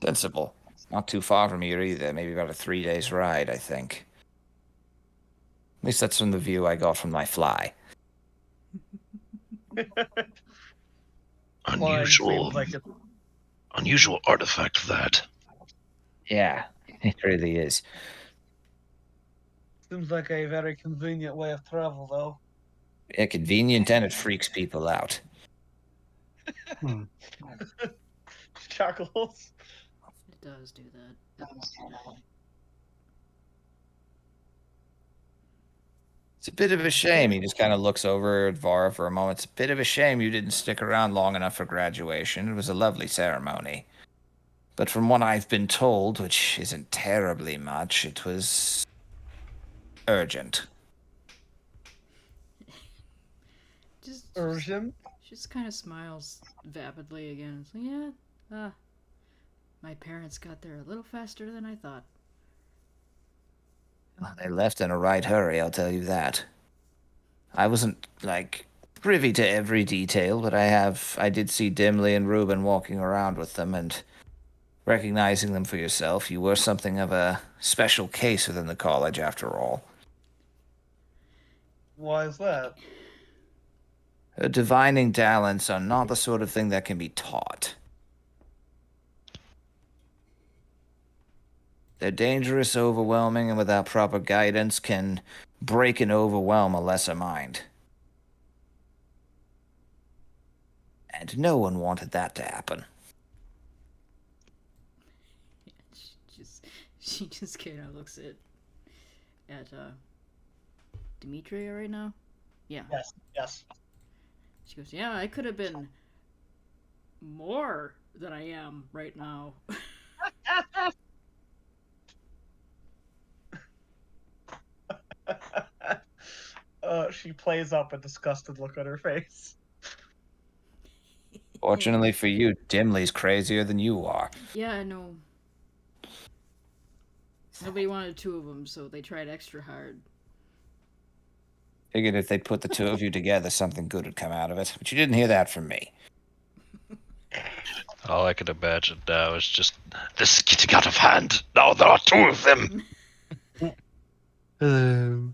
Sensible. Not too far from here either. Maybe about a 3 days ride, I think. At least that's from the view I got from my fly. Unusual, unusual artifact that. Yeah, it really is. Seems like a very convenient way of travel, though. Yeah, convenient and it freaks people out. Chuckles. It does do that. It's a bit of a shame. He just kind of looks over at Vara for a moment. It's a bit of a shame you didn't stick around long enough for graduation. It was a lovely ceremony. But from what I've been told, which isn't terribly much, it was urgent. Urgent? Just kind of smiles vapidly again. It's like, yeah, my parents got there a little faster than I thought. Well, they left in a right hurry, I'll tell you that. I wasn't, privy to every detail, but I did see Dimly and Reuben walking around with them, and recognizing them for yourself, you were something of a special case within the college, after all. Why is that? Divining talents are not the sort of thing that can be taught. They're dangerous, overwhelming, and without proper guidance can break and overwhelm a lesser mind. And no one wanted that to happen. She just kind of looks at Demetria right now. Yeah. Yes. She goes, yeah, I could have been more than I am right now. She plays up a disgusted look on her face. Fortunately for you, Dimly's crazier than you are. Yeah, I know. Nobody wanted two of them, so they tried extra hard. Figured if they'd put the two of you together, something good would come out of it. But you didn't hear that from me. All I could imagine now is just, this is getting out of hand. Now there are two of them. Hello.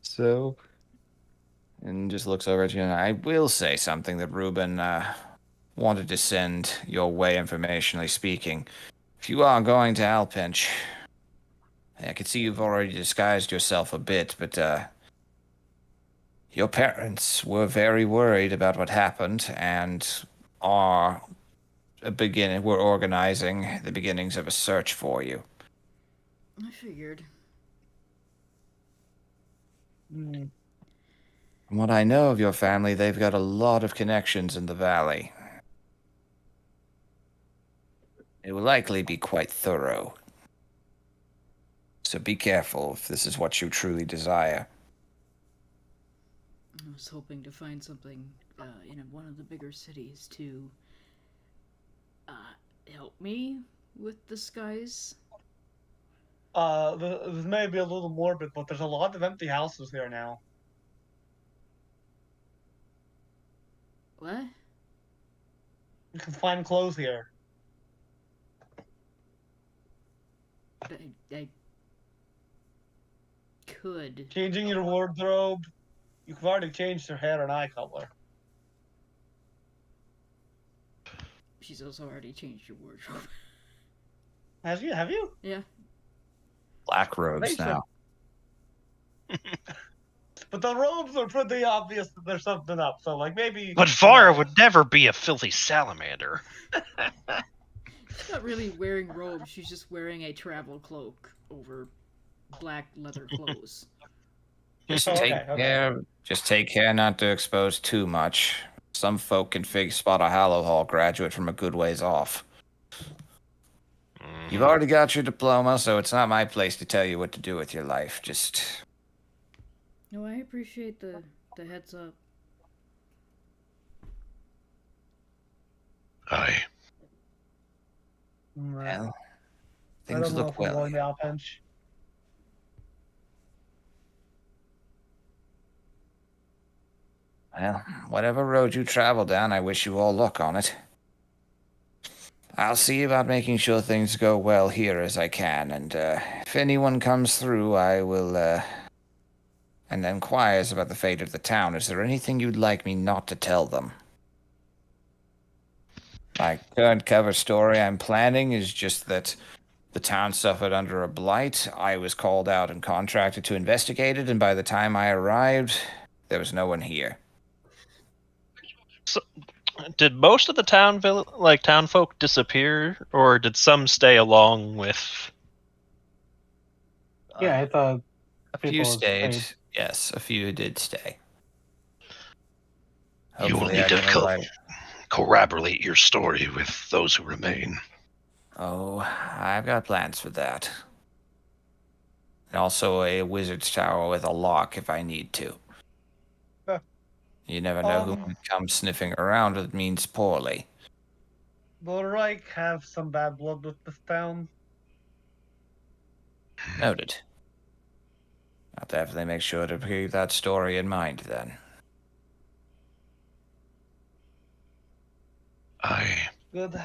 So, and just looks over at you, and I will say something that Ruben wanted to send your way, informationally speaking. If you are going to Alpinch, I can see you've already disguised yourself a bit, but your parents were very worried about what happened and are we're organizing the beginnings of a search for you. I figured. Mm. From what I know of your family, they've got a lot of connections in the valley. It will likely be quite thorough. So be careful if this is what you truly desire. I was hoping to find something in one of the bigger cities to help me with disguise. This may be a little morbid, but there's a lot of empty houses there now. What? You can find clothes here. I could. Changing your wardrobe. You've already changed your hair and eye color. She's also already changed your wardrobe. Have you? Yeah. Black robes Makes now. But the robes are pretty obvious that there's something up, so like maybe. But Vara would never be a filthy salamander. She's not really wearing robes, she's just wearing a travel cloak over black leather clothes. Just Oh, take okay. care. Just take care not to expose too much. Some folk can spot a Hallow Hall graduate from a good ways off. You've already got your diploma, so it's not my place to tell you what to do with your life. Just No, I appreciate the heads up. Aye. well, I things don't know look if we're well. going to Alpinch. Well, whatever road you travel down, I wish you all luck on it. I'll see about making sure things go well here as I can, and if anyone comes through, I will, and inquires about the fate of the town. Is there anything you'd like me not to tell them? My current cover story I'm planning is just that the town suffered under a blight. I was called out and contracted to investigate it, and by the time I arrived, there was no one here. So, did most of the town folk disappear, or did some stay along with? Yeah, I thought A few people stayed. Yes, a few did stay. You will Hopefully need I to can arrive. corroborate your story with those who remain. Oh, I've got plans for that. And also a wizard's tower with a lock if I need to. Huh. You never know who might come sniffing around if it means poorly. The Reich have some bad blood with this town. Noted. I'll definitely make sure to keep that story in mind then. Good.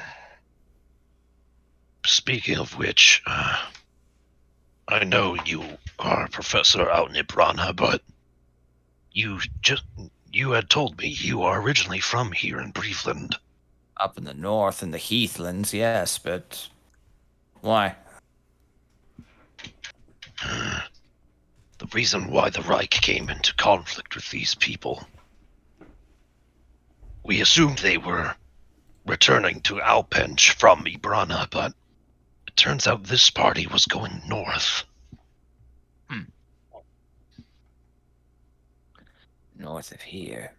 Speaking of which, I know you are a professor out in Ibrana, but you had told me you are originally from here in Breveland. Up in the north in the heathlands, yes, but why? The reason why the Reich came into conflict with these people. We assumed they were returning to Alpenge from Ibrana, but it turns out this party was going north. North of here.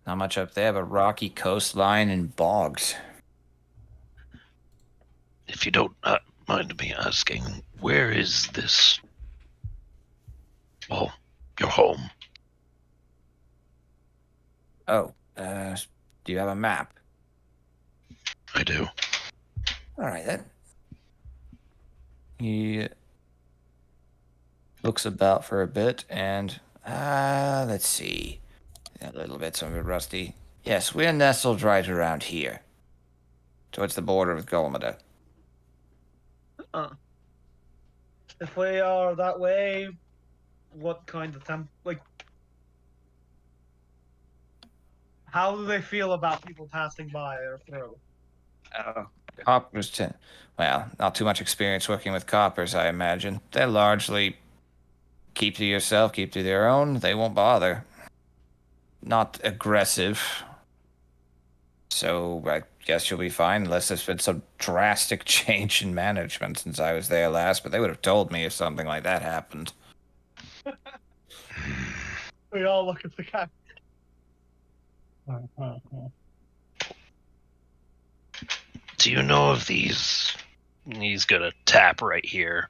Not much up there but rocky coastline and bogs. If you don't mind me asking, where is this? Well, your home. Oh, do you have a map? I do. Alright then. He looks about for a bit and, let's see. A little bit, some of it rusty. Yes, we're nestled right around here. Towards the border with Golmada. If we are that way, what kind of how do they feel about people passing by or through? Coppers well, not too much experience working with coppers, I imagine. They're largely keep to yourself, keep to their own. They won't bother. Not aggressive. So I guess you'll be fine, unless there's been some drastic change in management since I was there last, but they would have told me if something like that happened. We all look at the guy. Do you know of these? He's gonna tap right here.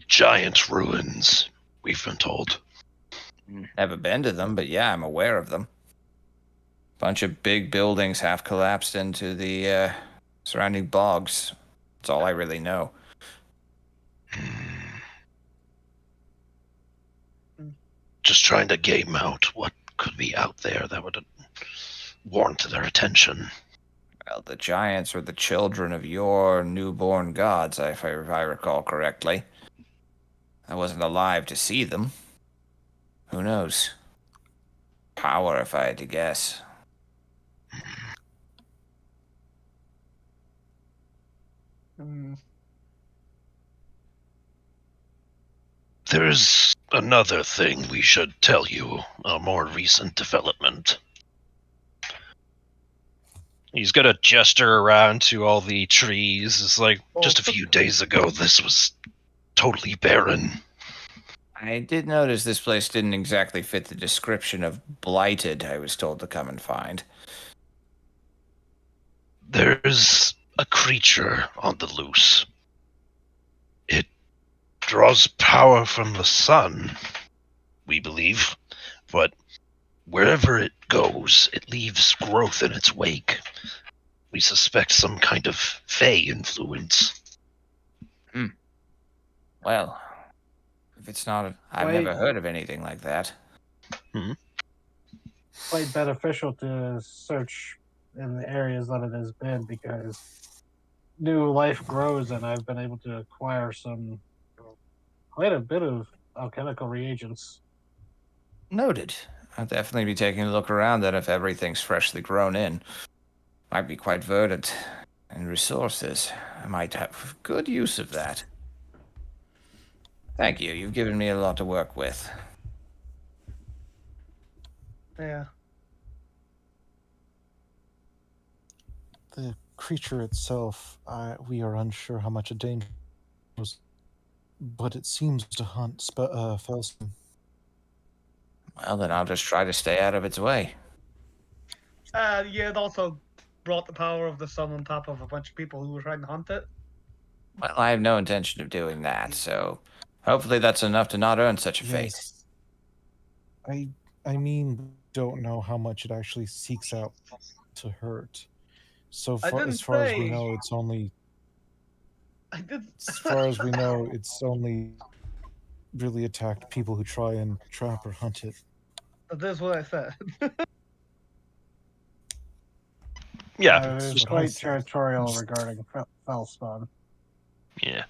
Giant ruins, we've been told. Never been to them, but yeah, I'm aware of them. Bunch of big buildings half collapsed into the surrounding bogs. That's all I really know. Just trying to game out what could be out there that would warrant their attention. Well, the giants were the children of your newborn gods, if I recall correctly. I wasn't alive to see them. Who knows? Power, if I had to guess. There's another thing we should tell you, a more recent development. He's gonna gesture around to all the trees. It's like, just a few days ago, this was totally barren. I did notice this place didn't exactly fit the description of blighted I was told to come and find. There's a creature on the loose. It draws power from the sun, we believe, but wherever it goes, it leaves growth in its wake. We suspect some kind of fey influence. Well, if it's not, I've never heard of anything like that. Quite beneficial to search in the areas that it has been because new life grows, and I've been able to acquire quite a bit of alchemical reagents. Noted. I'll definitely be taking a look around then if everything's freshly grown in. Might be quite verdant in resources. I might have good use of that. Thank you. You've given me a lot to work with. Yeah. The creature itself, we are unsure how much a danger was, but it seems to hunt Felsen. Well, then I'll just try to stay out of its way. Yeah, it also brought the power of the sun on top of a bunch of people who were trying to hunt it. Well, I have no intention of doing that, so hopefully that's enough to not earn such a fate. Yes. I mean, don't know how much it actually seeks out to hurt. So far, as far as we know, it's only. As far as we know, it's only really attacked people who try and trap or hunt it. That's what I said. Yeah, It is That's what I quite said. territorial regarding Fellspawn. yeah.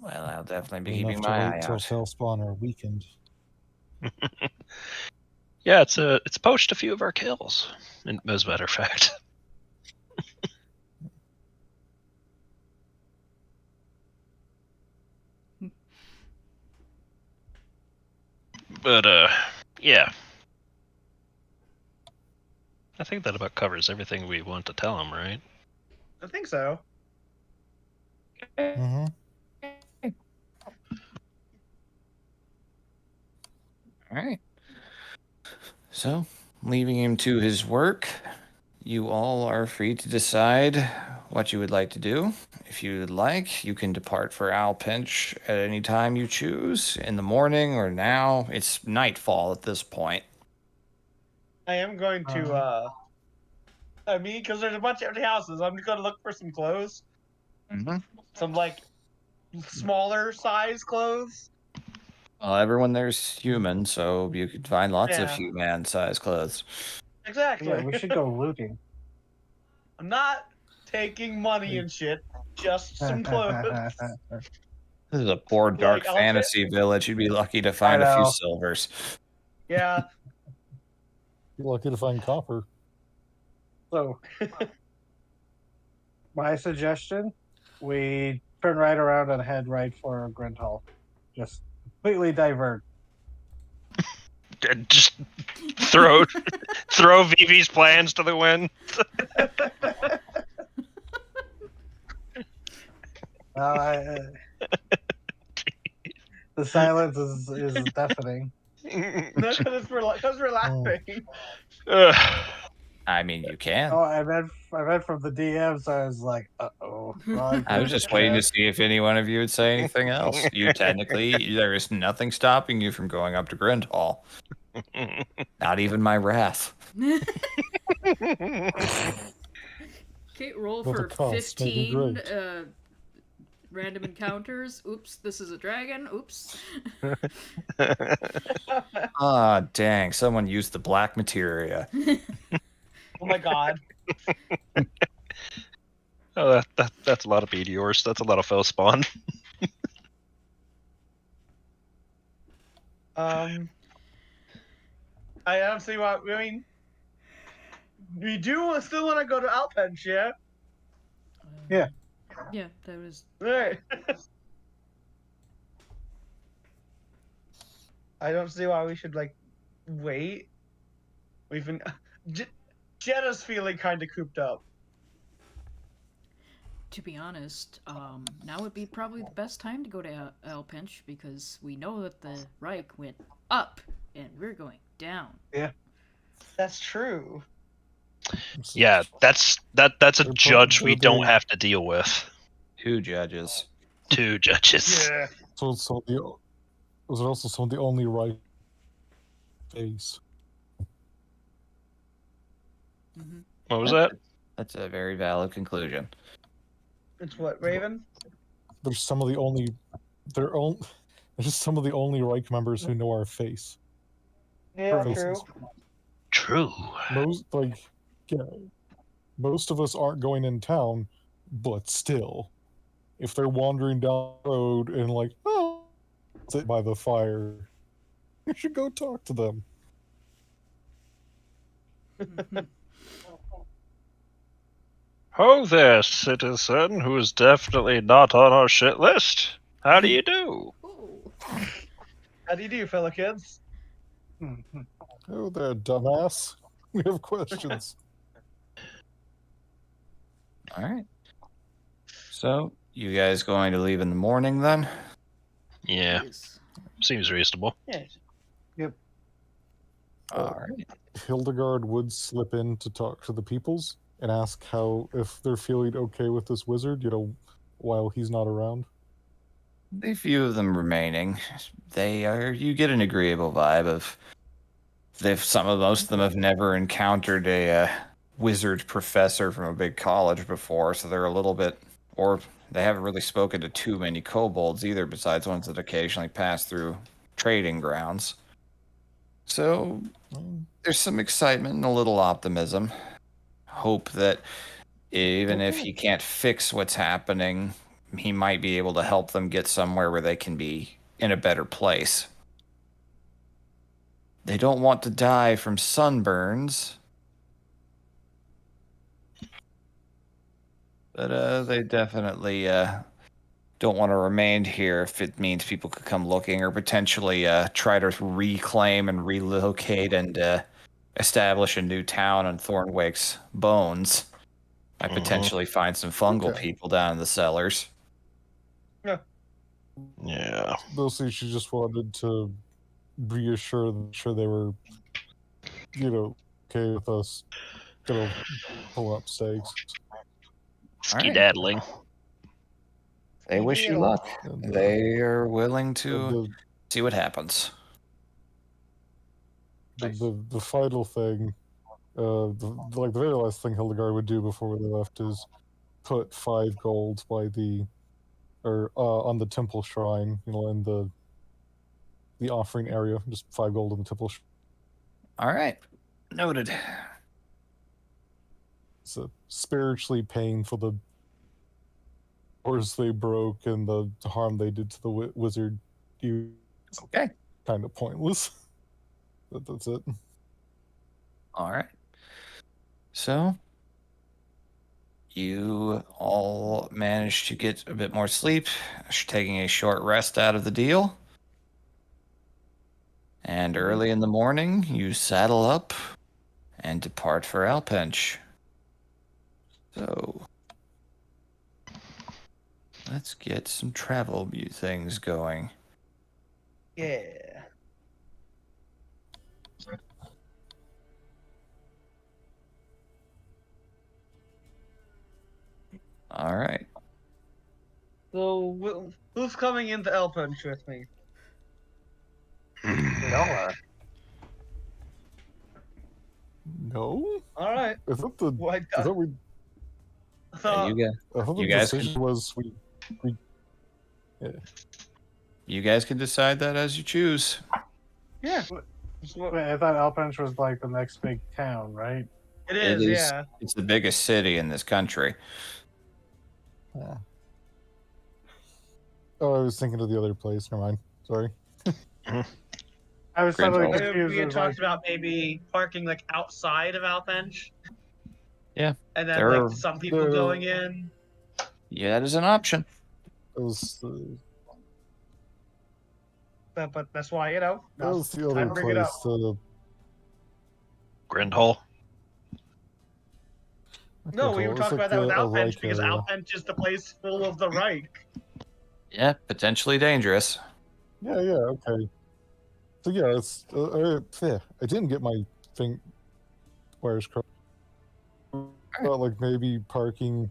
Well, I'll definitely be Enough keeping to my wait eye till out. Fellspawn are weakened. Yeah, it's poached a few of our kills, as a matter of fact. But yeah. I think that about covers everything we want to tell him, right? I think so. Mm-hmm. All right. So, leaving him to his work, you all are free to decide what you would like to do. If you would like, you can depart for Alpinch at any time you choose, in the morning or now. It's nightfall at this point. I am going to. I mean, because there's a bunch of empty houses, I'm going to look for some clothes, Mm-hmm. some like smaller size clothes. Well, everyone there's human, so you could find lots of Yeah. human-sized clothes. Exactly. Yeah, we should go looting. I'm not taking money and shit, just some clothes. This is a poor dark I'll fit. fantasy village. You'd be lucky to find a few know. silvers. Yeah. You're lucky to find copper. So, my suggestion: we turn right around and head right for Grinthal. Just completely divert. Just throw Vivi's plans to the wind. The silence is deafening. No, because we're laughing. I mean, you can. Oh, I read from the DMs. I was like, oh. I was just waiting to see if any one of you would say anything else. You technically, there is nothing stopping you from going up to Grindhall. Not even my wrath. Okay, roll Well, the for cost may be 15 great. random encounters. Oops, this is a dragon. Oops. Ah, dang. Someone used the black materia. Oh my god. Oh, that's a lot of meteors. That's a lot of fell spawn. I don't see what I mean. We do still want to go to Alpench, yeah? Yeah. Yeah, that was. Right. I don't see why we should like wait. We've been Jetta's feeling kind of cooped up. To be honest, now would be probably the best time to go to Alpinch because we know that the Reich went up and we're going down. That's true. Yeah, that's a They're judge we don't big. have to deal with. 2 judges. 2 judges. Yeah. So was it also some of the only right face? Mm-hmm. What was that? That's a very valid conclusion. It's what, Raven? There's some of the only there's just some of the only Reich members who know our face. Yeah, Faces. True. Most of us aren't going in town, but still, if they're wandering down the road and like, oh, sit by the fire, you should go talk to them. Oh there, citizen, who is definitely not on our shit list. How do you do? Ooh. How do you do, fellow kids? Oh there, dumbass. We have questions. All right. So, you guys going to leave in the morning then? Yeah, Yes. seems reasonable. Yeah. All right. Hildegard would slip in to talk to the peoples and ask if they're feeling okay with this wizard, while he's not around. A few of them remaining. You get an agreeable vibe of most of them have never encountered a wizard professor from a big college before, so they're a little bit, or they haven't really spoken to too many kobolds either, besides ones that occasionally pass through trading grounds. So Mm, there's some excitement and a little optimism. Hope that even if he can't fix what's happening, he might be able to help them get somewhere where they can be in a better place. They don't want to die from sunburns, but they definitely don't want to remain here if it means people could come looking or potentially try to reclaim and relocate and establish a new town on Thornwake's bones. Might potentially find some fungal Okay. people down in the cellars. Yeah. Mostly, she just wanted to reassure them, sure they were, okay with us, pull up stakes. All right. Skedaddling. They wish you luck. And, They are willing to the, see what happens. the final thing, the very last thing Hildegard would do before they left is put 5 gold on the temple shrine, in the offering area. Just 5 gold in the temple. All right. Noted. So spiritually paying for the doors they broke and the harm they did to the wizard. Okay. Kind of pointless. That's it. All right. So you all managed to get a bit more sleep, taking a short rest out of the deal. And early in the morning, you saddle up and depart for Alpench. So let's get some travel things going. Yeah. All right. So, who's coming into Elpunch with me? We all are. No? All right. I thought the Well, I thought we Yeah, thought, I thought the You guys decision was we you guys can decide that as you choose. yeah. Wait, I thought Alpench was like the next big town, right? It is, yeah. It's the biggest city in this country. Oh, I was thinking of the other place. Never mind. Sorry. I was totally Grindelwald. confused. We had It was talked like, about maybe parking like outside of Alpench. Yeah. And then There are- like some people there- going in. Yeah, that is an option. It was But that's why, that was the other time to bring it place. up. I Grindhole. No, we can't were tell. talking It's about that with a Alpench Reich because area. Alpench is the place full of the Reich. Yeah, potentially dangerous. Yeah, okay. So yeah, it's I didn't get my wires crossed. But like maybe parking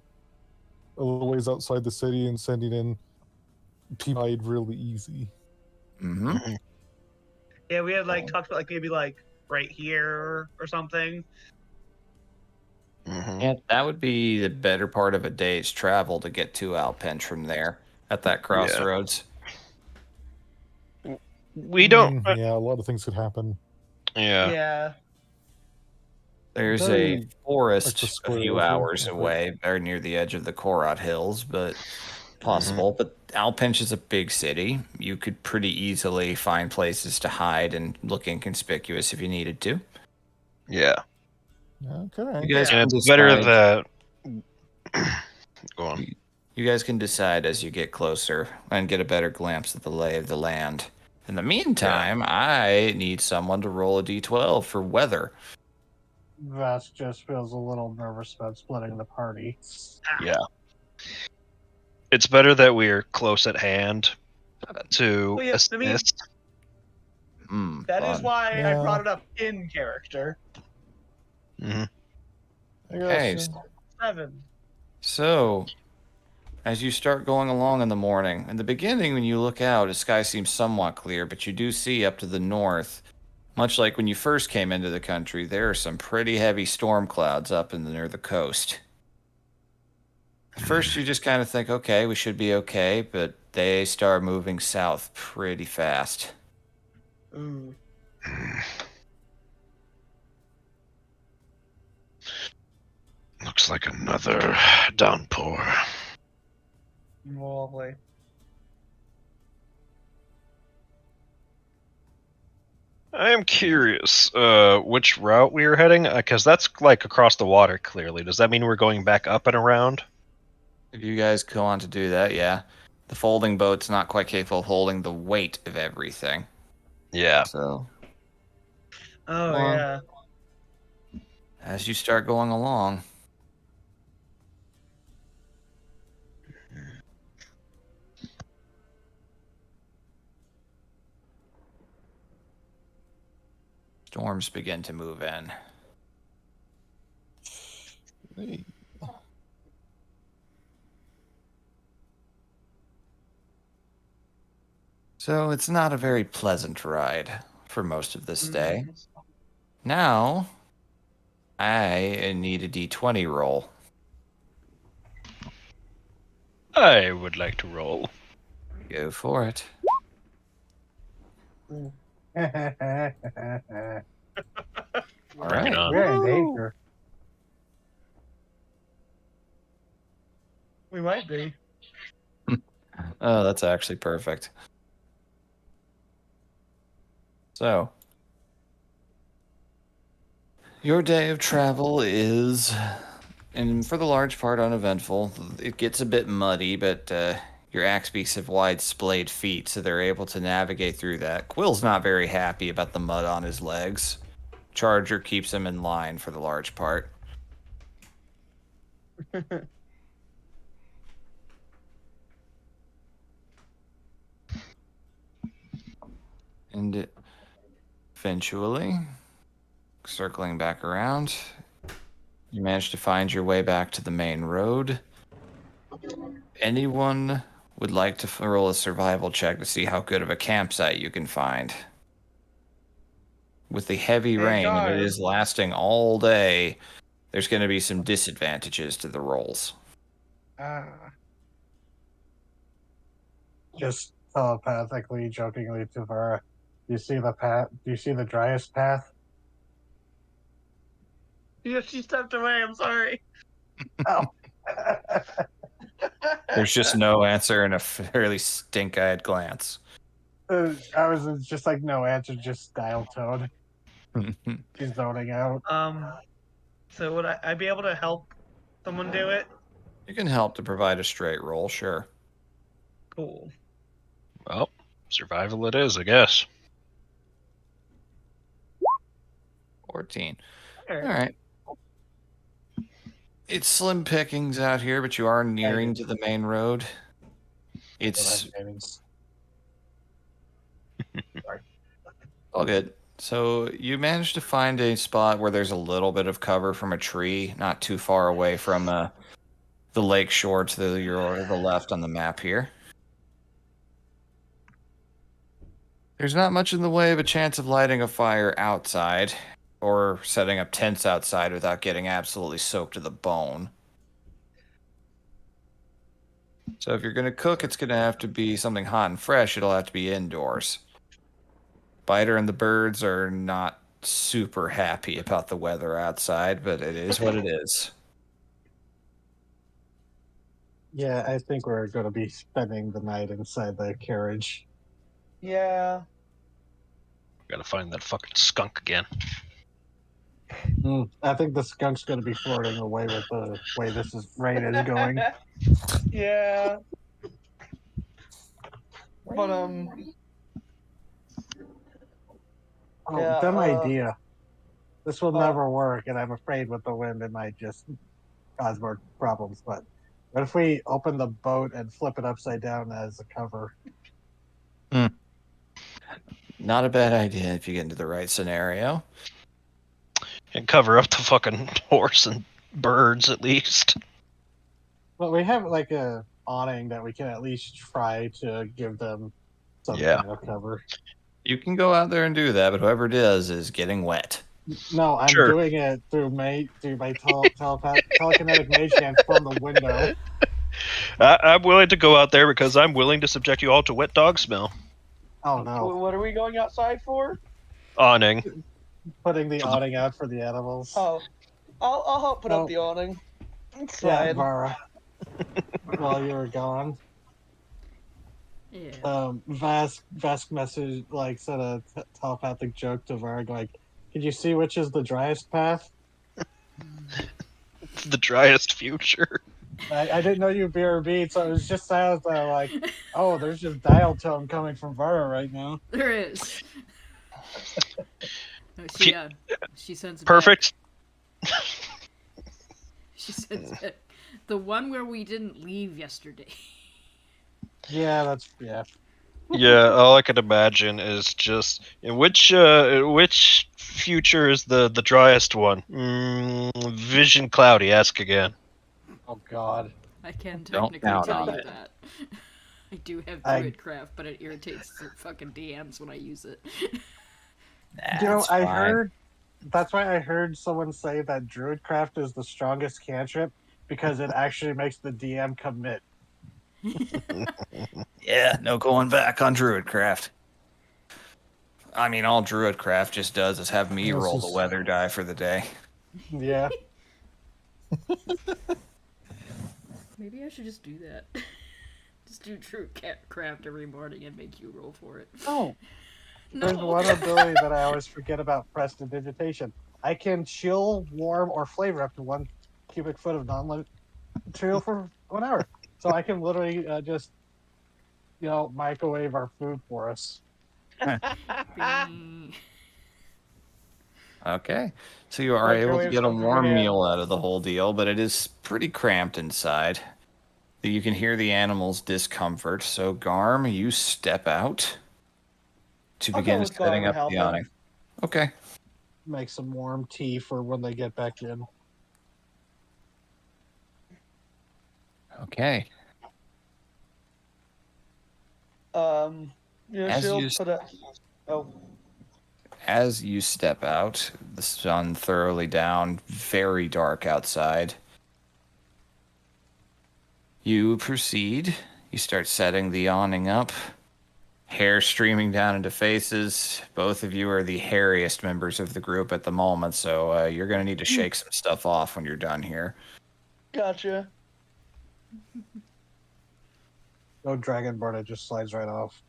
a little ways outside the city and sending in people really easy. Mm-hmm. Yeah, we had like talked about like maybe like right here or something. Yeah, that would be the better part of a day's travel to get to Alpench from there at that crossroads. We don't. Yeah, a lot of things could happen. Yeah. Yeah. There's Very, a forest the a square few area, hours okay. away, very near the edge of the Korat Hills, but possible. But Alpench is a big city. You could pretty easily find places to hide and look inconspicuous if you needed to. Yeah. Okay. You guys Yeah. And can it's better decide. that. Go on. You guys can decide as you get closer and get a better glimpse of the lay of the land. In the meantime, I need someone to roll a d12 for weather. Vass just feels a little nervous about splitting the party. Yeah. It's better that we're close at hand to Well, yeah, assist. I mean- That is Fun. why I Yeah. brought it up in character. I Okay, guess, 7. so as you start going along in the morning, in the beginning when you look out, the sky seems somewhat clear, but you do see up to the north, much like when you first came into the country, there are some pretty heavy storm clouds up near the coast. At first you just kind of think, okay, we should be okay, but they start moving south pretty fast. Ooh. Looks like another downpour. Lovely. I am curious, which route we are heading, because that's like across the water. Clearly, does that mean we're going back up and around? If you guys go on to do that, yeah. The folding boat's not quite capable of holding the weight of everything. Yeah. So, Oh Well, yeah. as you start going along, storms begin to move in. Hey, So it's not a very pleasant ride for most of this day. Now, I need a d20 roll. I would like to roll. Go for it. We're All Bring it right. on. in danger. We might be. Oh, that's actually perfect. So, your day of travel is, and for the large part, uneventful. It gets a bit muddy, but your axe beaks have wide splayed feet, so they're able to navigate through that. Quill's not very happy about the mud on his legs. Charger keeps him in line for the large part. And eventually, circling back around, you manage to find your way back to the main road. Anyone would like to roll a survival check to see how good of a campsite you can find? With the heavy Hey, rain, and it guys. is lasting all day, there's going to be some disadvantages to the rolls. Just telepathically, jokingly to Vera. Do you see the path? Do you see the driest path? Yeah, she stepped away. I'm sorry. Oh. There's just no answer and a fairly stink-eyed glance. I was just like, no answer, just dial tone. She's zoning out. So would I be able to help someone do it? You can help to provide a straight roll, sure. Cool. Well, survival it is, I guess. 14. Sure. All right. It's slim pickings out here, but you are nearing to the main road. It's all good. So you managed to find a spot where there's a little bit of cover from a tree, not too far away from the lake shore to the left on the map here. There's not much in the way of a chance of lighting a fire outside or setting up tents outside without getting absolutely soaked to the bone. So if you're going to cook, it's going to have to be something hot and fresh. It'll have to be indoors. Biter and the birds are not super happy about the weather outside, but it is what it is. Yeah, I think we're going to be spending the night inside the carriage. Yeah. Gotta find that fucking skunk again. I think the skunk's going to be floating away with the way this rain is going. Yeah. But Oh, Yeah, dumb idea. This will uh, never work, and I'm afraid with the wind it might just cause more problems. But what if we open the boat and flip it upside down as a cover? Not a bad idea if you get into the right scenario. And cover up the fucking horse and birds at least. Well, we have like a awning that we can at least try to give them some Yeah. kind of cover. You can go out there and do that, but whoever it is getting wet. No, I'm Sure. doing it through my telekinetic mage hand from the window. I'm willing to go out there because I'm willing to subject you all to wet dog smell. Oh no! what are we going outside for? Awning. Putting the For the- awning out for the animals. Oh, I'll help put Oh. up the awning. It's yeah, fine. Vara. While you were gone, Yeah. Vask message like said a telepathic joke to Varg like, "Could you see which is the driest path?" The driest future. I didn't know you BRB, so it was just sounds like, "Oh, there's just dial tone coming from Vara right now." There is. No, she sends back. Perfect. She sends back the one where we didn't leave yesterday. Yeah. Yeah, all I could imagine is just which future is the driest one? Vision cloudy. Ask again. Oh God. I can Don't technically count tell on you it. that. I do have I- Druidcraft, but it irritates the fucking DMs when I use it. That's I fine. heard. That's why I heard someone say that Druidcraft is the strongest cantrip because it actually makes the DM commit. Yeah, no going back on Druidcraft. I mean, all Druidcraft just does is have me This roll the is- weather die for the day. Yeah. Maybe I should just do that. Just do Druidcraft every morning and make you roll for it. Oh, No. there's one ability that I always forget about prestidigitation. I can chill, warm, or flavor up to 1 cubic foot of non-material for 1 hour. So I can literally just, microwave our food for us. Bing. Okay, so you are able to Microwave get a stuff in your warm hand. meal out of the whole deal, but it is pretty cramped inside. You can hear the animals' discomfort, so Garm, you step out to I'll go begin with setting Garm up and the help him. awning. Okay. Make some warm tea for when they get back in. Okay. As She'll you- put a. Oh, As you step out, the sun thoroughly down, very dark outside. You proceed. You start setting the awning up. Hair streaming down into faces. Both of you are the hairiest members of the group at the moment, so you're going to need to shake some stuff off when you're done here. gotcha. No Dragonborn, it just slides right off.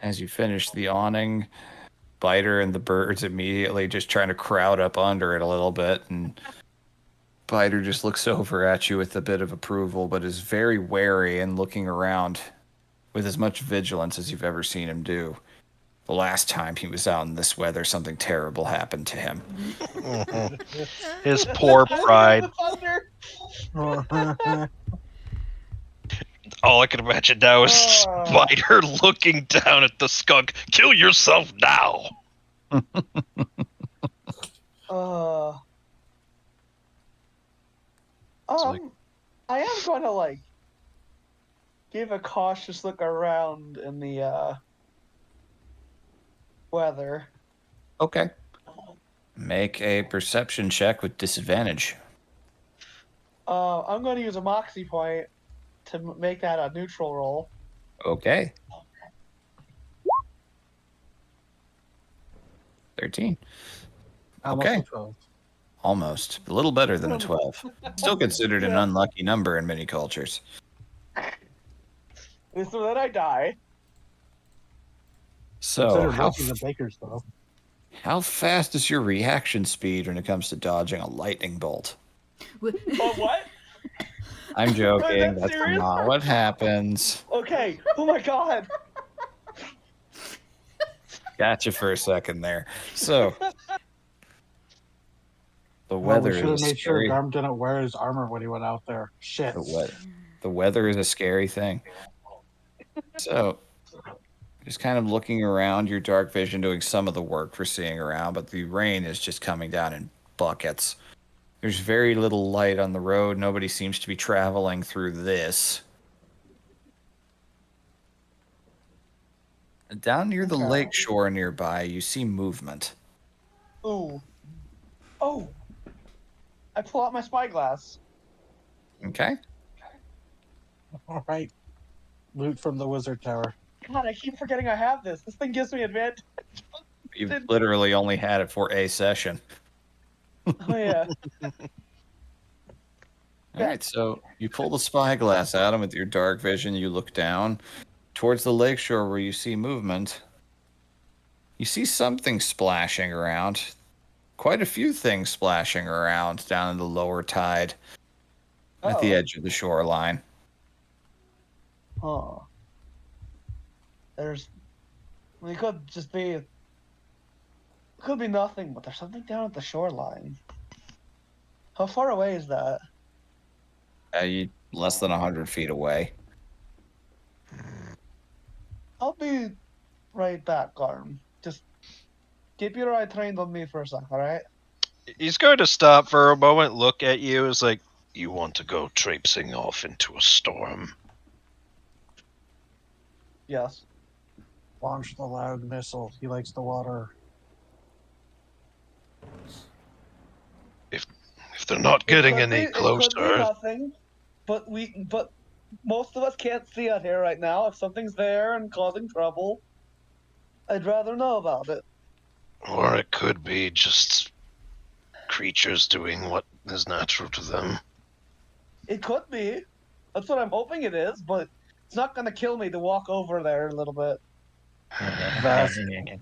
As you finish the awning, Biter and the birds immediately just trying to crowd up under it a little bit, and Biter just looks over at you with a bit of approval, but is very wary and looking around with as much vigilance as you've ever seen him do. The last time he was out in this weather, something terrible happened to him. His poor pride. Thunder. All I can imagine now is Oh. Spider looking down at the skunk. Kill yourself now. Uh, like- I am going to give a cautious look around in the weather. Okay. Make a perception check with disadvantage. I'm going to use a moxie point to make that a neutral roll. Okay. 13. Almost Okay. a 12. Almost. A little better than a 12. Still considered an Yeah. unlucky number in many cultures. So then I die. So, Consider how, milking the bakers, though. how fast is your reaction speed when it comes to dodging a lightning bolt? Oh, what? I'm joking. that That's serious? not what happens. Okay. Oh my god. Gotcha for a second there. So, the Well, weather we should have is made sure scary. Garm didn't wear his armor when he went out there. Shit. The weather is a scary thing. So, just kind of looking around, your dark vision doing some of the work for seeing around, but the rain is just coming down in buckets. There's very little light on the road. Nobody seems to be traveling through this. Down near the Okay. lake shore nearby, you see movement. Ooh. Oh. I pull out my spyglass. Okay? All right. loot from the wizard tower. God, I keep forgetting I have this. This thing gives me advantage. You've literally only had it for a session. Oh yeah. All right, so you pull the spyglass out, and with your dark vision, you look down towards the lakeshore where you see movement. You see something splashing around. Quite a few things splashing around down in the lower tide at the edge of the shoreline. Huh. It could just be. It could be nothing, but there's something down at the shoreline. How far away is that? Less than 100 feet away. I'll be right back, Garm. Just keep your eye trained on me for a sec, alright? He's going to stop for a moment, look at you, is like, you want to go traipsing off into a storm? Yes. Launch the loud missile. He likes the water. If they're not getting It could any be- It could be closer, nothing, but most of us can't see out here right now. If something's there and causing trouble, I'd rather know about it. or it could be just creatures doing what is natural to them. It could be. That's what I'm hoping it is, but it's not gonna kill me to walk over there a little bit. Vasking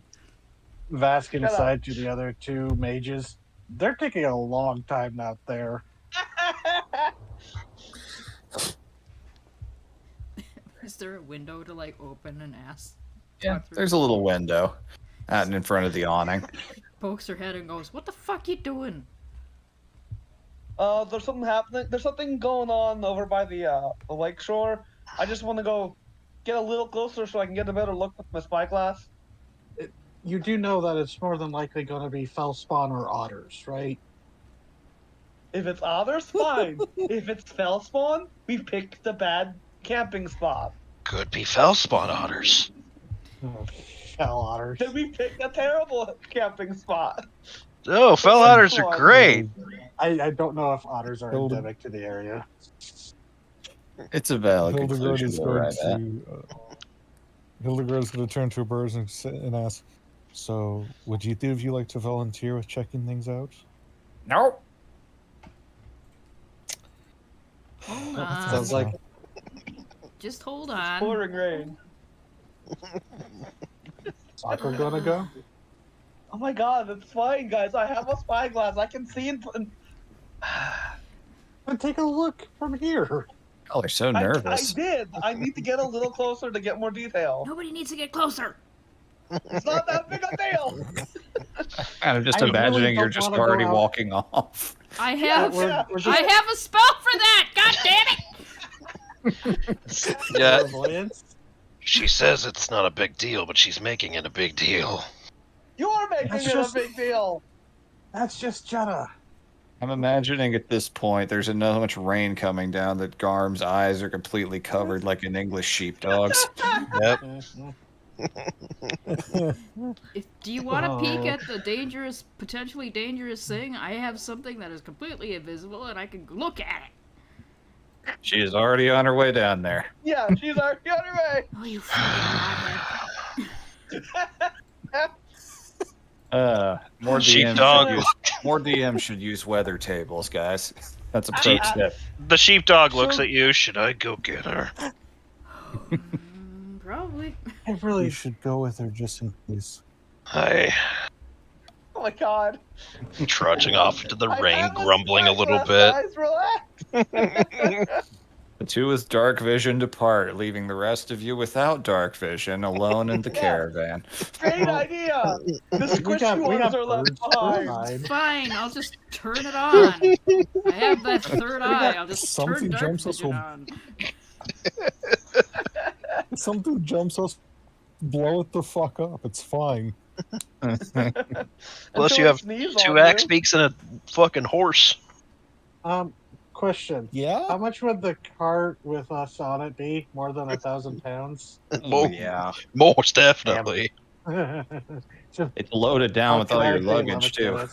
Shut up. aside to the other two mages. They're taking a long time out there. Is there a window to like open and ask? Yeah, there's a little window out in front of the awning. Pokes her head and goes, "What the fuck you doing?" There's something happening. There's something going on over by the lake shore. I just want to go get a little closer so I can get a better look with my spyglass. You do know that it's more than likely going to be fellspawn or otters, right? If it's others, fine. If it's fellspawn, we picked the bad camping spot. Could be fellspawn otters. Fell otters. Then we picked a terrible camping spot. Oh, fell otters are great. I don't know if otters are Hilde- endemic to the area. It's a valid Hildegard conclusion is to going arrive at. to. Hildegard is going to turn to her birds and ask, "So, would either of you like to volunteer with checking things out?" Nope. Hold Sounds on. like Just hold on. Pouring rain. soccer gonna go. Oh my god, it's fine, guys. I have a spyglass. I can see and But take a look from here. Oh, they're so nervous. I did. I need to get a little closer to get more detail. Nobody needs to get closer. It's not that big a deal. I'm just I really imagining you're don't just wanna go already out. walking off. I have, We're just I have a spell for that. God damn it! Yeah, clairvoyance. she says it's not a big deal, but she's making it a big deal. You are making That's it just- a big deal. That's just Jenna. I'm imagining at this point there's so much rain coming down that Garm's eyes are completely covered like an English sheepdog's. Yep. Do you want to peek Oh. at the potentially dangerous thing? I have something that is completely invisible, and I can look at it. She is already on her way down there. Yeah, she's already on her way. Oh, you fucking hothead. More Sheepdog. DMs should use weather tables, guys. That's a pro Jeep- tip. The sheepdog looks at you. Should I go get her? Probably. I You really should go with her just in case. Hi. Oh my god. Trudging off into the I rain, have grumbling a little bit. spyglass, Guys, relax. The two with dark vision depart, leaving the rest of you without dark vision alone in the Yeah. caravan. Great idea. The we squishy got ones are left birds to behind. hide. Fine, I'll just turn it on. I have that third eye. I'll just turn Something dark jumps us vision from- on. Something jumps us, blow it the fuck up. It's fine. Plus, Until you I have sneeze two on axe you. beaks and a fucking horse. Question. Yeah. How much would the cart with us on it be? More than 1,000 pounds? Oh, yeah. Most definitely. Just It's loaded down with all your luggage, too.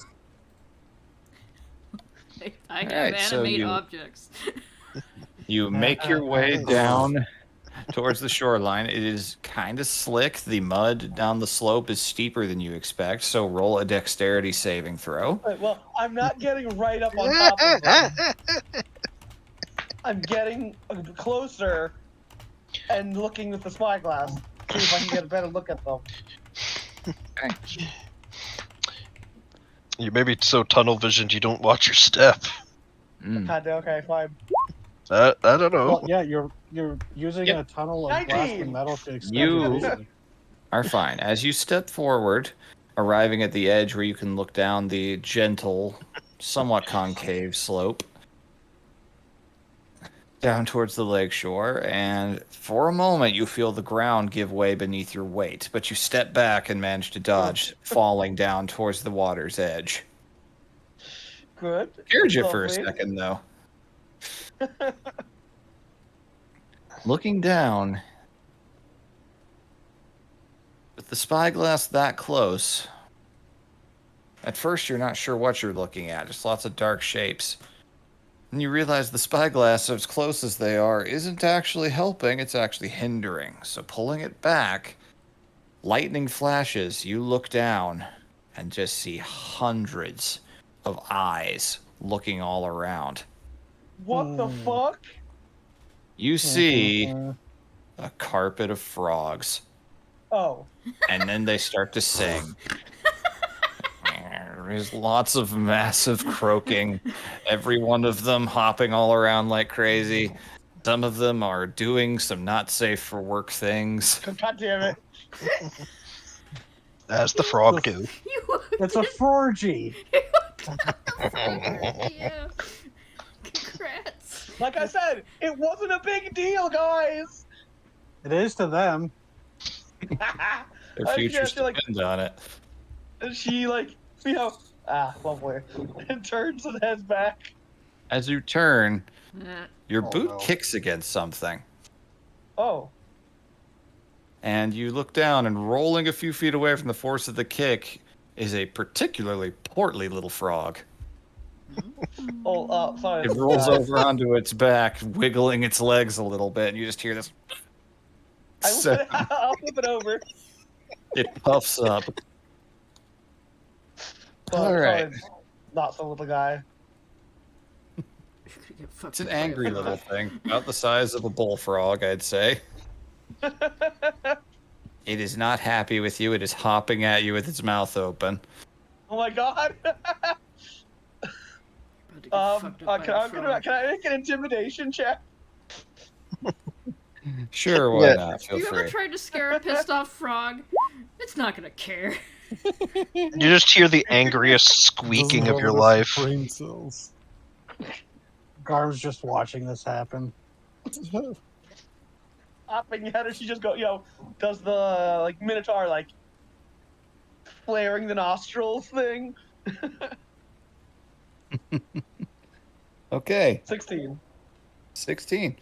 I have Alright, so animate you- objects. You make your way down towards the shoreline. It is kind of slick. The mud down the slope is steeper than you expect, so roll a dexterity saving throw. Right, well, I'm not getting right up on top of them. I'm getting closer and looking with the spyglass. See if I can get a better look at them. You may be so tunnel visioned you don't watch your step. Kinda, okay, fine. I don't know. Well, yeah, you're using Yep. a tunnel of glass 19. and metal to extend You- your vision. Are fine. As you step forward, arriving at the edge where you can look down the gentle, somewhat concave slope down towards the lakeshore, and for a moment you feel the ground give way beneath your weight, but you step back and manage to dodge, falling down towards the water's edge. Good. Scared you for a Lovely. second, though. Looking down, with the spyglass that close, at first you're not sure what you're looking at, just lots of dark shapes. And you realize the spyglass, as close as they are, isn't actually helping, it's actually hindering. So pulling it back, lightning flashes, you look down and just see hundreds of eyes looking all around. What the fuck? You see Mhm. a carpet of frogs, Oh. and then they start to sing. There's lots of massive croaking, every one of them hopping all around like crazy. Some of them are doing some not safe for work things. God damn it. As the frog do. You It's a forgy. yeah. Congrats. Like I said, it wasn't a big deal, guys. It is to them. Their I futures feel like depend on it. she like, you know, lovely. And turns and heads back. As you turn, Nah. your Oh, boot no. kicks against something. Oh. And you look down, and rolling a few feet away from the force of the kick is a particularly portly little frog. Oh, sorry. It rolls over onto its back, wiggling its legs a little bit, and you just hear this. I'll flip it over. It puffs up. But All right. it's not so little guy. It's an angry little thing, about the size of a bullfrog, I'd say. It is not happy with you. It is hopping at you with its mouth open. Oh my god. Can I make an intimidation check? Sure, why Yeah. not? Feel You ever free. tried to scare a pissed off frog? It's not gonna care. You just hear the angriest Doesn't squeaking of have your enough life. Brain cells. Garm's just watching this happen. Hopping at her, she just does the like Minotaur like flaring the nostrils thing. Okay, 16. 16.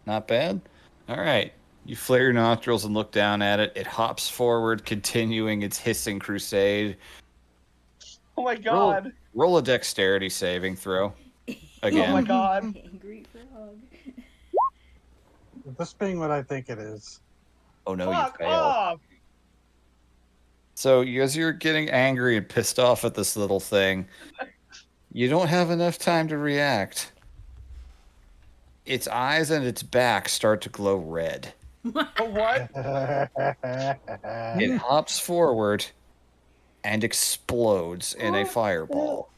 Not bad. All right. You flare your nostrils and look down at it. It hops forward, continuing its hissing crusade. Oh my god. Roll a dexterity saving throw. Again. Oh my god. Angry frog. This being what I think it is. Oh no, you Fuck failed. off. So as you're getting angry and pissed off at this little thing, you don't have enough time to react. Its eyes and its back start to glow red. What? It hops forward and explodes in a fireball.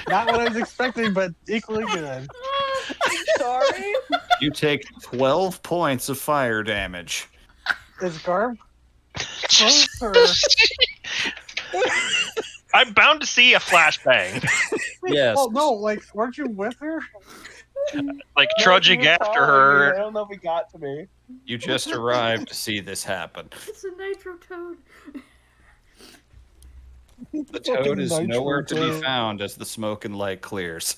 Not what I was expecting, but equally good. Sorry? You take 12 points of fire damage. Is Garm closer? I'm bound to see a flashbang. Yes. Oh no, like weren't you with her? Like No, trudging you were after following me. I her. don't know if he got to me. You just arrived to see this happen. It's a nitro toad. The toad is Fucking nowhere to be nitro toad. found as the smoke and light clears.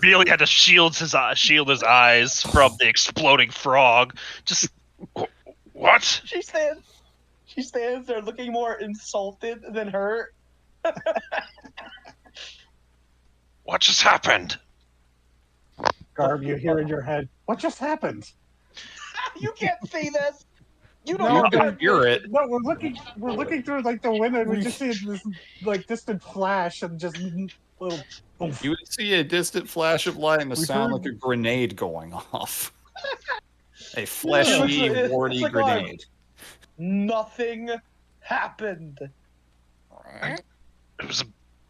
Billy had to shield his eyes from the exploding frog. Just what? She stands there looking more insulted than hurt. What just happened? Garb, you hear in your head, what just happened? You can't see this. You don't No, know can Garb hear vision. it. No, we're looking through like the window and we just see this like distant flash and just little oomph. You would see a distant flash of light and a We sound heard- like a grenade going off. A It fleshy, looks like- it's warty like grenade. Nothing happened. It was a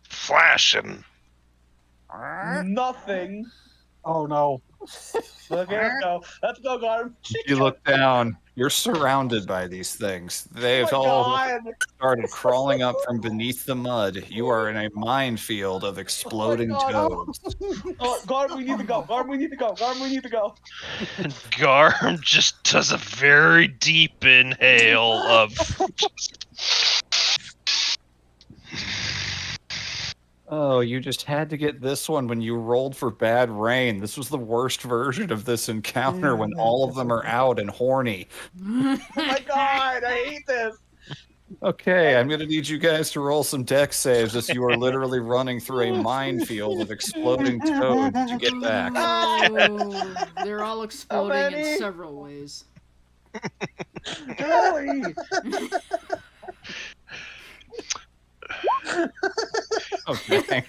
flash and Nothing. Oh no. Okay, let's go. Let's go, Garb. You look down. You're surrounded by these things. They've Oh my all God. started crawling up from beneath the mud. You are in a minefield of exploding God. toads. Oh, Garb, we need to go. Garb, we need to go. Garb, we need to go. Garm just does a very deep inhale of. Oh, you just had to get this one when you rolled for bad rain. This was the worst version of this encounter when all of them are out and horny. Oh my God, I hate this. Okay, I'm going to need you guys to roll some deck saves as you are literally running through a minefield of exploding toads to get back. Oh, they're all exploding many? in several ways. Really? Okay.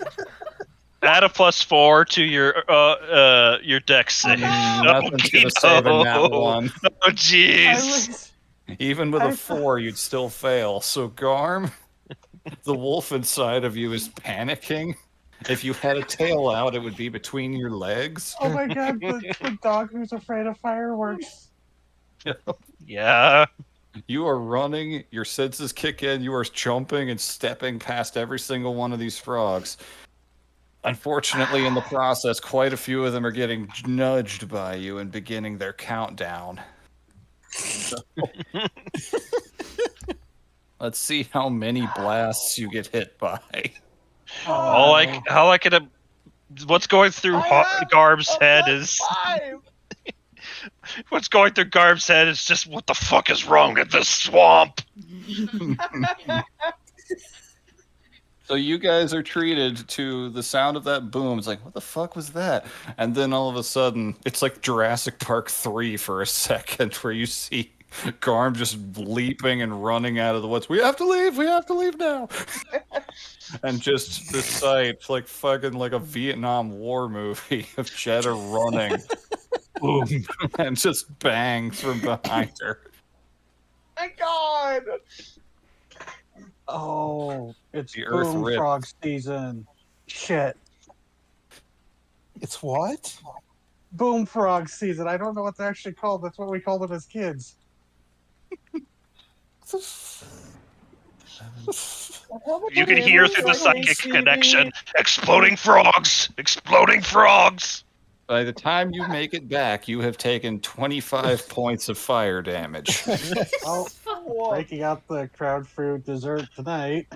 Add a +4 to your deck save. Nothing's going to save in that one. Oh jeez. Even with a 4, you'd still fail. So, Garm, the wolf inside of you is panicking. If you had a tail out, it would be between your legs. Oh my god, the dog who's afraid of fireworks. Yeah. You are running, your senses kick in, you are jumping and stepping past every single one of these frogs. Unfortunately, in the process, quite a few of them are getting nudged by you and beginning their countdown. Let's see how many blasts you get hit by. All I can. What's going through Garb's head is. 5. What's going through Garb's head is just, what the fuck is wrong with this swamp? So you guys are treated to the sound of that boom. It's like, what the fuck was that? And then all of a sudden, it's like Jurassic Park 3 for a second, where you see Garm just leaping and running out of the woods. We have to leave now. And just the sight, like fucking like a Vietnam War movie of Jeddah running. Boom. And just bangs from behind her. My God. Oh, it's The earth boom ripped. frog season. Shit. It's what? Boom frog season. I don't know what they're actually called. That's what we called them as kids. You can hear through the psychic connection. Exploding frogs! Exploding frogs! By the time you make it back, you have taken 25 points of fire damage. Oh, breaking out the crowd fruit dessert tonight.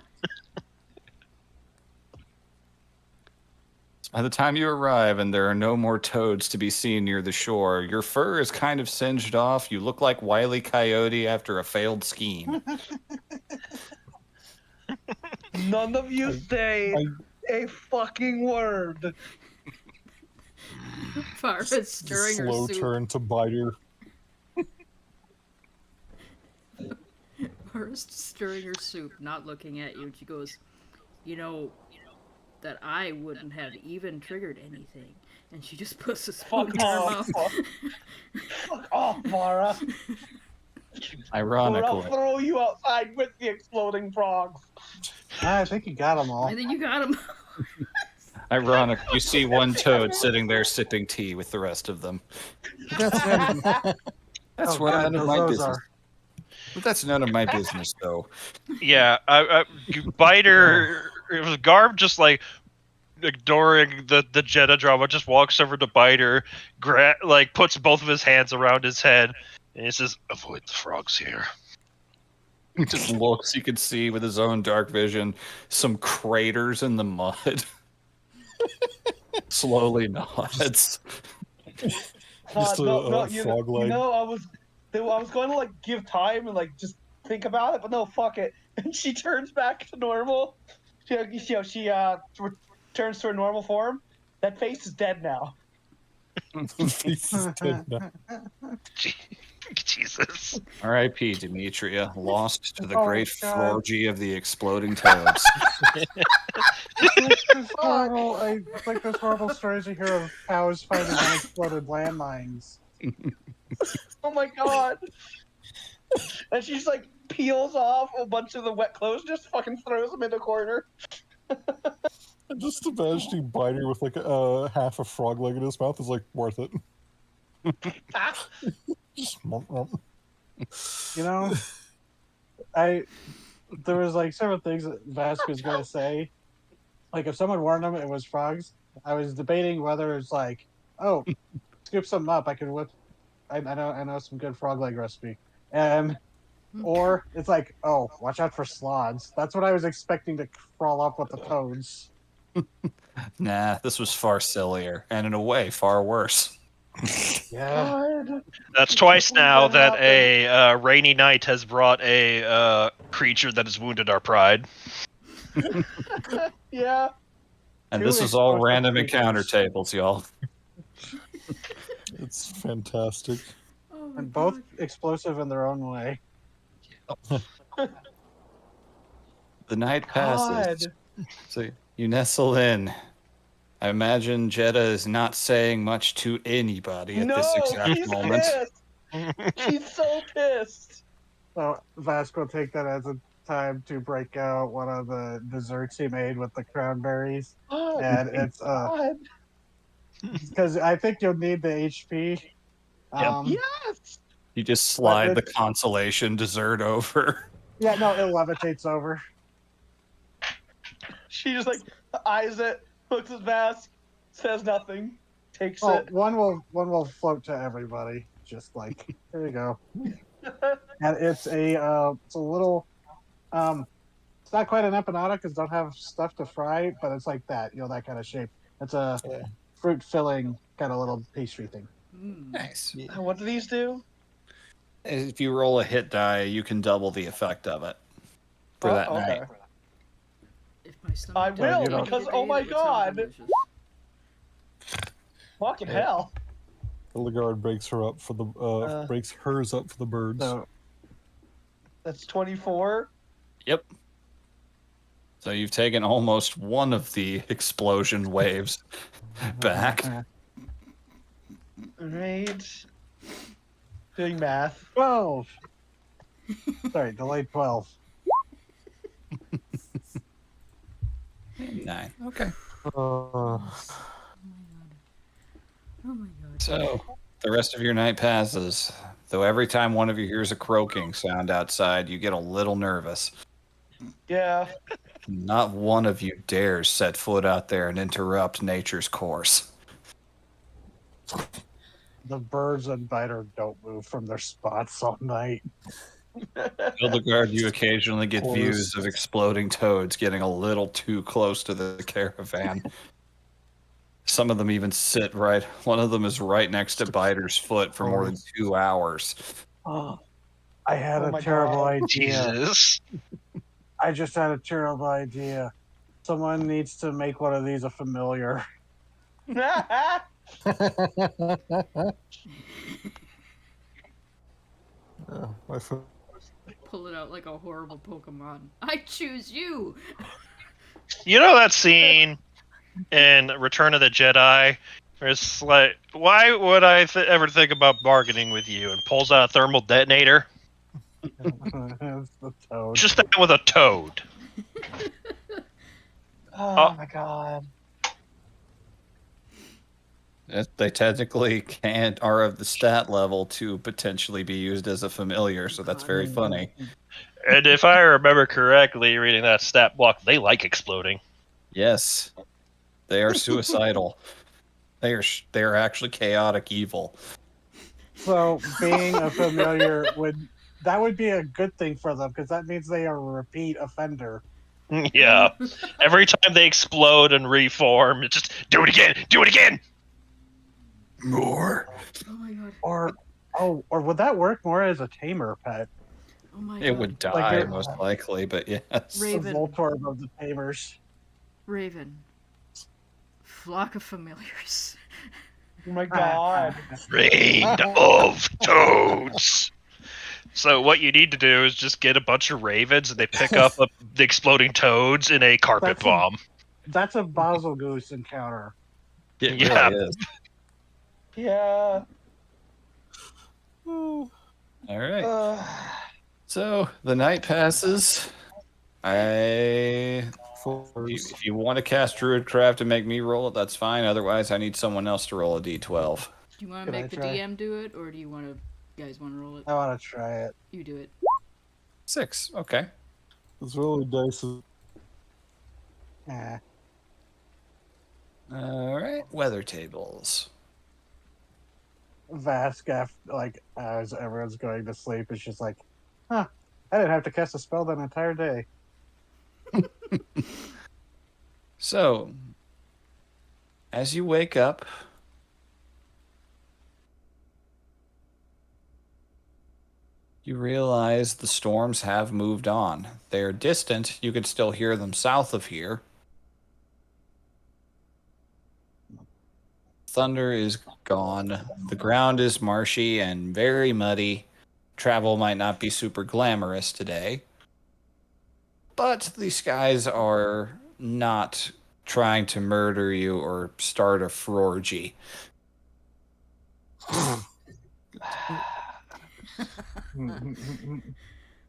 By the time you arrive and there are no more toads to be seen near the shore, your fur is kind of singed off. You look like Wile E. Coyote after a failed scheme. None of you say a fucking word. Farah's stirring her Slow soup. turn to biter. Farah's stirring her soup, not looking at you. And she goes, you know, that I wouldn't have even triggered anything. And she just puts a spoon Fuck in her off. mouth. Fuck off, Mara. Or I'll Ironically. throw you outside with the exploding frogs. I think you got them all. I think you got him. Ironic. You see one toad sitting there sipping tea with the rest of them. That's Oh, what God, none of my those business. are- But that's none of my business, though. Yeah, Biter. It was Garb just like ignoring the Jeddah drama, just walks over to Biter, like puts both of his hands around his head, and he says, "Avoid the frogs here." He just looks, you can see with his own dark vision, some craters in the mud. Slowly nods. Just a you frog know, leg. I was going to like give time and like just think about it, but no, fuck it. And she turns back to normal. She returns to her normal form. That face is dead now. Face is dead now. Jesus. R.I.P. Demetria, lost to the Oh, great God. orgy of the exploding toads. It's like this horrible. It's like those horrible stories you hear of cows finding unexploded landmines. Oh my god. And she's like peels off a bunch of the wet clothes, just fucking throws them in a corner. I'm just imagining Biter with like half a frog leg in his mouth is like worth it. Ah, Just mwomp, mwomp. You know, there was like several things that Vask was gonna say. Like if someone warned him it was frogs, I was debating whether it's like, oh, scoop something up. I could whip. I know some good frog leg recipe, and or it's like, oh, watch out for sloths. That's what I was expecting to crawl up with the toads. Nah, this was far sillier, and in a way, far worse. Yeah. God. That's twice Believe now that that a rainy night has brought a creature that has wounded our pride. Yeah. And Two this is all explosive random creatures. encounter tables, y'all. It's fantastic. Oh my And both God. explosive in their own way. The night passes. God. So you nestle in. I imagine Jeddah is not saying much to anybody at this No, exact she's moment. pissed. She's so pissed. So Vask will take that as a time to break out one of the desserts he made with the cranberries. God. And it's God. because I think you'll need the HP. Yes. You just slide the it's- consolation dessert over. Yeah, no, it levitates over. She just like eyes it, looks at Vask, says nothing, takes Oh, it. one will float to everybody. Just like there you go. And it's a little it's not quite an empanada because don't have stuff to fry, but it's like that, that kind of shape. It's a Yeah. fruit filling kind of little pastry thing. Nice. What do these do? If you roll a hit die, you can double the effect of it for Oh, that okay. night. If my stomach I didn't will, give me because, the oh day, my it would sound God. delicious. Fucking Yeah. hell. Hildegard breaks hers up for the birds. So That's 24. Yep. So you've taken almost one of the explosion waves back. Right. Doing math. 12. Sorry, delayed 12. 9. Okay. Uh, Oh my God. So the rest of your night passes. Though every time one of you hears a croaking sound outside, you get a little nervous. Yeah. Not one of you dares set foot out there and interrupt nature's course. The birds and Biter don't move from their spots all night. Hildegard, you occasionally get Course. views of exploding toads getting a little too close to the caravan. Some of them even sit right. One of them is right next to Biter's foot for more than 2 hours. Oh, I had Oh a my terrible God. idea. Jesus. I just had a terrible idea. Someone needs to make one of these a familiar. yeah, my foot. Pull it out like a horrible Pokemon. I choose you. You know that scene in Return of the Jedi? Where it's like, why would I ever think about bargaining with you? And pulls out a thermal detonator. It's the toad. Just that with a toad. Oh my God. They technically are of the stat level to potentially be used as a familiar, so that's very funny. And if I remember correctly, reading that stat block, they like exploding. Yes, they are suicidal. They are actually chaotic evil. So being a familiar would be a good thing for them because that means they are a repeat offender. Yeah. Every time they explode and reform, it's just do it again, do it again. More. Oh my God. Or would that work more as a tamer pet? Oh my God. It would die Like you're- most likely, but yes. The Raven. Voltorb of the tamers. Raven. Flock of familiars. Oh my god. Rain of toads. So what you need to do is just get a bunch of ravens and they pick up the exploding toads in a carpet That's a- bomb. That's a Basel Goose encounter. It Yeah. really is. Yeah. All right. Uh, So the night passes. Force. If you want to cast Druidcraft and make me roll it, that's fine. Otherwise, I need someone else to roll a d12. Do you want to Can I make the try? DM do it, or do you want to? You guys want to roll it? I want to try it. You do it. 6. Okay. This really dice is Eh. All right. Weather tables. Vask, like, as everyone's going to sleep, it's just like, huh, I didn't have to cast a spell that entire day. So, as you wake up, you realize the storms have moved on. They're distant. You can still hear them south of here. Thunder is gone. The ground is marshy and very muddy. Travel might not be super glamorous today. But the skies are not trying to murder you or start a frorgy.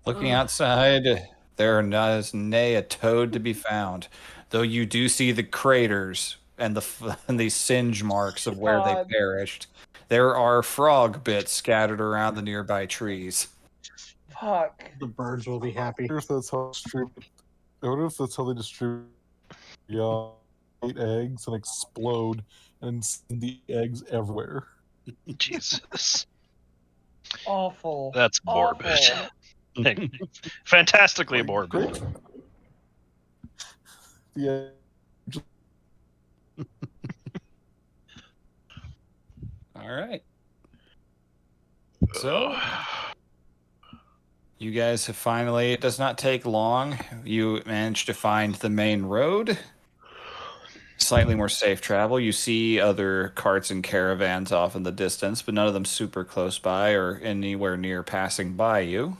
Looking outside, there is nay a toad to be found, though you do see the craters and the singe marks of where God. they perished. There are frog bits scattered around the nearby trees. fuck. The birds will be happy. I wonder if that's how I wonder if that's how they distribute eggs and explode and send the eggs everywhere. Jesus. Awful. That's morbid. Awful. Fantastically Like, morbid. great. Yeah. All right. So, you guys have finally, it does not take long. You managed to find the main road. Slightly more safe travel. You see other carts and caravans off in the distance, but none of them super close by or anywhere near passing by you.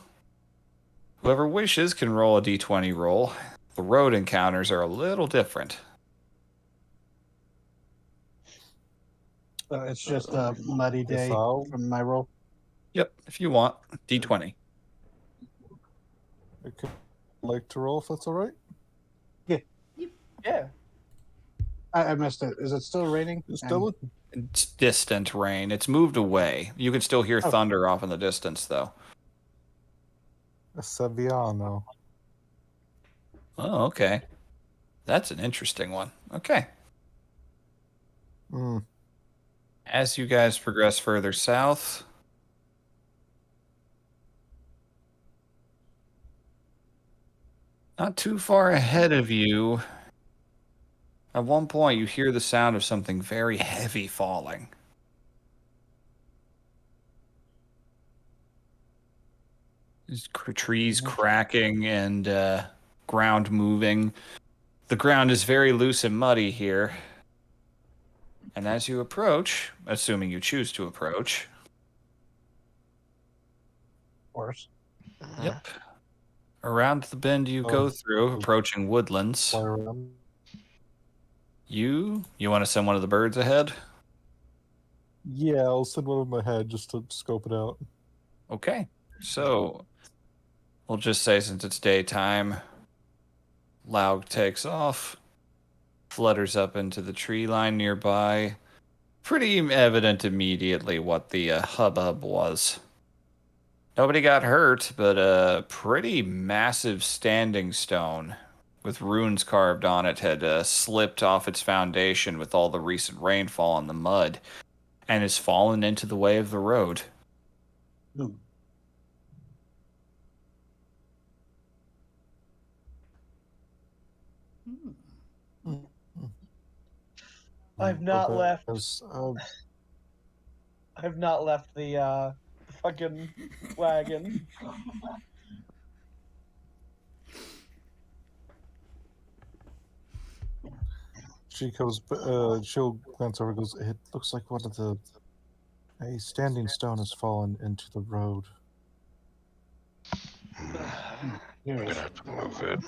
Whoever wishes can roll a d20 roll. The road encounters are a little different. It's just a muddy Guess day I'll- from my roll. Yep, if you want, d20. I could like to roll if that's all right. Yeah. I missed it. Is it still raining? It's And- still It's distant rain. It's moved away. You can still hear Oh. thunder off in the distance, though. a Saviano. Oh, okay. That's an interesting one. Okay. Mm. As you guys progress further south, not too far ahead of you, at one point you hear the sound of something very heavy falling. There's trees cracking and ground moving. The ground is very loose and muddy here. And as you approach, assuming you choose to approach, Of course. yep, around the bend you go Oh. through, approaching woodlands, Fly around. you want to send one of the birds ahead? Yeah, I'll send one of my head just to scope it out. Okay, so we'll just say since it's daytime, Laug takes off, flutters up into the tree line nearby. Pretty evident immediately what the hubbub was. Nobody got hurt, but a pretty massive standing stone with runes carved on it had slipped off its foundation with all the recent rainfall and the mud, and has fallen into the way of the road. Hmm. I've not Okay, left. I've not left the fucking wagon. She goes. She'll glance over. And goes. It looks like a standing stone has fallen into the road. I'm gonna have to move it.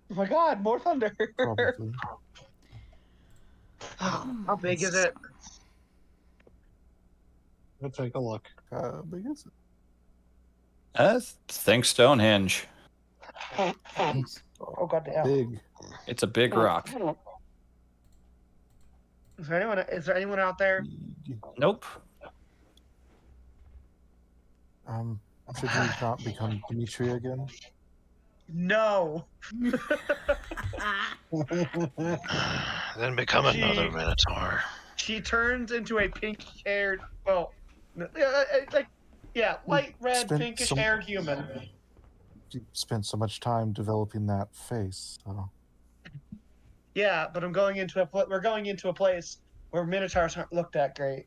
Oh my god, more thunder! Probably. How big is it? We'll take a look. Big is it? Think Stonehenge. Jeez. Oh goddamn! Big. It's a big rock. Is there anyone out there? Nope. Should you not become Dimitri again? No. Then become another Minotaur. She turns into a pink-haired, light red, Spent pinkish-haired human. You spent so much time developing that face. So. Yeah, but we're going into a place where minotaurs aren't looked at great.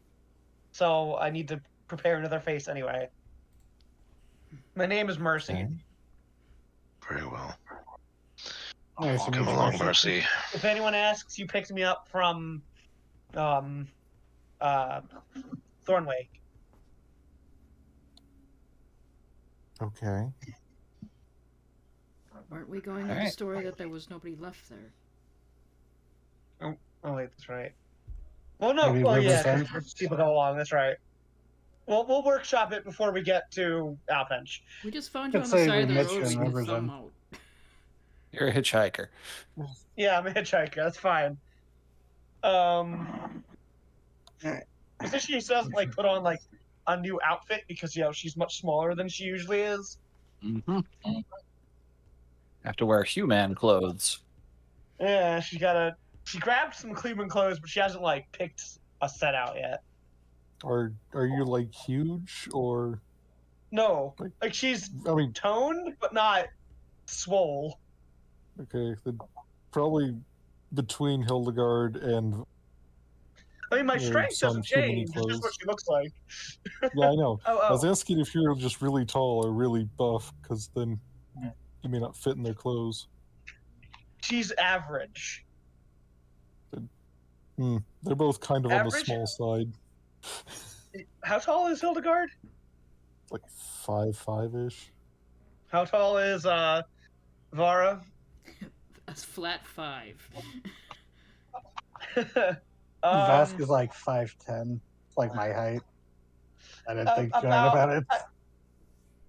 So I need to prepare another face anyway. My name is Mercy. Okay. Very well. Nice to Come meet you, along, Mercy. Mercy. If anyone asks, you picked me up from Thornwake. Okay. Weren't we going with the Alright. story that there was nobody left there? Oh wait, that's right. Well, no, Maybe well, yeah, Riverbend? 'cause people go along. That's right. Well, we'll workshop it before we get to Alpench. We just found you Could on the say side we of the met road you with in your Riverbend. thumb out. You're a hitchhiker. Yeah, I'm a hitchhiker. That's fine. She doesn't like put on like a new outfit because she's much smaller than she usually is. Mm-hmm. Have to wear human clothes. Yeah, she grabbed some Cleveland clothes, but she hasn't like picked a set out yet. Are you like huge or? No, like she's I mean, toned but not swole. okay, then probably between Hildegard and I mean, my Yeah, strength some doesn't too many change. It's just what clothes. she looks like. yeah, I know. Oh, I was asking if you're just really tall or really buff, because then you may not fit in their clothes. She's average. They're both kind of Average? on the small side, How tall is Hildegard? like 5'5" ish. How tall is Vara? That's flat 5. Vask is like 5'10", like my height. I didn't think too hard about it.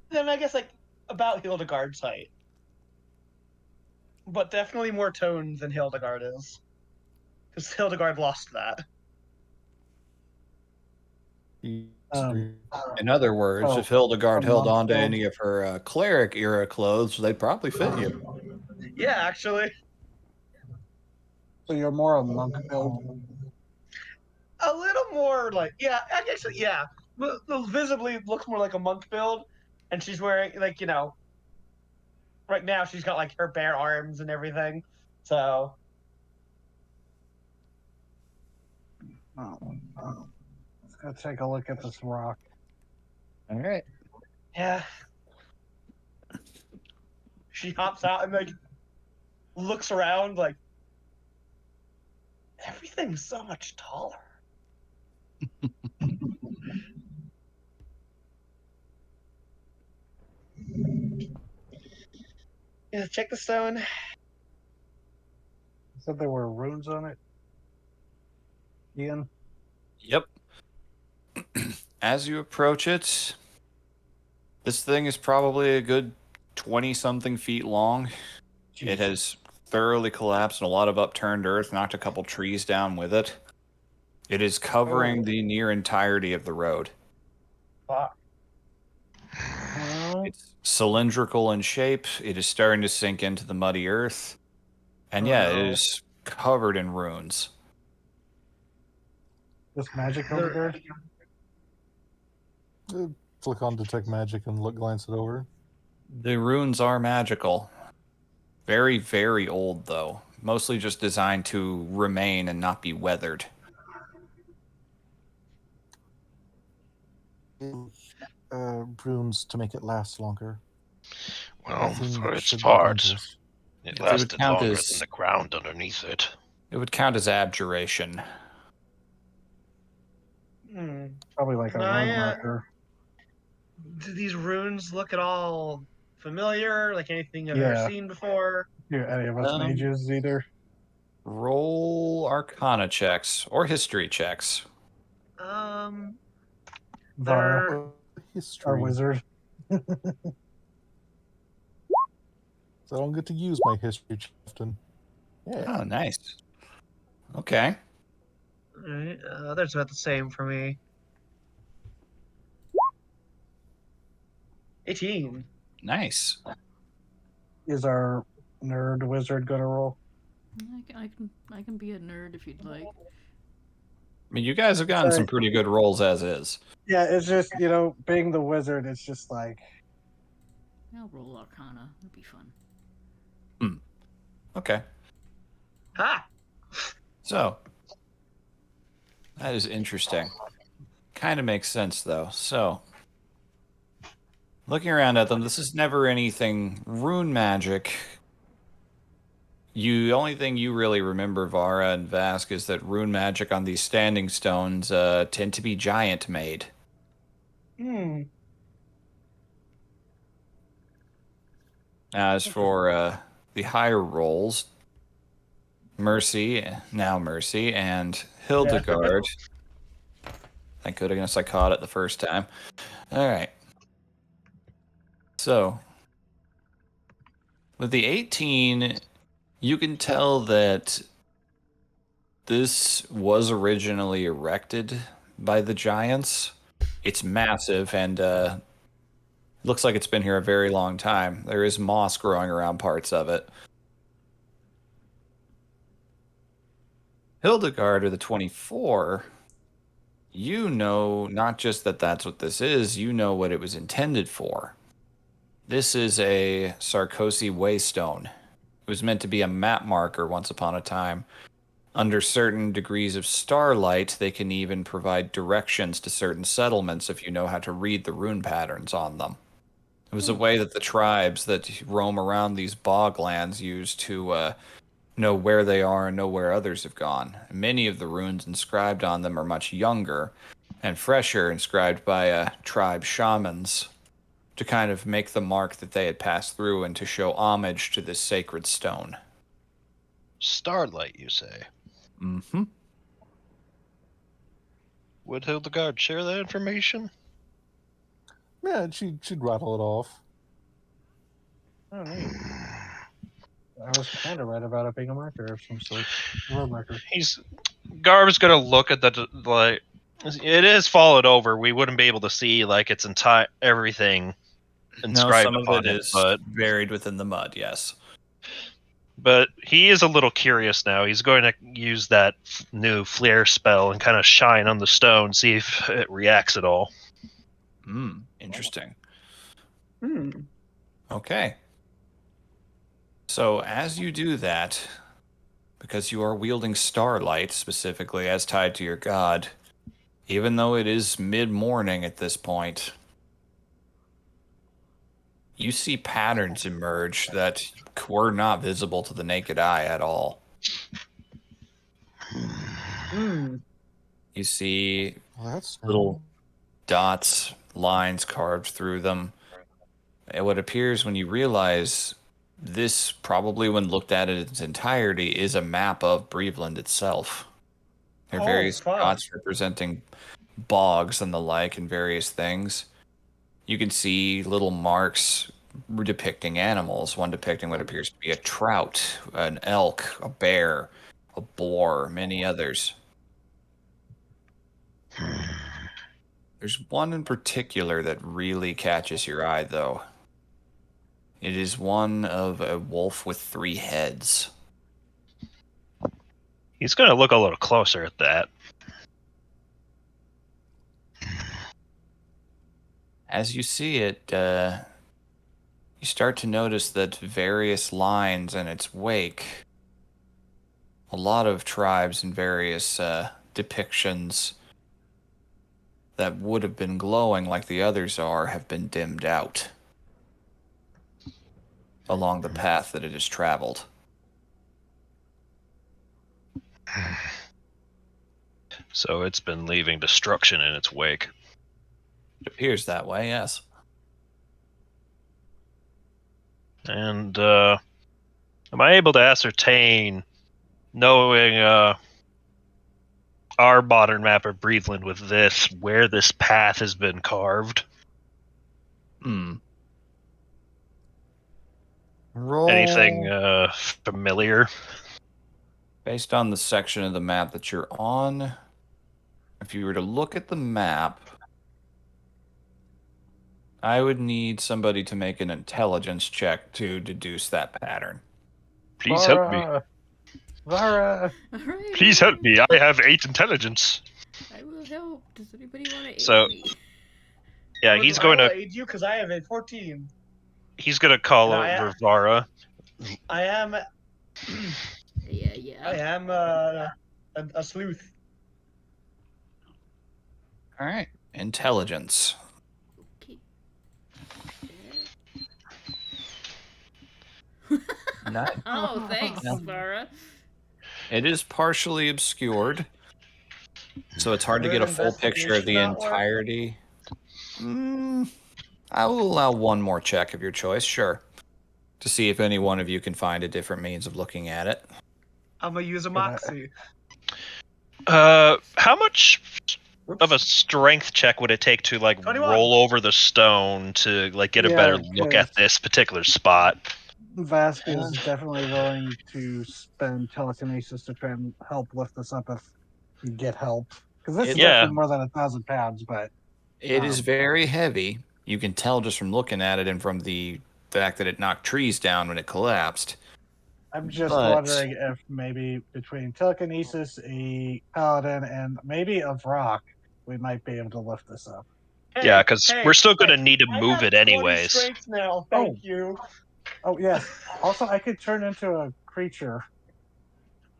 Then I guess like about Hildegard's height, but definitely more toned than Hildegard is, because Hildegard lost that. In other words, Oh, if Hildegard a held monk on to build. any of her cleric era clothes, they'd probably fit you. Yeah, actually, So you're more a monk build. a little more like actually yeah, visibly looks more like a monk build, and she's wearing like right now she's got like her bare arms and everything, so. Let's go take a look at this rock. All right. Yeah. She hops out and like looks around like everything's so much taller. Yeah, check the stone. You said there were runes on it, Ian? Yep. As you approach it, this thing is probably a good 20-something feet long. It has thoroughly collapsed and a lot of upturned earth, knocked a couple trees down with it. It is covering the near entirety of the road. Fuck. It's cylindrical in shape. It is starting to sink into the muddy earth. And Oh, yeah, no. it is covered in runes. This magic Hildegard? Click on detect magic and glance it over. The runes are magical. Very, very old, though. Mostly just designed to remain and not be weathered. Runes to make it last longer. Well, Nothing for its should be parts, dangerous. it If they would lasted count longer as- than the ground underneath it. It would count as abjuration. Hmm. Probably like a Can road I, marker. Do these runes look at all familiar? Like anything I've ever Yeah. seen before? Do any of us Um, mages either? Roll Arcana checks or history checks. Um, Vara, they're our History. wizard. So I don't get to use my history often. Yeah. Oh, nice. Okay. alright. Others about the same for me. 18. Nice. Is our nerd wizard gonna roll? I can be a nerd if you'd like. I mean, you guys have gotten some pretty good rolls as is. Yeah, it's just, being the wizard, it's just like, I'll roll Arcana. It'd be fun. Okay. Ha! So, that is interesting. Kind of makes sense, though. So, looking around at them, this is never anything rune magic. The only thing you really remember, Vara and Vask, is that rune magic on these standing stones tend to be giant made. Hmm. As for the higher rolls, Mercy, and Hildegard. Thank goodness I caught it the first time. All right. So, with the 18, you can tell that this was originally erected by the giants. It's massive and looks like it's been here a very long time. There is moss growing around parts of it. Hildegard, or the 24, you know not just that that's what this is, you know what it was intended for. This is a Sarkozy Waystone. It was meant to be a map marker once upon a time. Under certain degrees of starlight, they can even provide directions to certain settlements if you know how to read the rune patterns on them. It was a way that the tribes that roam around these boglands use to know where they are and know where others have gone. Many of the runes inscribed on them are much younger and fresher, inscribed by tribe shamans to kind of make the mark that they had passed through and to show homage to this sacred stone. Starlight, you say? Mm-hmm. Would Hildegard share that information? Yeah, she'd rattle it off. oh, neat. I was kind of right about it being a marker of some sort. Road marker. Garv's gonna look at the like. It is followed over. We wouldn't be able to see like its entire everything No, inscribed some of upon it it, is but buried within the mud, yes. he is a little curious now. He's going to use that new flare spell and kind of shine on the stone, see if it reacts at all. Interesting. Hmm. Okay. So as you do that, because you are wielding starlight specifically as tied to your god, even though it is mid-morning at this point, you see patterns emerge that were not visible to the naked eye at all. Hmm. You see Well, that's little dots, lines carved through them. And what appears when you realize this, probably when looked at in its entirety, is a map of Breveland itself. There are Oh, various fuck. dots representing bogs and the like and various things. You can see little marks depicting animals, one depicting what appears to be a trout, an elk, a bear, a boar, many others. There's one in particular that really catches your eye, though. It is one of a wolf with 3 heads. He's going to look a little closer at that. As you see it, you start to notice that various lines in its wake, a lot of tribes and various depictions that would have been glowing like the others are, have been dimmed out along the path that it has traveled. So it's been leaving destruction in its wake. It appears that way, yes. And am I able to ascertain, knowing our modern map of Breezeland with this, where this path has been carved? Roll. Anything familiar? Based on the section of the map that you're on, if you were to look at the map, I would need somebody to make an intelligence check to deduce that pattern. Please help me. Vara! Alright, Please help me. I have 8 intelligence. I will help. Does anybody want to aid So- me? Yeah, he's going I will to aid you because I have a 14. call And I- out Rivara. I am Yeah. I am a sleuth. All right. Intelligence. Okay. Nine. Oh, thanks, Yeah. Vara. It is partially obscured, so it's hard to Would get a full picture of the investigation not work? entirety. I will allow one more check of your choice, sure, to see if any one of you can find a different means of looking at it. I'm gonna use a moxie. How much Whoops. of a strength check would it take to 21. roll over the stone to get a Yeah, better look at this particular spot? Vask is definitely willing to spend telekinesis to try and help lift this up if you get help. Because this is Yeah. definitely more than 1,000 pounds, but It is very heavy. You can tell just from looking at it and from the fact that it knocked trees down when it collapsed. I'm just But- wondering if maybe between telekinesis, a paladin, and maybe a rock, we might be able to lift this up. Hey, Yeah, because hey, we're still going to hey, need to I move have it 20 anyways. strength now. Thank you. Oh, yes. Also, I could turn into a creature.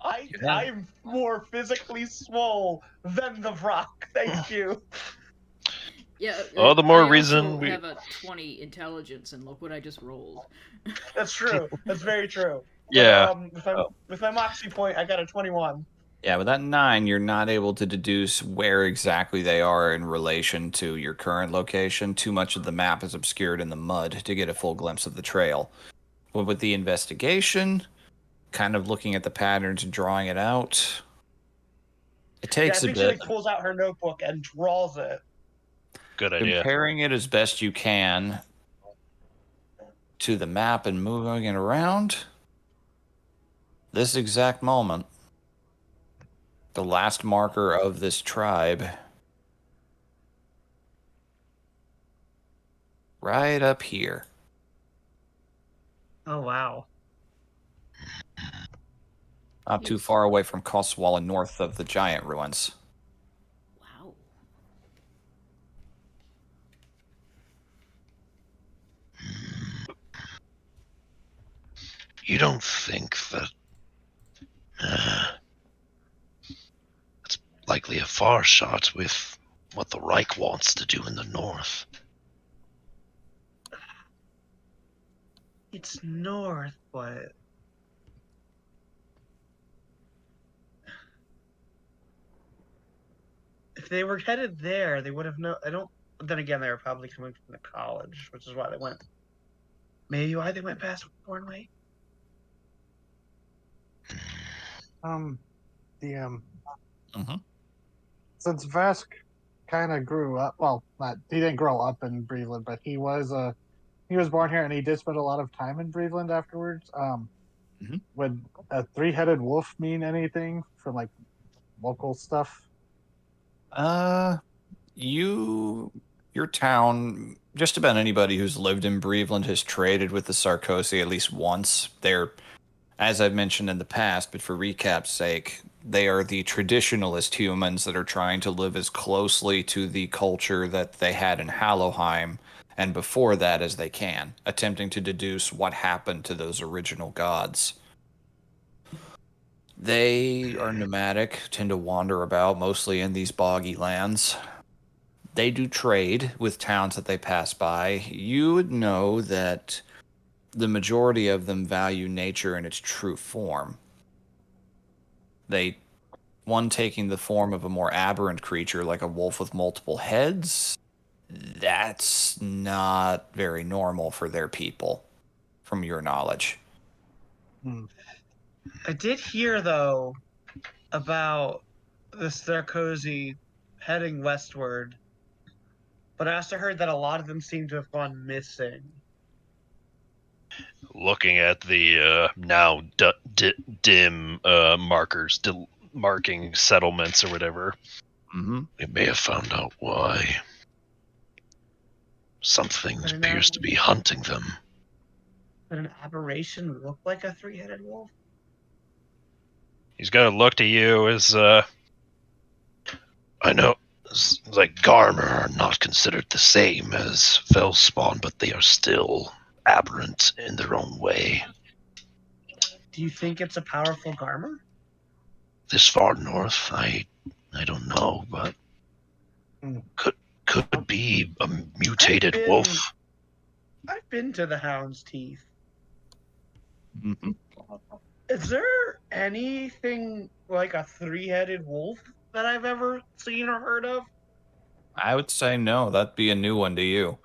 I'm more physically swole than the rock. Thank you. Yeah. All the more I also reason we- have a 20 intelligence, and look what I just rolled. That's true. That's very true. Yeah. With my moxie point, I got a 21. Yeah, with that 9, you're not able to deduce where exactly they are in relation to your current location. Too much of the map is obscured in the mud to get a full glimpse of the trail. But with the investigation, kind of looking at the patterns and drawing it out, it takes I a think bit. she pulls out her notebook and draws it. Good idea. Comparing it as best you can to the map and moving it around, this exact moment, the last marker of this tribe, right up here. Oh wow. Not too far away from Koswal and north of the giant ruins. Wow. You don't think that it's likely a far shot with what the Reich wants to do in the north? It's north, but if they were headed there, they would have I don't. Then again, they were probably coming from the college, which is why they went. Maybe why they went past Thornway. DM. Mhm. Since Vask kind of grew up, well, he didn't grow up in Breeveland, but he was born here and he did spend a lot of time in Breeveland afterwards. Would a 3-headed wolf mean anything from like local stuff? Your town, just about anybody who's lived in Breveland has traded with the Sarkozy at least once. They're, as I've mentioned in the past, but for recap's sake, they are the traditionalist humans that are trying to live as closely to the culture that they had in Hallowheim and before that as they can, attempting to deduce what happened to those original gods. They are nomadic, tend to wander about mostly in these boggy lands. They do trade with towns that they pass by. You would know that the majority of them value nature in its true form. They one taking the form of a more aberrant creature like a wolf with multiple heads, that's not very normal for their people, from your knowledge. I did hear though about the Sarkozy heading westward, but I also heard that a lot of them seem to have gone missing. Looking at the now dim markers, marking settlements or whatever, Mm-hmm. we may have found out why. Something But appears to be hunting them. Would an aberration look like a three-headed wolf? He's got to look to you as I know, like Garmer are not considered the same as Fellspawn, but they are still aberrant in their own way. Do you think it's a powerful Garmer? This far north, I don't know, but could be a mutated wolf. I've been to the Hound's Teeth. Mm-hmm. Is there anything like a three-headed wolf that I've ever seen or heard of? I would say no. That'd be a new one to you.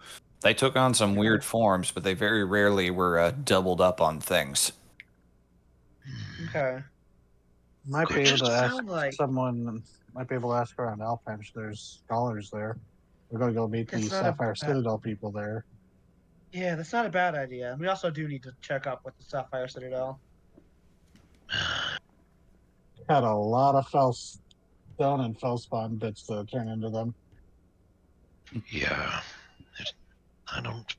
They took on some weird forms, but they very rarely were doubled up on things. Okay. Might be able to ask Sound like- someone. Might be able to ask around Alpench. There's scholars there. We're gonna go meet the It's not a Sapphire bad- Citadel people there. Yeah, that's not a bad idea. We also do need to check up with the Sapphire Citadel. Had a lot of stone and feldspawn bits to turn into them. Yeah, I don't.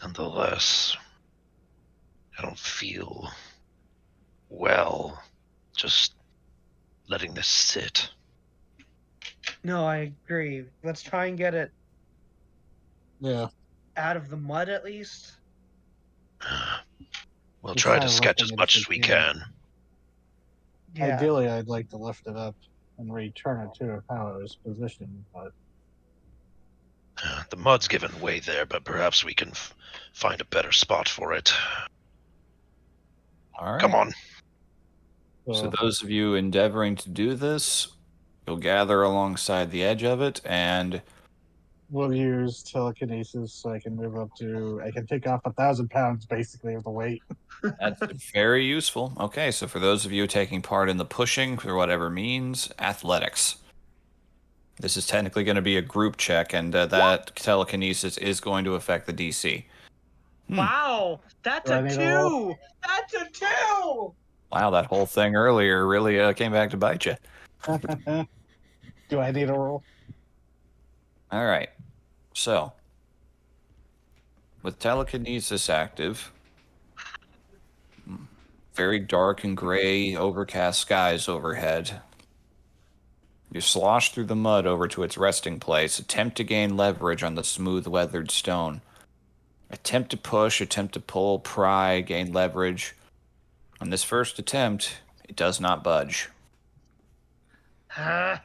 Nonetheless, I don't feel well just letting this sit. No, I agree. Let's try and get it Yeah. out of the mud at least. We'll Let's try try to sketch as lifting it much if as we we can. can. Yeah. Ideally, I'd like to lift it up and return it to how it was positioned, but The mud's given way there, but perhaps we can find a better spot for it. All right. Come on. So those of you endeavoring to do this, you'll gather alongside the edge of it, and we'll use telekinesis so I can move up to. I can take off 1,000 pounds basically of the weight. that's very useful. Okay, so for those of you taking part in the pushing, for whatever means, athletics. This is technically going to be a group check, and that telekinesis is going to affect the DC. Wow, that's Do I a need a roll? 2! That's a 2! Wow, that whole thing earlier really came back to bite you. Do I need a roll? All right. So, with telekinesis active, very dark and gray, overcast skies overhead. You slosh through the mud over to its resting place, attempt to gain leverage on the smooth, weathered stone. Attempt to push, attempt to pull, pry, gain leverage. On this first attempt, it does not budge. Ah,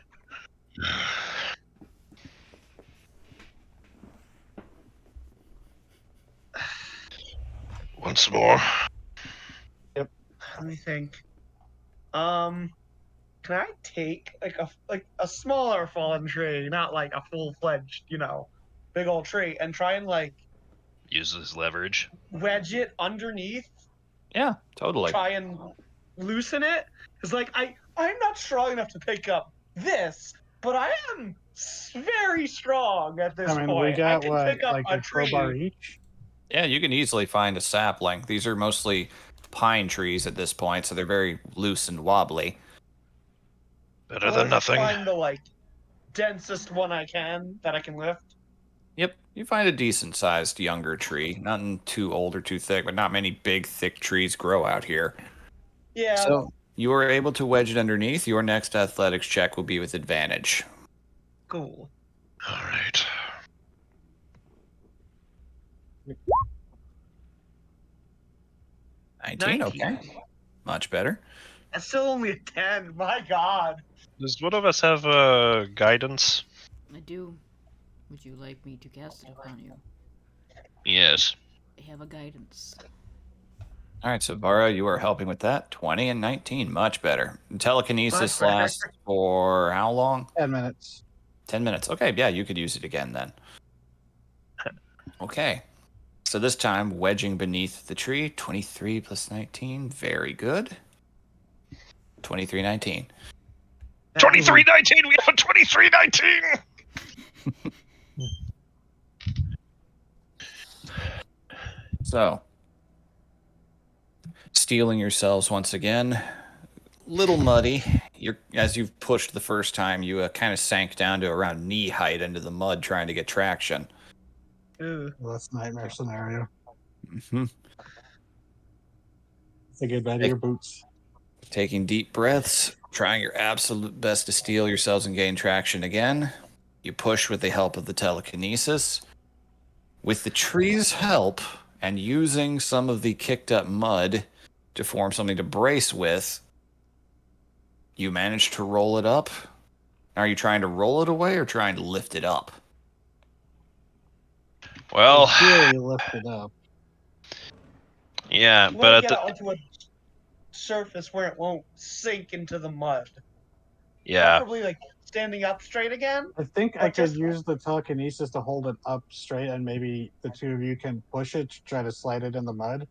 Once more. let me think. Can I take like a smaller fallen tree, not like a full-fledged, big old tree, and try and like Use this leverage. wedge it underneath, Yeah, totally. try and loosen it? Because like I'm not strong enough to pick up this, but I am very strong at this I mean, point. we got I can what, pick up like a a crowbar tree. each? Yeah, you can easily find a sapling. These are mostly pine trees at this point, so they're very loose and wobbly. Better than nothing. Find the like densest one I can that I can lift. Yep, you find a decent-sized younger tree. Nothing too old or too thick, but not many big, thick trees grow out here. Yeah. So you are able to wedge it underneath. Your next athletics check will be with advantage. Cool. All right. $19, okay. Much better. That's still only a 10. My God. Does one of us have guidance? I do. Would you like me to cast it upon you? Yes. I have a guidance. All right, so Vara, you are helping with that. 20 and 19, much better. Telekinesis Much better. lasts for how long? 10 minutes. 10 minutes. Okay, yeah, you could use it again then. Okay. So this time, wedging beneath the tree, 23 plus 19, very good. 23, 19. 2319. We have a 2319. So, stealing yourselves once again. Little muddy. As you've pushed the first time, you kind of sank down to around knee height into the mud trying to get traction. Ooh. Well, that's a nightmare scenario. Hmm. To get out of your boots. Taking deep breaths, trying your absolute best to steel yourselves and gain traction again. You push with the help of the telekinesis. With the tree's help and using some of the kicked up mud to form something to brace with, you manage to roll it up. Are you trying to roll it away or trying to lift it up? Well, Ideally, lift it up. yeah, You but want at to get the it onto a surface where it won't sink into the mud. yeah, Preferably like standing up straight again. I think I But could just- use the telekinesis to hold it up straight, and maybe the two of you can push it to try to slide it in the mud.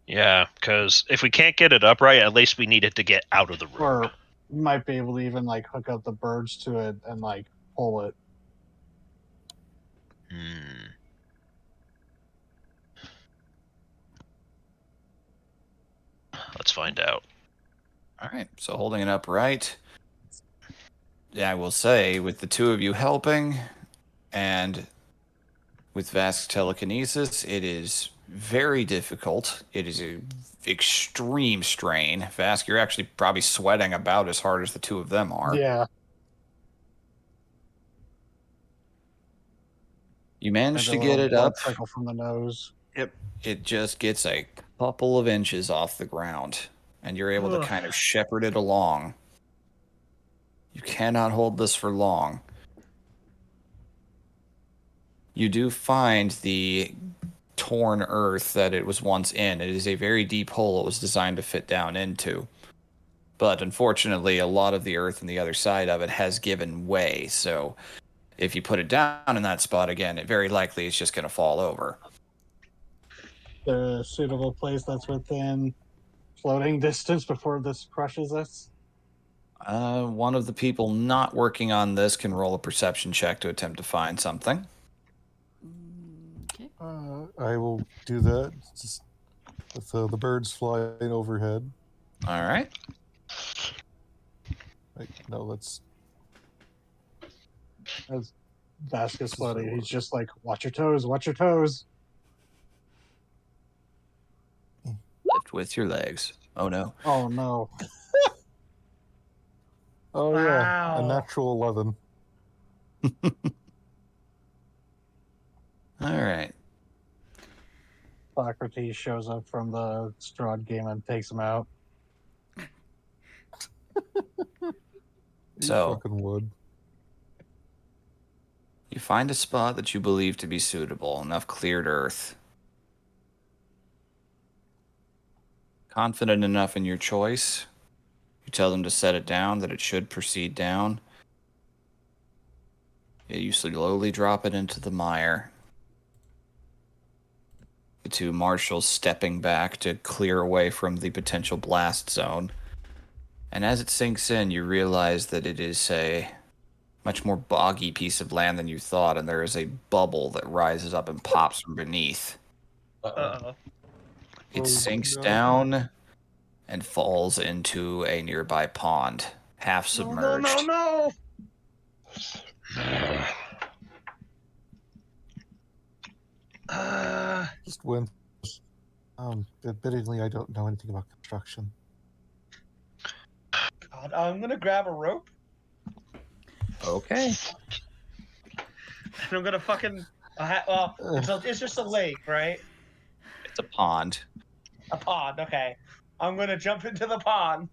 yeah, because if we can't get it upright, at least we need it to get out of the room. Or you might be able to even like hook up the birds to it and like pull it. Hmm. Let's find out. All right, so holding it upright. Yeah, I will say, with the two of you helping and with Vask's telekinesis, it is very difficult. It is an extreme strain. Vask, you're actually probably sweating about as hard as the two of them are. Yeah. You manage to And a get little it blood up. trickle from the nose. Yep. It just gets a couple of inches off the ground, and you're able to Ugh. kind of shepherd it along. You cannot hold this for long. You do find the torn earth that it was once in. It is a very deep hole it was designed to fit down into. But unfortunately, a lot of the earth on the other side of it has given way. So if you put it down in that spot again, it very likely is just going to fall over. The suitable place that's within floating distance before this crushes us. One of the people not working on this can roll a perception check to attempt to find something. Okay. I will do that. Just with the birds flying overhead. All right. Like, no, let's. As Vasquez floating, he's just like, watch your toes, watch your toes. Lift with your legs. Oh no. Oh no. Oh yeah, Wow. a natural 11. All right. Socrates shows up from the Strahd game and takes him out. You So- fucking would. You find a spot that you believe to be suitable, enough cleared earth. Confident enough in your choice, you tell them to set it down, that it should proceed down. Yeah, you slowly drop it into the mire. The two marshals stepping back to clear away from the potential blast zone. And as it sinks in, you realize that it is a much more boggy piece of land than you thought, and there is a bubble that rises up and pops from beneath. Uh-oh. It Oh, sinks no. down and falls into a nearby pond, half submerged. No. Just win. Admittingly, I don't know anything about construction. God, I'm gonna grab a rope Okay. and I'm gonna fucking. Well, it's just a lake, right? It's a pond. A pond. Okay. I'm gonna jump into the pond.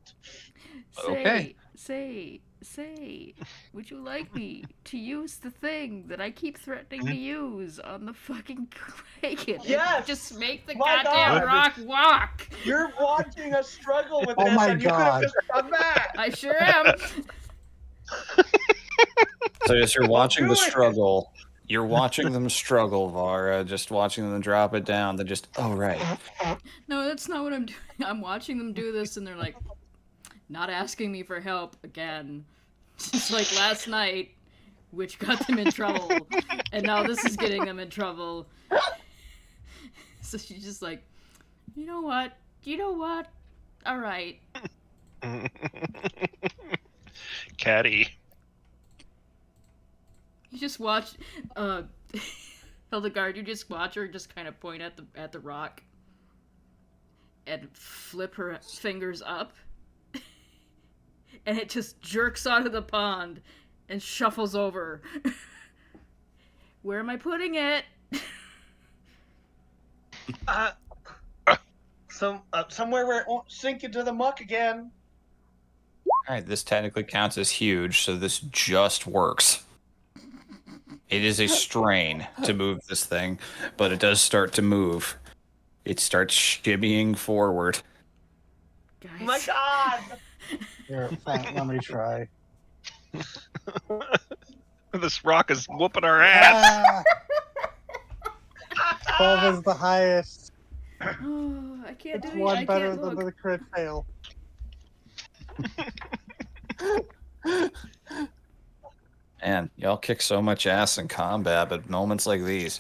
Okay. Say, Say, would you like me to use the thing that I keep threatening to use on the fucking Kraken? Yes! Just make the My goddamn God! rock walk! You're watching us struggle with Oh this, my and you could have God. just done that. I sure am. So as you're watching do the it. struggle, you're watching them struggle, Vara, just watching them drop it down. Then just, oh right, No, that's not what I'm doing. I'm watching them do this, and they're like, not asking me for help again. Just like last night, which got them in trouble, and now this is getting them in trouble. So she's just like, you know what? All right. Caddy. You just watch, Hildegard. You just watch her just kind of point at the rock, and flip her fingers up, and it just jerks out of the pond, and shuffles over. Where am I putting it? Somewhere where it won't sink into the muck again. all right. This technically counts as huge, so this just works. It is a strain to move this thing, but it does start to move. It starts shimmying forward. Guys. Oh my God! Here, fine, let me try. This rock is whooping our ass. Ah, 12 is the highest. Oh, I can't It's do it. one I better can't than look. the crit fail. Man, y'all kick so much ass in combat, but moments like these.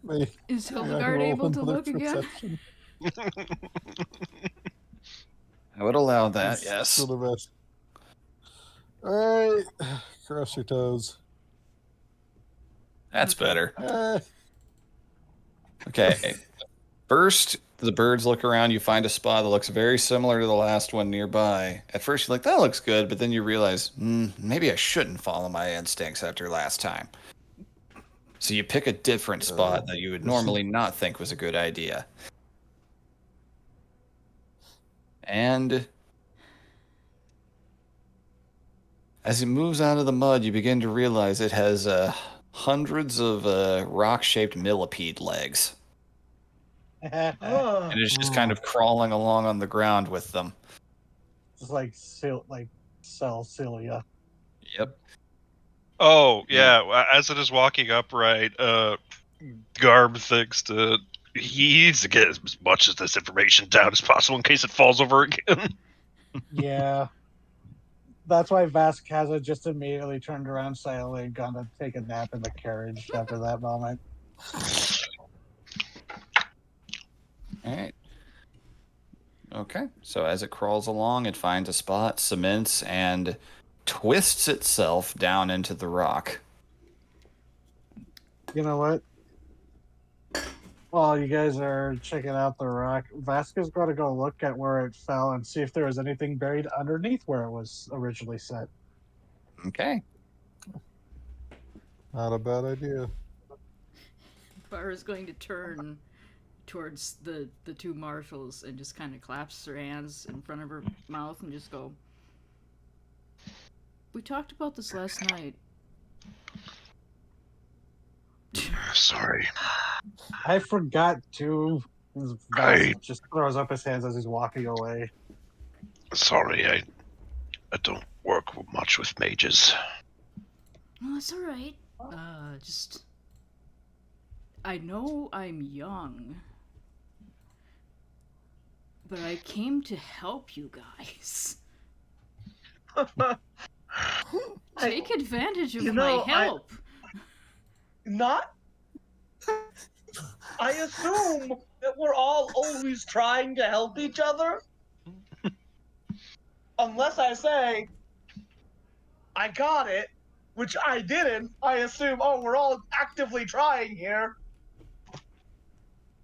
May Is I Hildegard roll able to another look again? perception? I would allow that, It's yes. still the best. Alright. Cross your toes. That's better. Eh, Okay. First, the birds look around. You find a spot that looks very similar to the last one nearby. At first, you're like, that looks good, but then you realize, maybe I shouldn't follow my instincts after last time. So you pick a different spot that you would normally not think was a good idea. And as it moves out of the mud, you begin to realize it has hundreds of rock-shaped millipede legs. Oh. And it's just kind of crawling along on the ground with them. It's like Celcilia. Yep. Oh, yeah. As it is walking upright, Garb thinks that he needs to get as much of this information down as possible in case it falls over again. Yeah. That's why Vasquez just immediately turned around silently and gone to take a nap in the carriage after that moment. All right. Okay. So as it crawls along, it finds a spot, cements, and twists itself down into the rock. You know what? While you guys are checking out the rock, Vasquez got to go look at where it fell and see if there was anything buried underneath where it was originally set. Okay. not a bad idea. Vara's going to turn towards the two marshals and just kind of claps her hands in front of her mouth and just go, we talked about this last night. Sorry. I forgot to. Vasquez just throws up his hands as he's walking away. Sorry, I don't work much with mages. Well, that's alright. Just... I know I'm young, but I came to help you guys. Take advantage of my help. Not. I assume that we're all always trying to help each other. Unless I say, I got it, which I didn't, I assume, oh, we're all actively trying here.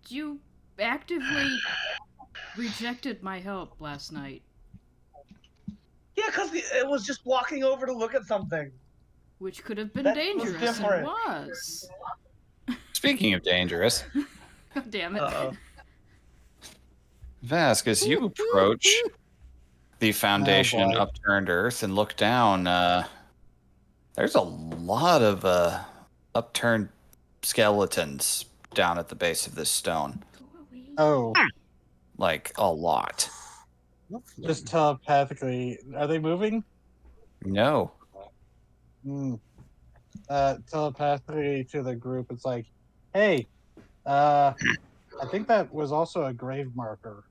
You actively rejected my help last night. Yeah, because it was just walking over to look at something. Which could have been That was dangerous, and different. was. Speaking of dangerous, God damn it. Uh-oh. Vask, as you approach the foundation boy. upturned earth and look down. There's a lot of upturned skeletons down at the base of this stone. Oh, Like, a lot. just telepathically. Are they moving? No. Hmm. Telepathically to the group, it's like, hey, I think that was also a grave marker.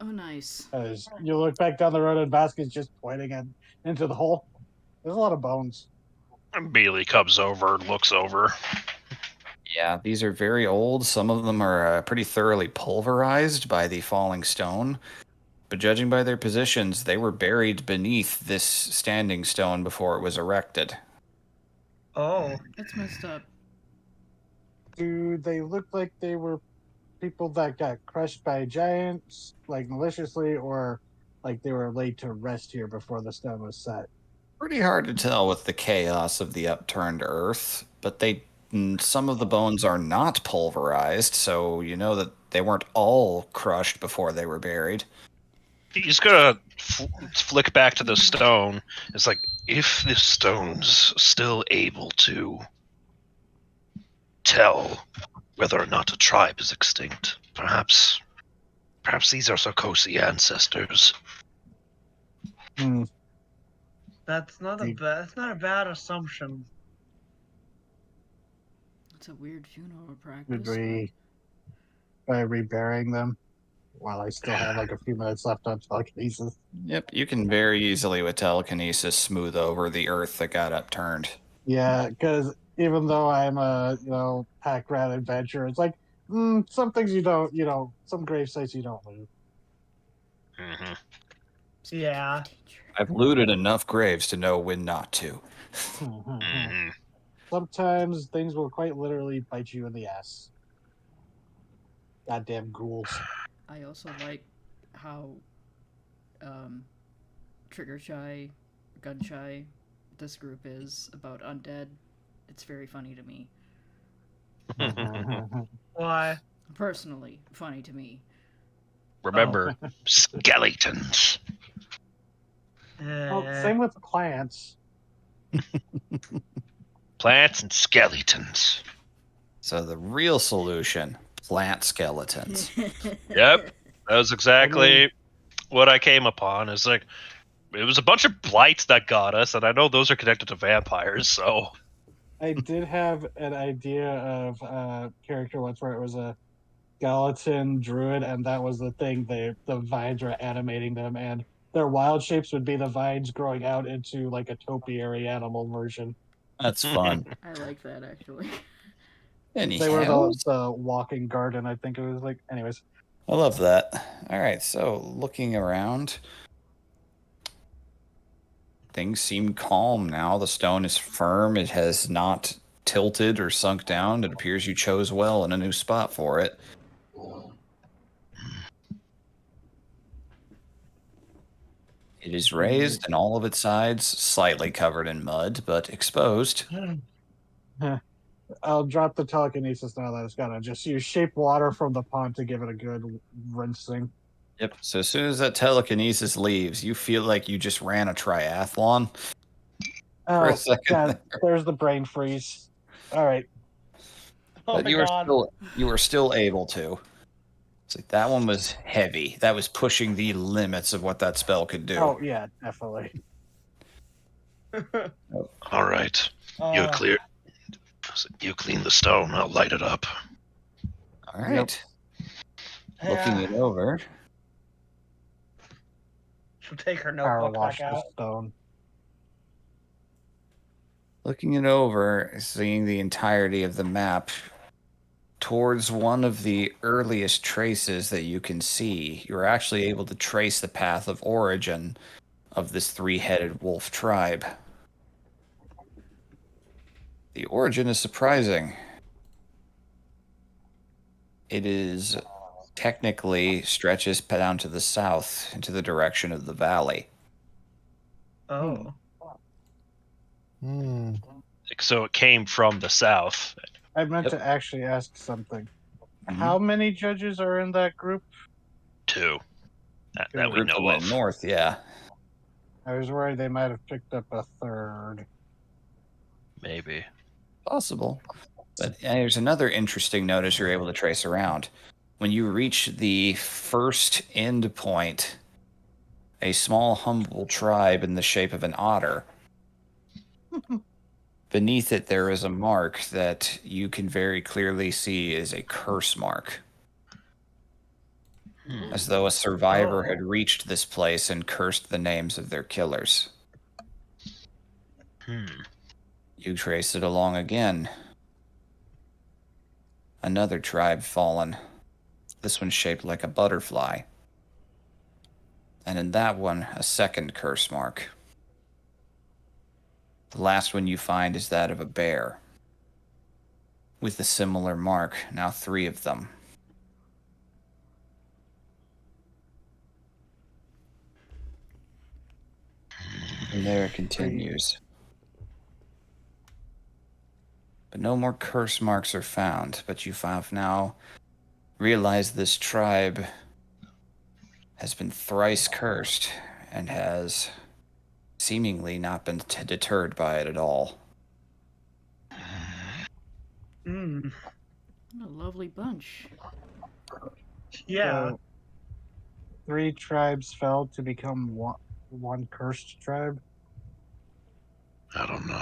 Oh, nice. As you look back down the road and Vasquez just pointing into the hole. There's a lot of bones. Immediately comes over and looks over. Yeah, these are very old. Some of them are pretty thoroughly pulverized by the falling stone. But judging by their positions, they were buried beneath this standing stone before it was erected. Oh. That's messed up. Do they look like they were people that got crushed by giants, like maliciously, or like they were laid to rest here before the stone was set? Pretty hard to tell with the chaos of the upturned earth, but some of the bones are not pulverized, so you know that they weren't all crushed before they were buried. He's gonna flick back to the stone. It's like, if this stone's still able to tell whether or not a tribe is extinct, perhaps these are Sarkozy ancestors. Hmm. That's not a bad assumption. It's a weird funeral Did practice. we by reburying them while I still have like a few minutes left on telekinesis? Yep, you can very easily with telekinesis smooth over the earth that got upturned. Yeah, because even though I'm a pack rat adventurer, it's like some things you don't, some grave sites you don't move. Mm-hmm. Yeah. I've looted enough graves to know when not to. Mm-hmm. Sometimes things will quite literally bite you in the ass. Goddamn ghouls. I also like how trigger shy, gun shy this group is about undead. It's very funny to me. Why? Personally, funny to me. Remember, skeletons. Well, same with plants. Plants and skeletons. So the real solution, plant skeletons. Yep, that was exactly what I came upon. It's like, it was a bunch of blights that got us, and I know those are connected to vampires, so... I did have an idea of a character once where it was a skeleton druid, and that was the thing. The vines were animating them, and their wild shapes would be the vines growing out into like a topiary animal version. That's fun. I like that actually. They were Anyhow, the walking garden, I think it was like. Anyways, I love that. All right, so looking around, things seem calm now. The stone is firm. It has not tilted or sunk down. It appears you chose well in a new spot for it. It is raised and all of its sides slightly covered in mud, but exposed. I'll drop the telekinesis now that it's gonna just use shape water from the pond to give it a good rinsing. Yep. So as soon as that telekinesis leaves, you feel like you just ran a triathlon. For a Oh, second God, there's the brain freeze. All right. Oh But my you god. were still able to. It's like that one was heavy. That was pushing the limits of what that spell could do. Oh, yeah, definitely. All right, you clear. You clean the stone. I'll light it up. All right. Looking it over. She'll take her Power notebook wash back the out. stone. Looking it over, seeing the entirety of the map, towards one of the earliest traces that you can see, you're actually able to trace the path of origin of this three-headed wolf tribe. The origin is surprising. It is technically stretches down to the south into the direction of the valley. Oh. So it came from the south. I meant Yep. to actually ask something. Mhm. How many judges are in that group? 2. That we Group know that went of. north, yeah. I was worried they might have picked up a third. Maybe. Possible. But there's another interesting notice you're able to trace around. When you reach the first end point, a small, humble tribe in the shape of an otter. Beneath it, there is a mark that you can very clearly see is a curse mark. As though a survivor had reached this place and cursed the names of their killers. You trace it along again. Another tribe fallen. This one shaped like a butterfly. And in that one, a second curse mark. The last one you find is that of a bear. With a similar mark, now 3 of them. And there it continues. But no more curse marks are found, but you have now realized this tribe has been thrice cursed and has seemingly not been deterred by it at all. Mm. What a lovely bunch. Yeah. So, 3 tribes fell to become one cursed tribe. I don't know.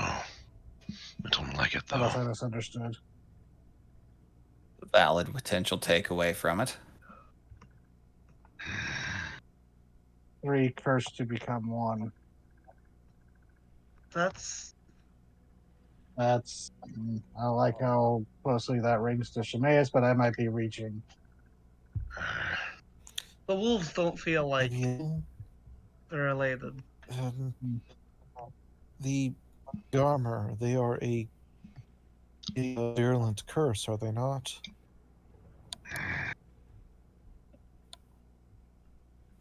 I don't like it, Unless though. I misunderstood. Valid potential takeaway from it. 3 cursed to become one. That's I like how closely that rings to Shemaeus, but I might be reaching. the wolves don't feel like Yeah, they're related. the Garmer, they are a virulent curse, are they not?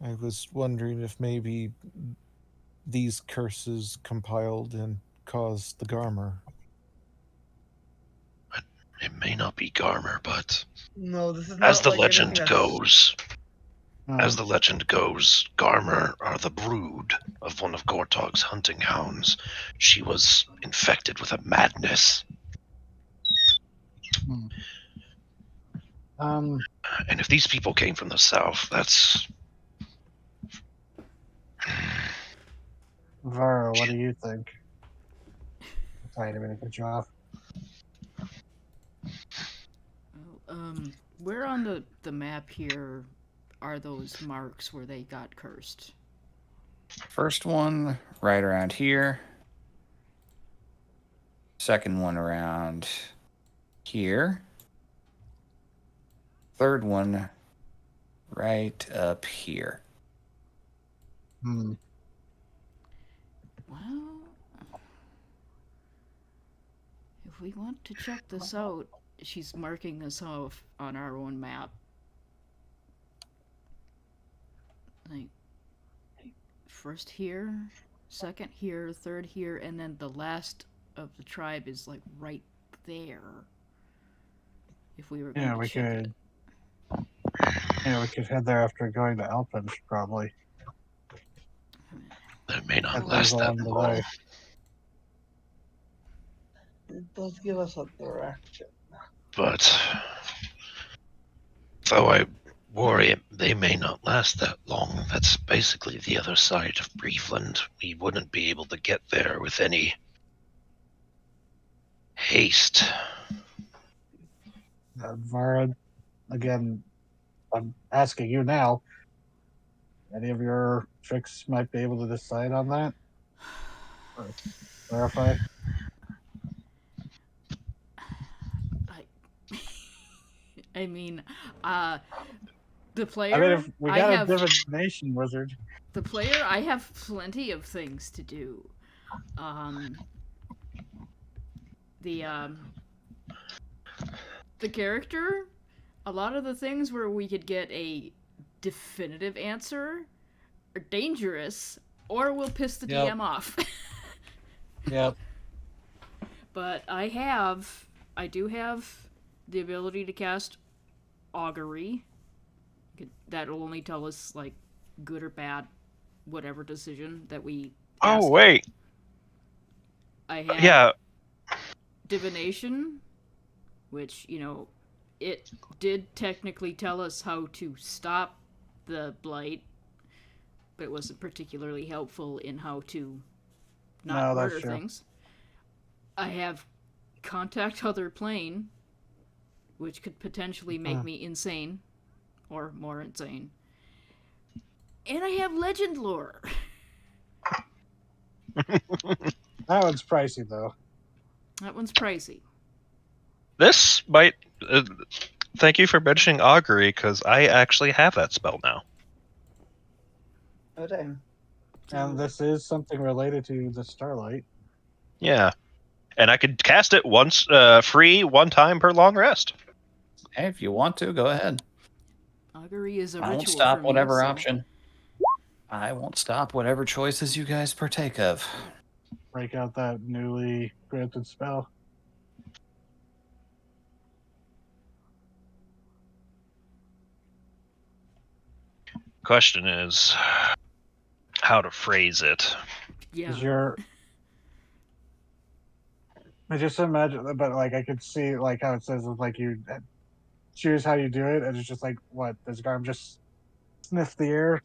I was wondering if maybe these curses compiled and caused the Garmer. It may not be Garmer, but No, this is as not the like legend anything that's- goes, Hmm. as the legend goes, Garmer are the brood of one of Gortog's hunting hounds. She was infected with a madness, and if these people came from the south, that's Vara, what do you think? Sorry, I didn't mean to cut you off. Where on the map here are those marks where they got cursed? First one, right around here. Second one around here. Third one, right up here. Hmm. Well, if we want to check this out, she's marking this off on our own map. Like, first here, second here, third here, and then the last of the tribe is like right there. If we were going Yeah, to we check it. could. Yeah, we could head there after going to Alpin, probably. that may not That last goes that along the long. way. It does give us a direction. But though I worry they may not last that long, that's basically the other side of Briefland. We wouldn't be able to get there with any haste. Vara, again, I'm asking you now. Any of your tricks might be able to decide on that? Or clarify? I mean, the player. I mean, if we got have a divination wizard. the player. I have plenty of things to do. The character. A lot of the things where we could get a definitive answer are dangerous, or will piss the Yep. DM off. Yep. But I do have the ability to cast augury. That'll only tell us like good or bad whatever decision that we. Oh asked. wait, I had yeah. divination, which it did technically tell us how to stop the blight, but it wasn't particularly helpful in how to not No, that's murder true. things. I have contact other plane, which could potentially make me insane, or more insane. And I have legend lore. That one's pricey though. That one's pricey. This might. Thank you for mentioning augury, because I actually have that spell now. Oh dang. And this is something related to the Starlight. Yeah, and I could cast it once, free, one time per long rest. Hey, if you want to, go ahead. Augury is a I ritual won't stop for me, whatever so- option. I won't stop whatever choices you guys partake of. Break out that newly granted spell. Question is, how to phrase it. Yeah. Is your I just imagine, but like I could see like how it says like you choose how you do it, and it's just like what does Garm just sniff the air?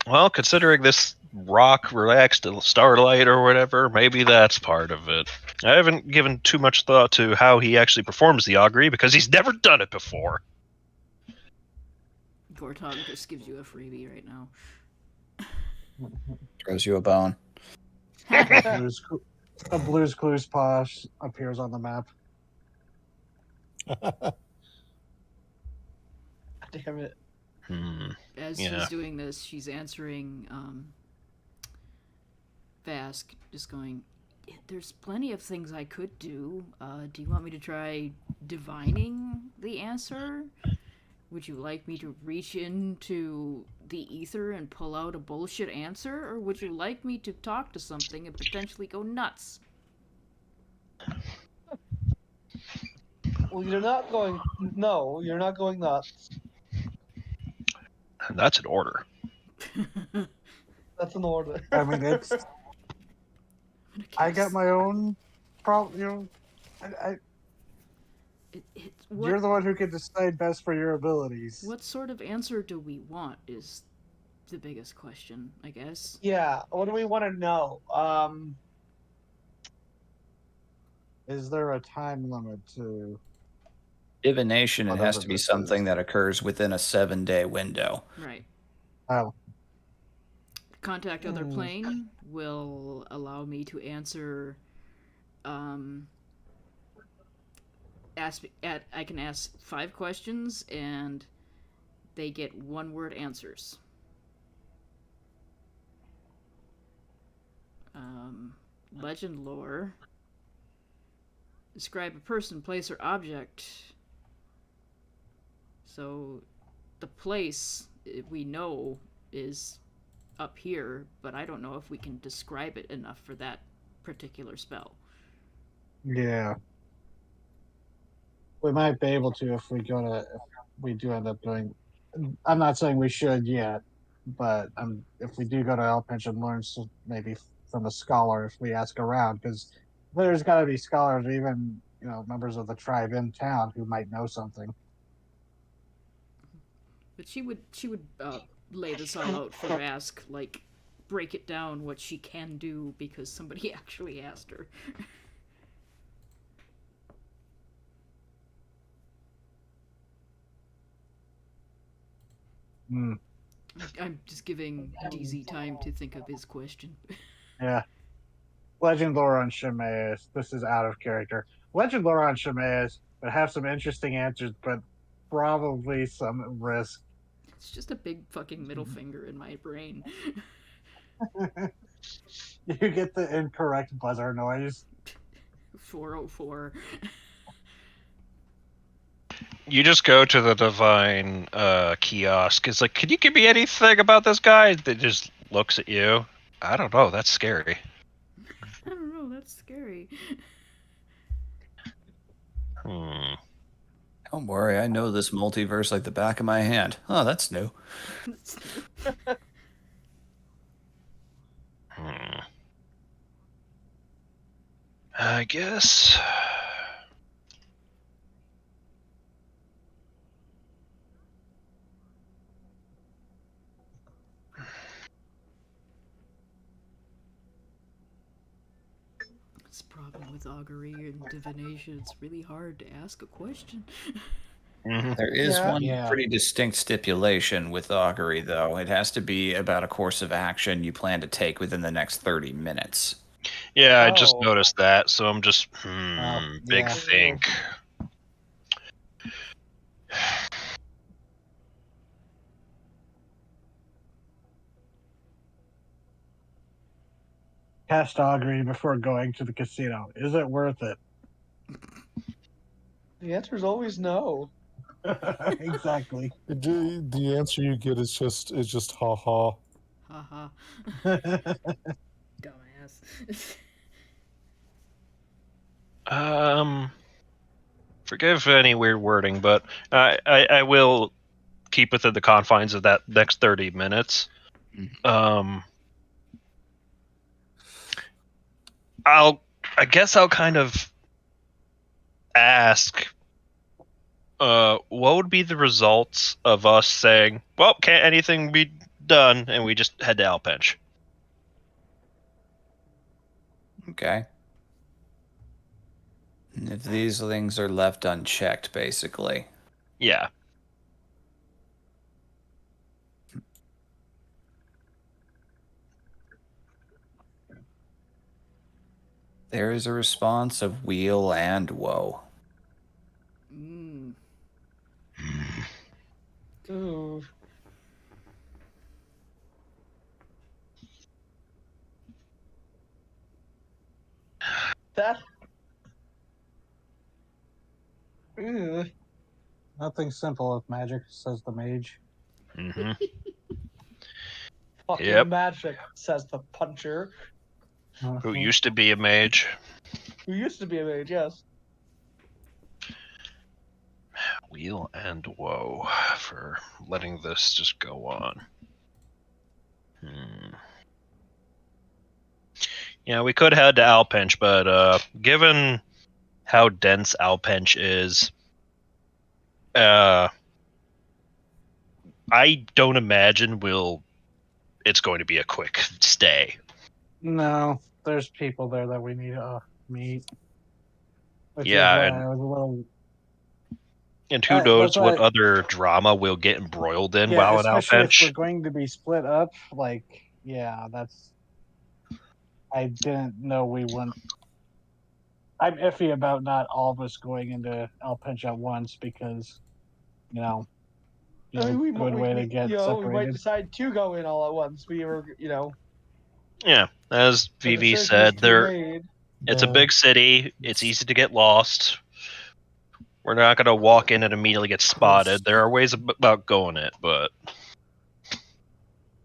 Well, considering this rock relaxed starlight or whatever, maybe that's part of it. I haven't given too much thought to how he actually performs the augury because he's never done it before. Gortog just gives you a freebie right now. Throws you a bone. A Blue's Clues posh appears on the map. Damn it. As Yeah. she's doing this, she's answering Vask, just going, there's plenty of things I could do. Do you want me to try divining the answer? Would you like me to reach into the ether and pull out a bullshit answer? Or would you like me to talk to something and potentially go nuts? Well, you're not going. No, you're not going nuts. And that's an order. That's an order. I mean, it's. I got my own problem. You know, you're the one who can decide best for your abilities. What sort of answer do we want is the biggest question, I guess. Yeah. What do we want to know? Is there a time limit to? Divination, it has Whatever to be this something is. that occurs within a 7-day window. Right. Oh, Contact other plane will allow me to answer. I can ask 5 questions and they get 1-word answers. Legend lore. Describe a person, place, or object. So, the place we know is up here, but I don't know if we can describe it enough for that particular spell. yeah. We might be able to if we do end up doing. I'm not saying we should yet, but if we do go to Elpinch and learn maybe from a scholar, if we ask around, because there's got to be scholars, even members of the tribe in town who might know something. But she would lay this all out for Vask, like break it down what she can do because somebody actually asked her. I'm just giving DZ time to think of his question. Yeah. Legend lore on Shemaeus. This is out of character. Legend lore on Shemaeus would have some interesting answers, but probably some risk. It's just a big fucking middle finger in my brain. You get the incorrect buzzer noise. 404. You just go to the divine kiosk. It's like, can you give me anything about this guy? That just looks at you. I don't know. That's scary. I don't know, that's scary. Don't worry, I know this multiverse like the back of my hand. Oh, that's new. I guess. It's a problem with augury and divination. It's really hard to ask a question. There is Yeah. one Yeah. pretty distinct stipulation with augury, though. It has to be about a course of action you plan to take within the next 30 minutes. Yeah, I just Oh. noticed that, so I'm just big yeah. think. Cast augury before going to the casino. Is it worth it? The answer is always no. Exactly. The answer you get is just ha ha. Haha. Dumbass. Forgive any weird wording, but I will keep within the confines of that next 30 minutes. I guess I'll kind of ask, what would be the results of us saying, well, can't anything be done, and we just head to Alpench? Okay. If these things are left unchecked, basically. Yeah. There is a response of weal and woe. Mm. Ooh. That. Ugh. Nothing simple with magic, says the mage. Mm-hmm. Fucking Yep. magic, says the puncher. Who used to be a mage. Who used to be a mage, yes. Weal and woe for letting this just go on. Yeah, we could head to Alpench, but given how dense Alpench is, I don't imagine it's going to be a quick stay. No, there's people there that we need to meet. Which Yeah, is why and- I was a little. And who That's knows what why- other drama we'll get embroiled in Yeah, while in especially if we're Alpench. going to be split up. Like, yeah, that's. I didn't know we went. I'm iffy about not all of us going into Alpench at once because, you know, it's I a mean, good way to get we might separated. decide to go in all at once. We were, Yeah, as the VV decision is said, to be made. it's a big city. It's easy to get lost. We're not going to walk in and immediately get spotted. There are ways about going it, but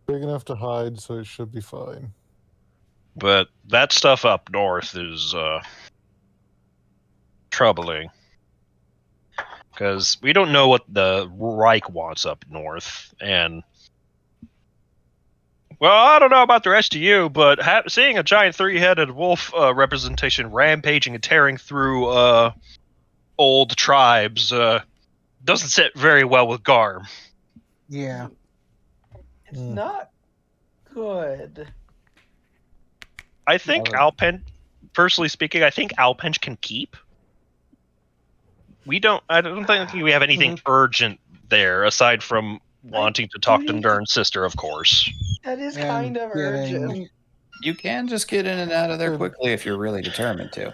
Big enough to hide, so it should be fine. that stuff up north is troubling. Because we don't know what the Reich wants up north, and well, I don't know about the rest of you, but seeing a giant three-headed wolf representation rampaging and tearing through old tribes doesn't sit very well with Garm. Yeah. It's not good. I think Alpench, personally speaking, I think Alpench can keep. I don't think we have anything urgent there aside from wanting to talk to Nern's sister, of course. That is And kind of getting- urgent. You can just get in and out of there quickly if you're really determined to.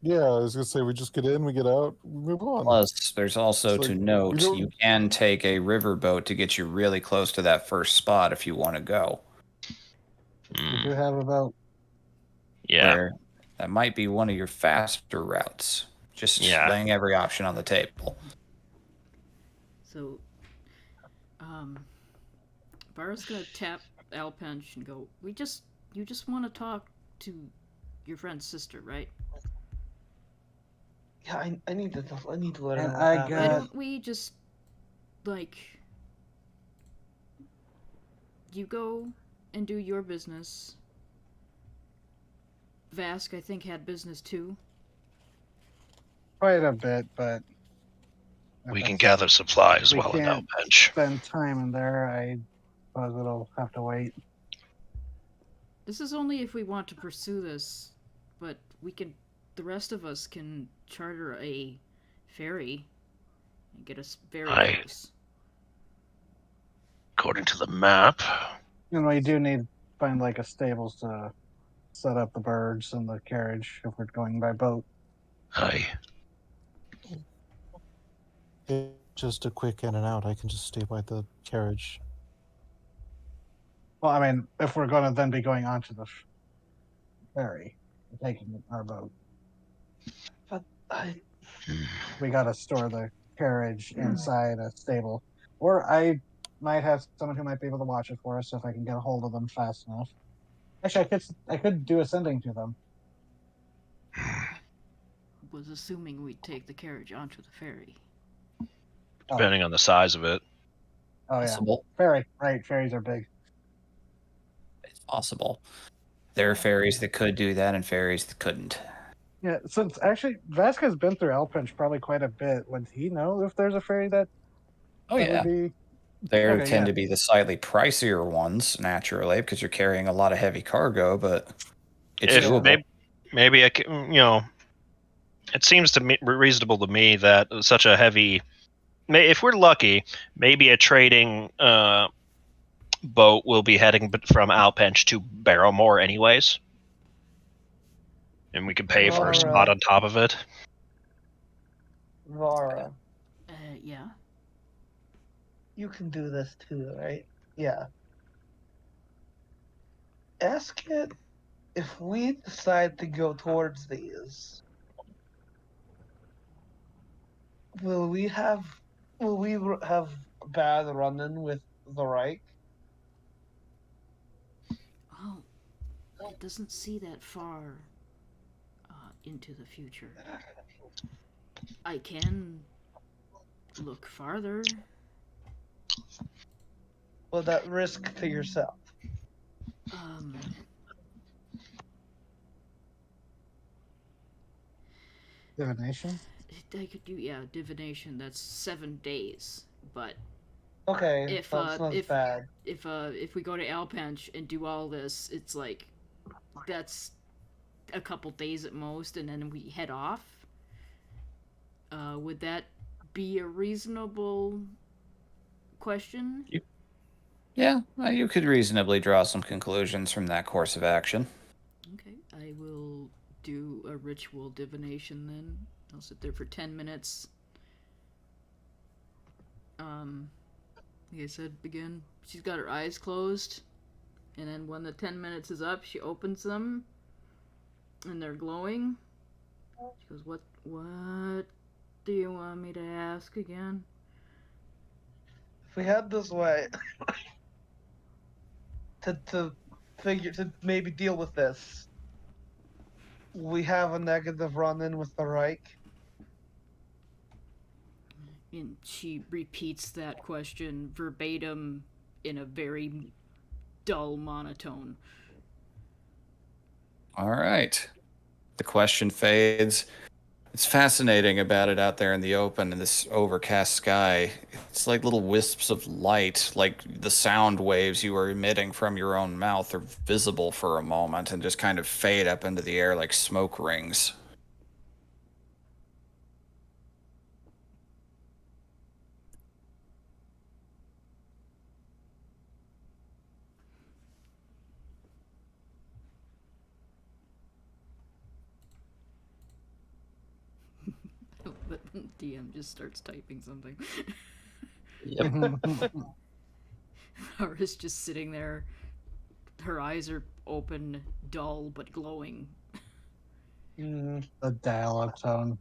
Yeah, I was gonna say we just get in, we get out, we move on. Plus, there's also It's to like, note we don't- you can take a riverboat to get you really close to that first spot if you want to go. We do have about. Yeah. Where that might be one of your faster routes. Just laying every option on the table. So, Vara's gonna tap Alpench and go, you just want to talk to your friend's sister, right? Yeah, I need to let her And know I what happened. Why got- don't we just, like, you go and do your business. Vask, I think, had business too. quite a bit, but if We can it's- gather supplies we while in can't Outbench. spend time in there. I suppose it'll have to wait. This is only if we want to pursue this, but we can. The rest of us can charter a ferry and get us very I- close. According to the map, And we do need to find like a stables to set up the birds and the carriage if we're going by boat. Just a quick in and out. I can just stay by the carriage. Well, I mean, if we're going to then be going onto the ferry, taking our boat, But I we got to store the carriage inside a stable. Or I might have someone who might be able to watch it for us if I can get a hold of them fast enough. Actually, I could do a sending to them. Was assuming we'd take the carriage onto the ferry. depending on the size of it. Oh yeah, Possible. ferry. Right, ferries are big. It's possible. There are ferries that could do that and ferries that couldn't. Yeah, since actually Vasquez been through Alpinch probably quite a bit. Would he know if there's a ferry that, Oh, that yeah. would be? There Okay, tend yeah. to be the slightly pricier ones, naturally, because you're carrying a lot of heavy cargo, but it's If doable. maybe I can, it seems to me reasonable to me that such a heavy. If we're lucky, maybe a trading boat will be heading from Alpench to Barrowmore anyways, and we can pay for a spot on top of it. Vara, Yeah. you can do this too, right? Yeah. Ask it if we decide to go towards these. Will we have bad run-in with the Reich? Oh, it doesn't see that far into the future. I can look farther. Well, that risk to yourself. Divination? I could do divination. That's 7 days, but Okay, if that's not bad. if we go to Alpench and do all this, it's like that's a couple days at most, and then we head off. Would that be a reasonable question? Yeah, you could reasonably draw some conclusions from that course of action. Okay, I will do a ritual divination then. I'll sit there for 10 minutes. Like I said, begin. She's got her eyes closed, and then when the 10 minutes is up, she opens them, and they're glowing. She goes, "What do you want me to ask again?" If we had this way to maybe deal with this, we have a negative run-in with the Reich. And she repeats that question verbatim in a very dull monotone. All right. The question fades. It's fascinating about it out there in the open in this overcast sky. It's like little wisps of light, like the sound waves you are emitting from your own mouth are visible for a moment and just kind of fade up into the air like smoke rings. But DM just starts typing something. Yep. Vara's just sitting there. Her eyes are open, dull, but glowing. The dial-up tone.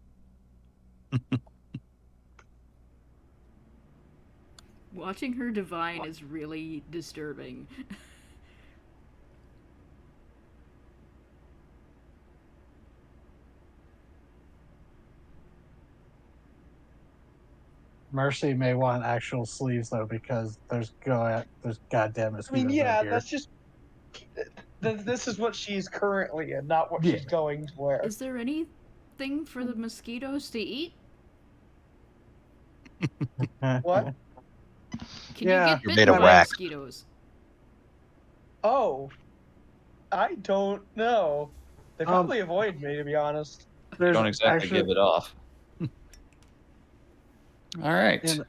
Watching her divine is really disturbing. Mercy may want actual sleeves though, because there's goddamn I mosquitoes mean, out yeah, here. that's just. This is what she's currently in, not what Yeah. she's going to wear. Is there anything for the mosquitoes to eat? What? Can Yeah. you get You're bitten made of by wax. mosquitoes? Oh, I don't know. They probably avoid me, to be honest. There's Don't exactly actually, give it off. All right. in-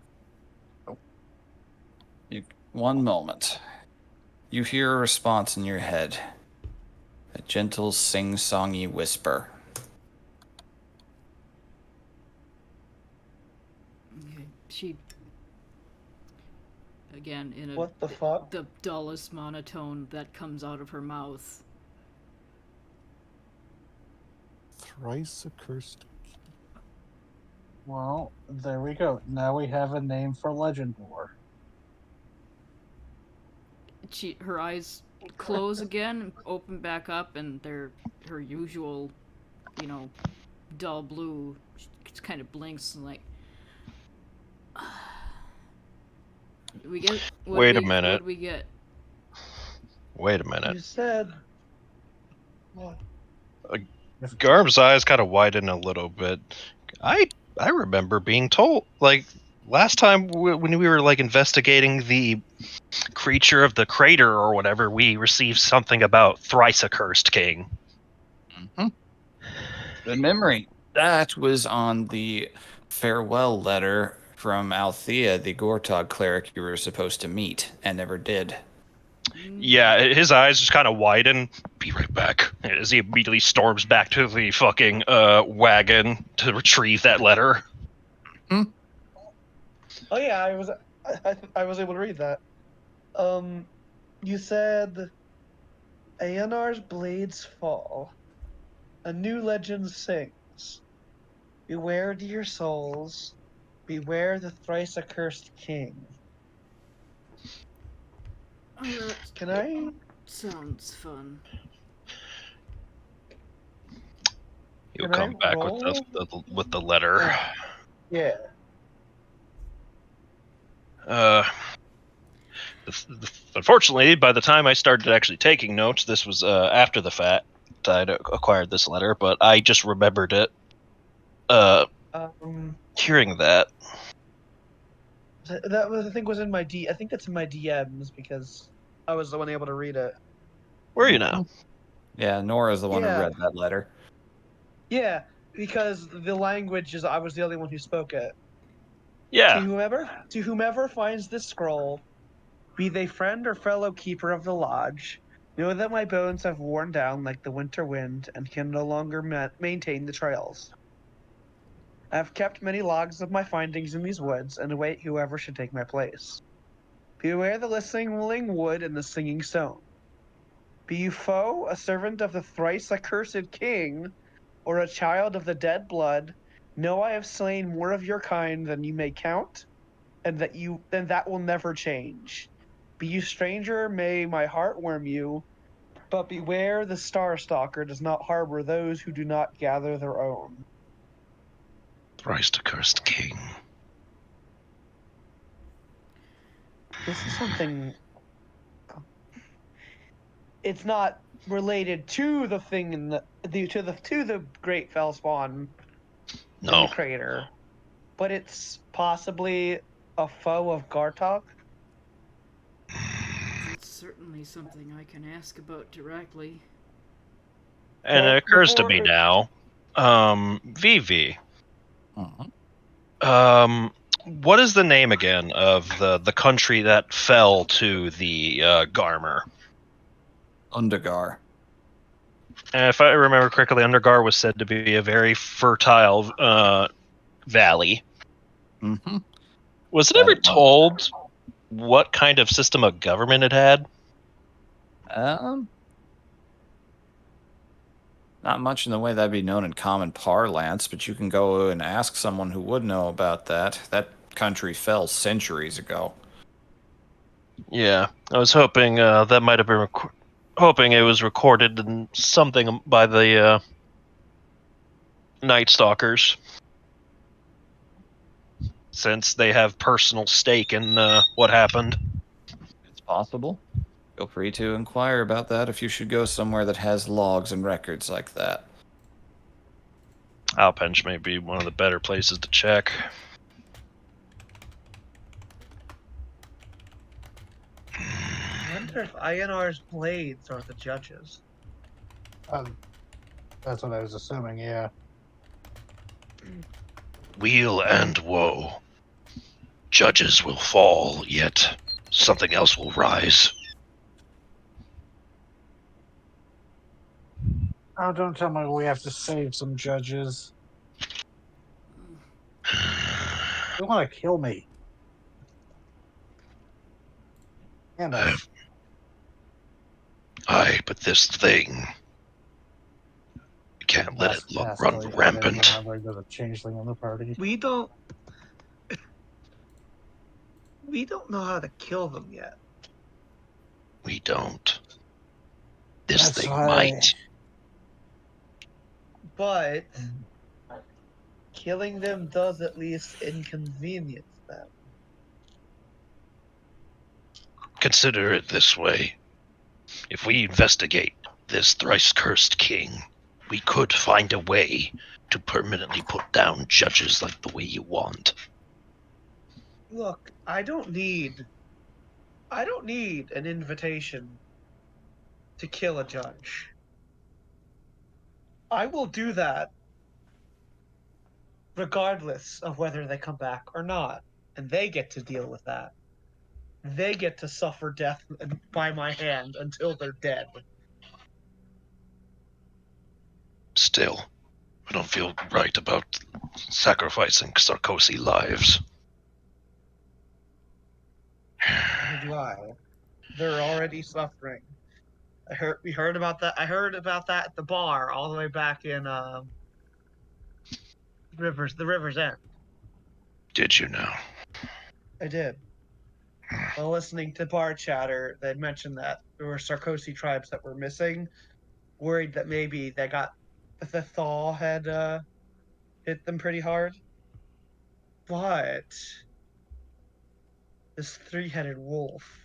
One moment. You hear a response in your head. A gentle sing-songy whisper. Okay. She again in What the fuck? the dullest monotone that comes out of her mouth. Thrice accursed. well, there we go. Now we have a name for Legend War. Her eyes close again and open back up, and they're her usual, dull blue. She just kind of blinks and like. We get. Wait a minute. What do we get? Wait a minute. You said. What? Garb's eyes kind of widen a little bit. I remember being told, like, last time when we were, like, investigating the creature of the crater or whatever, we received something about thrice accursed king. Mm-hmm. Good memory. That was on the farewell letter from Althea, the Gortog cleric you were supposed to meet, and never did. Yeah, his eyes just kind of widen. Be right back. As he immediately storms back to the fucking wagon to retrieve that letter. Oh yeah, I was able to read that. You said, Aenar's blades fall. A new legend sings. Beware, dear souls. Beware the thrice accursed king. Oh, that Can I? sounds fun. He'll Can come I back roll? with the letter. Yeah. Unfortunately, by the time I started actually taking notes, this was after the fact I'd acquired this letter, but I just remembered it. Hearing that. That was, I think, was in my I think that's in my DMs because I was the one able to read it. Where are you now? Yeah, Nora's the one who Yeah. read that letter. Yeah, because the language is, I was the only one who spoke it. Yeah. To whomever finds this scroll, be they friend or fellow keeper of the lodge, know that my bones have worn down like the winter wind and can no longer maintain the trails. I have kept many logs of my findings in these woods and await whoever should take my place. Beware the listening wood and the singing stone. Be you foe, a servant of the thrice accursed king, or a child of the dead blood, know I have slain more of your kind than you may count, and that will never change. Be you stranger, may my heart warm you, but beware the star stalker does not harbor those who do not gather their own. Thrice accursed king. This is something. It's not related to the thing in to the Great Fellspawn in No. the crater, but it's possibly a foe of Gartok. That's certainly something I can ask about directly. And Well, it occurs to me before- now, Vivi, Mhm. what is the name again of the country that fell to the Garmer? Undergar. And if I remember correctly, Undergar was said to be a very fertile valley. Mm-hmm. Was it That ever it was. told what kind of system of government it had? Not much in the way that'd be known in common parlance, but you can go and ask someone who would know about that. That country fell centuries ago. Yeah, I was hoping that might have been hoping it was recorded in something by the Night Stalkers. since they have personal stake in what happened. It's possible. Feel free to inquire about that if you should go somewhere that has logs and records like that. Alpench may be one of the better places to check. I wonder if INR's blades are the judges. That's what I was assuming. Yeah. Weal and woe. Judges will fall, yet something else will rise. Oh, don't tell me we have to save some judges. They want to kill me. And us. Aye, but this thing. You can't let it run rampant. Remember, there's a changeling in the party. We don't know how to kill them yet. We don't. This That's thing why- might. But killing them does at least inconvenience them. Consider it this way. If we investigate this thrice cursed king, we could find a way to permanently put down judges like the way you want. Look, I don't need an invitation to kill a judge. I will do that regardless of whether they come back or not, and they get to deal with that. They get to suffer death by my hand until they're dead. Still, I don't feel right about sacrificing Sarkozy lives. Neither do I. They're already suffering. We heard about that. I heard about that at the bar all the way back in the River's End. Did you know? I did. While listening to bar chatter, they had mentioned that there were Sarkozy tribes that were missing, worried that maybe the thaw had hit them pretty hard. But this three-headed wolf,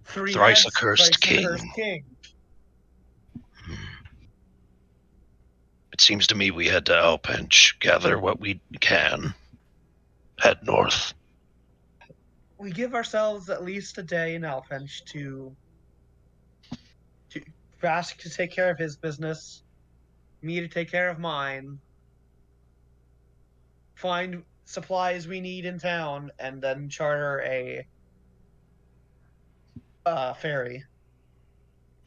Thrice accursed king. It seems to me we head to Alpench, gather what we can, head north. We give ourselves at least a day in Alpench to Rask to take care of his business, me to take care of mine, find supplies we need in town, and then charter a ferry.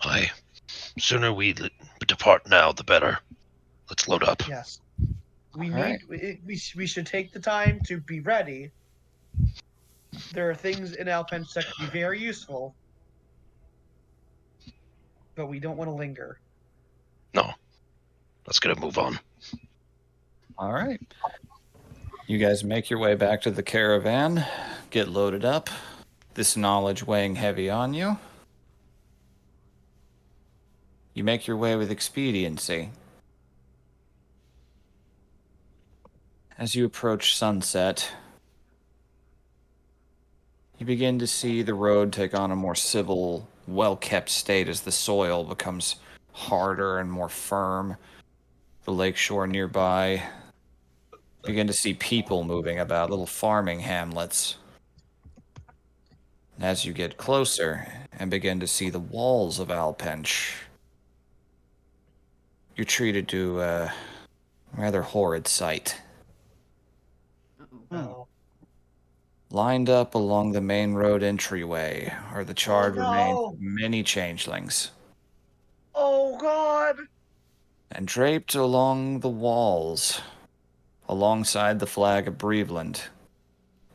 Aye. Sooner we depart now, the better. Let's load up. Yes. Right. We should take the time to be ready. There are things in Alpench that can be very useful, but we don't want to linger. No. Let's get a move on. All right. You guys make your way back to the caravan, get loaded up, this knowledge weighing heavy on you. You make your way with expediency. As you approach sunset, you begin to see the road take on a more civil, well-kept state as the soil becomes harder and more firm. The lakeshore nearby, begin to see people moving about, little farming hamlets. As you get closer and begin to see the walls of Alpench, you're treated to a rather horrid sight. Oh. Lined up along the main road entryway are the charred Oh, no. remains of many changelings. Oh God! And draped along the walls, alongside the flag of Breveland,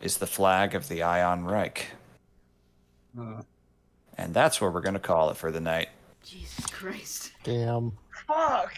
is the flag of the Ion Reich. And that's where we're going to call it for the night. Jesus Christ. Damn. Fuck!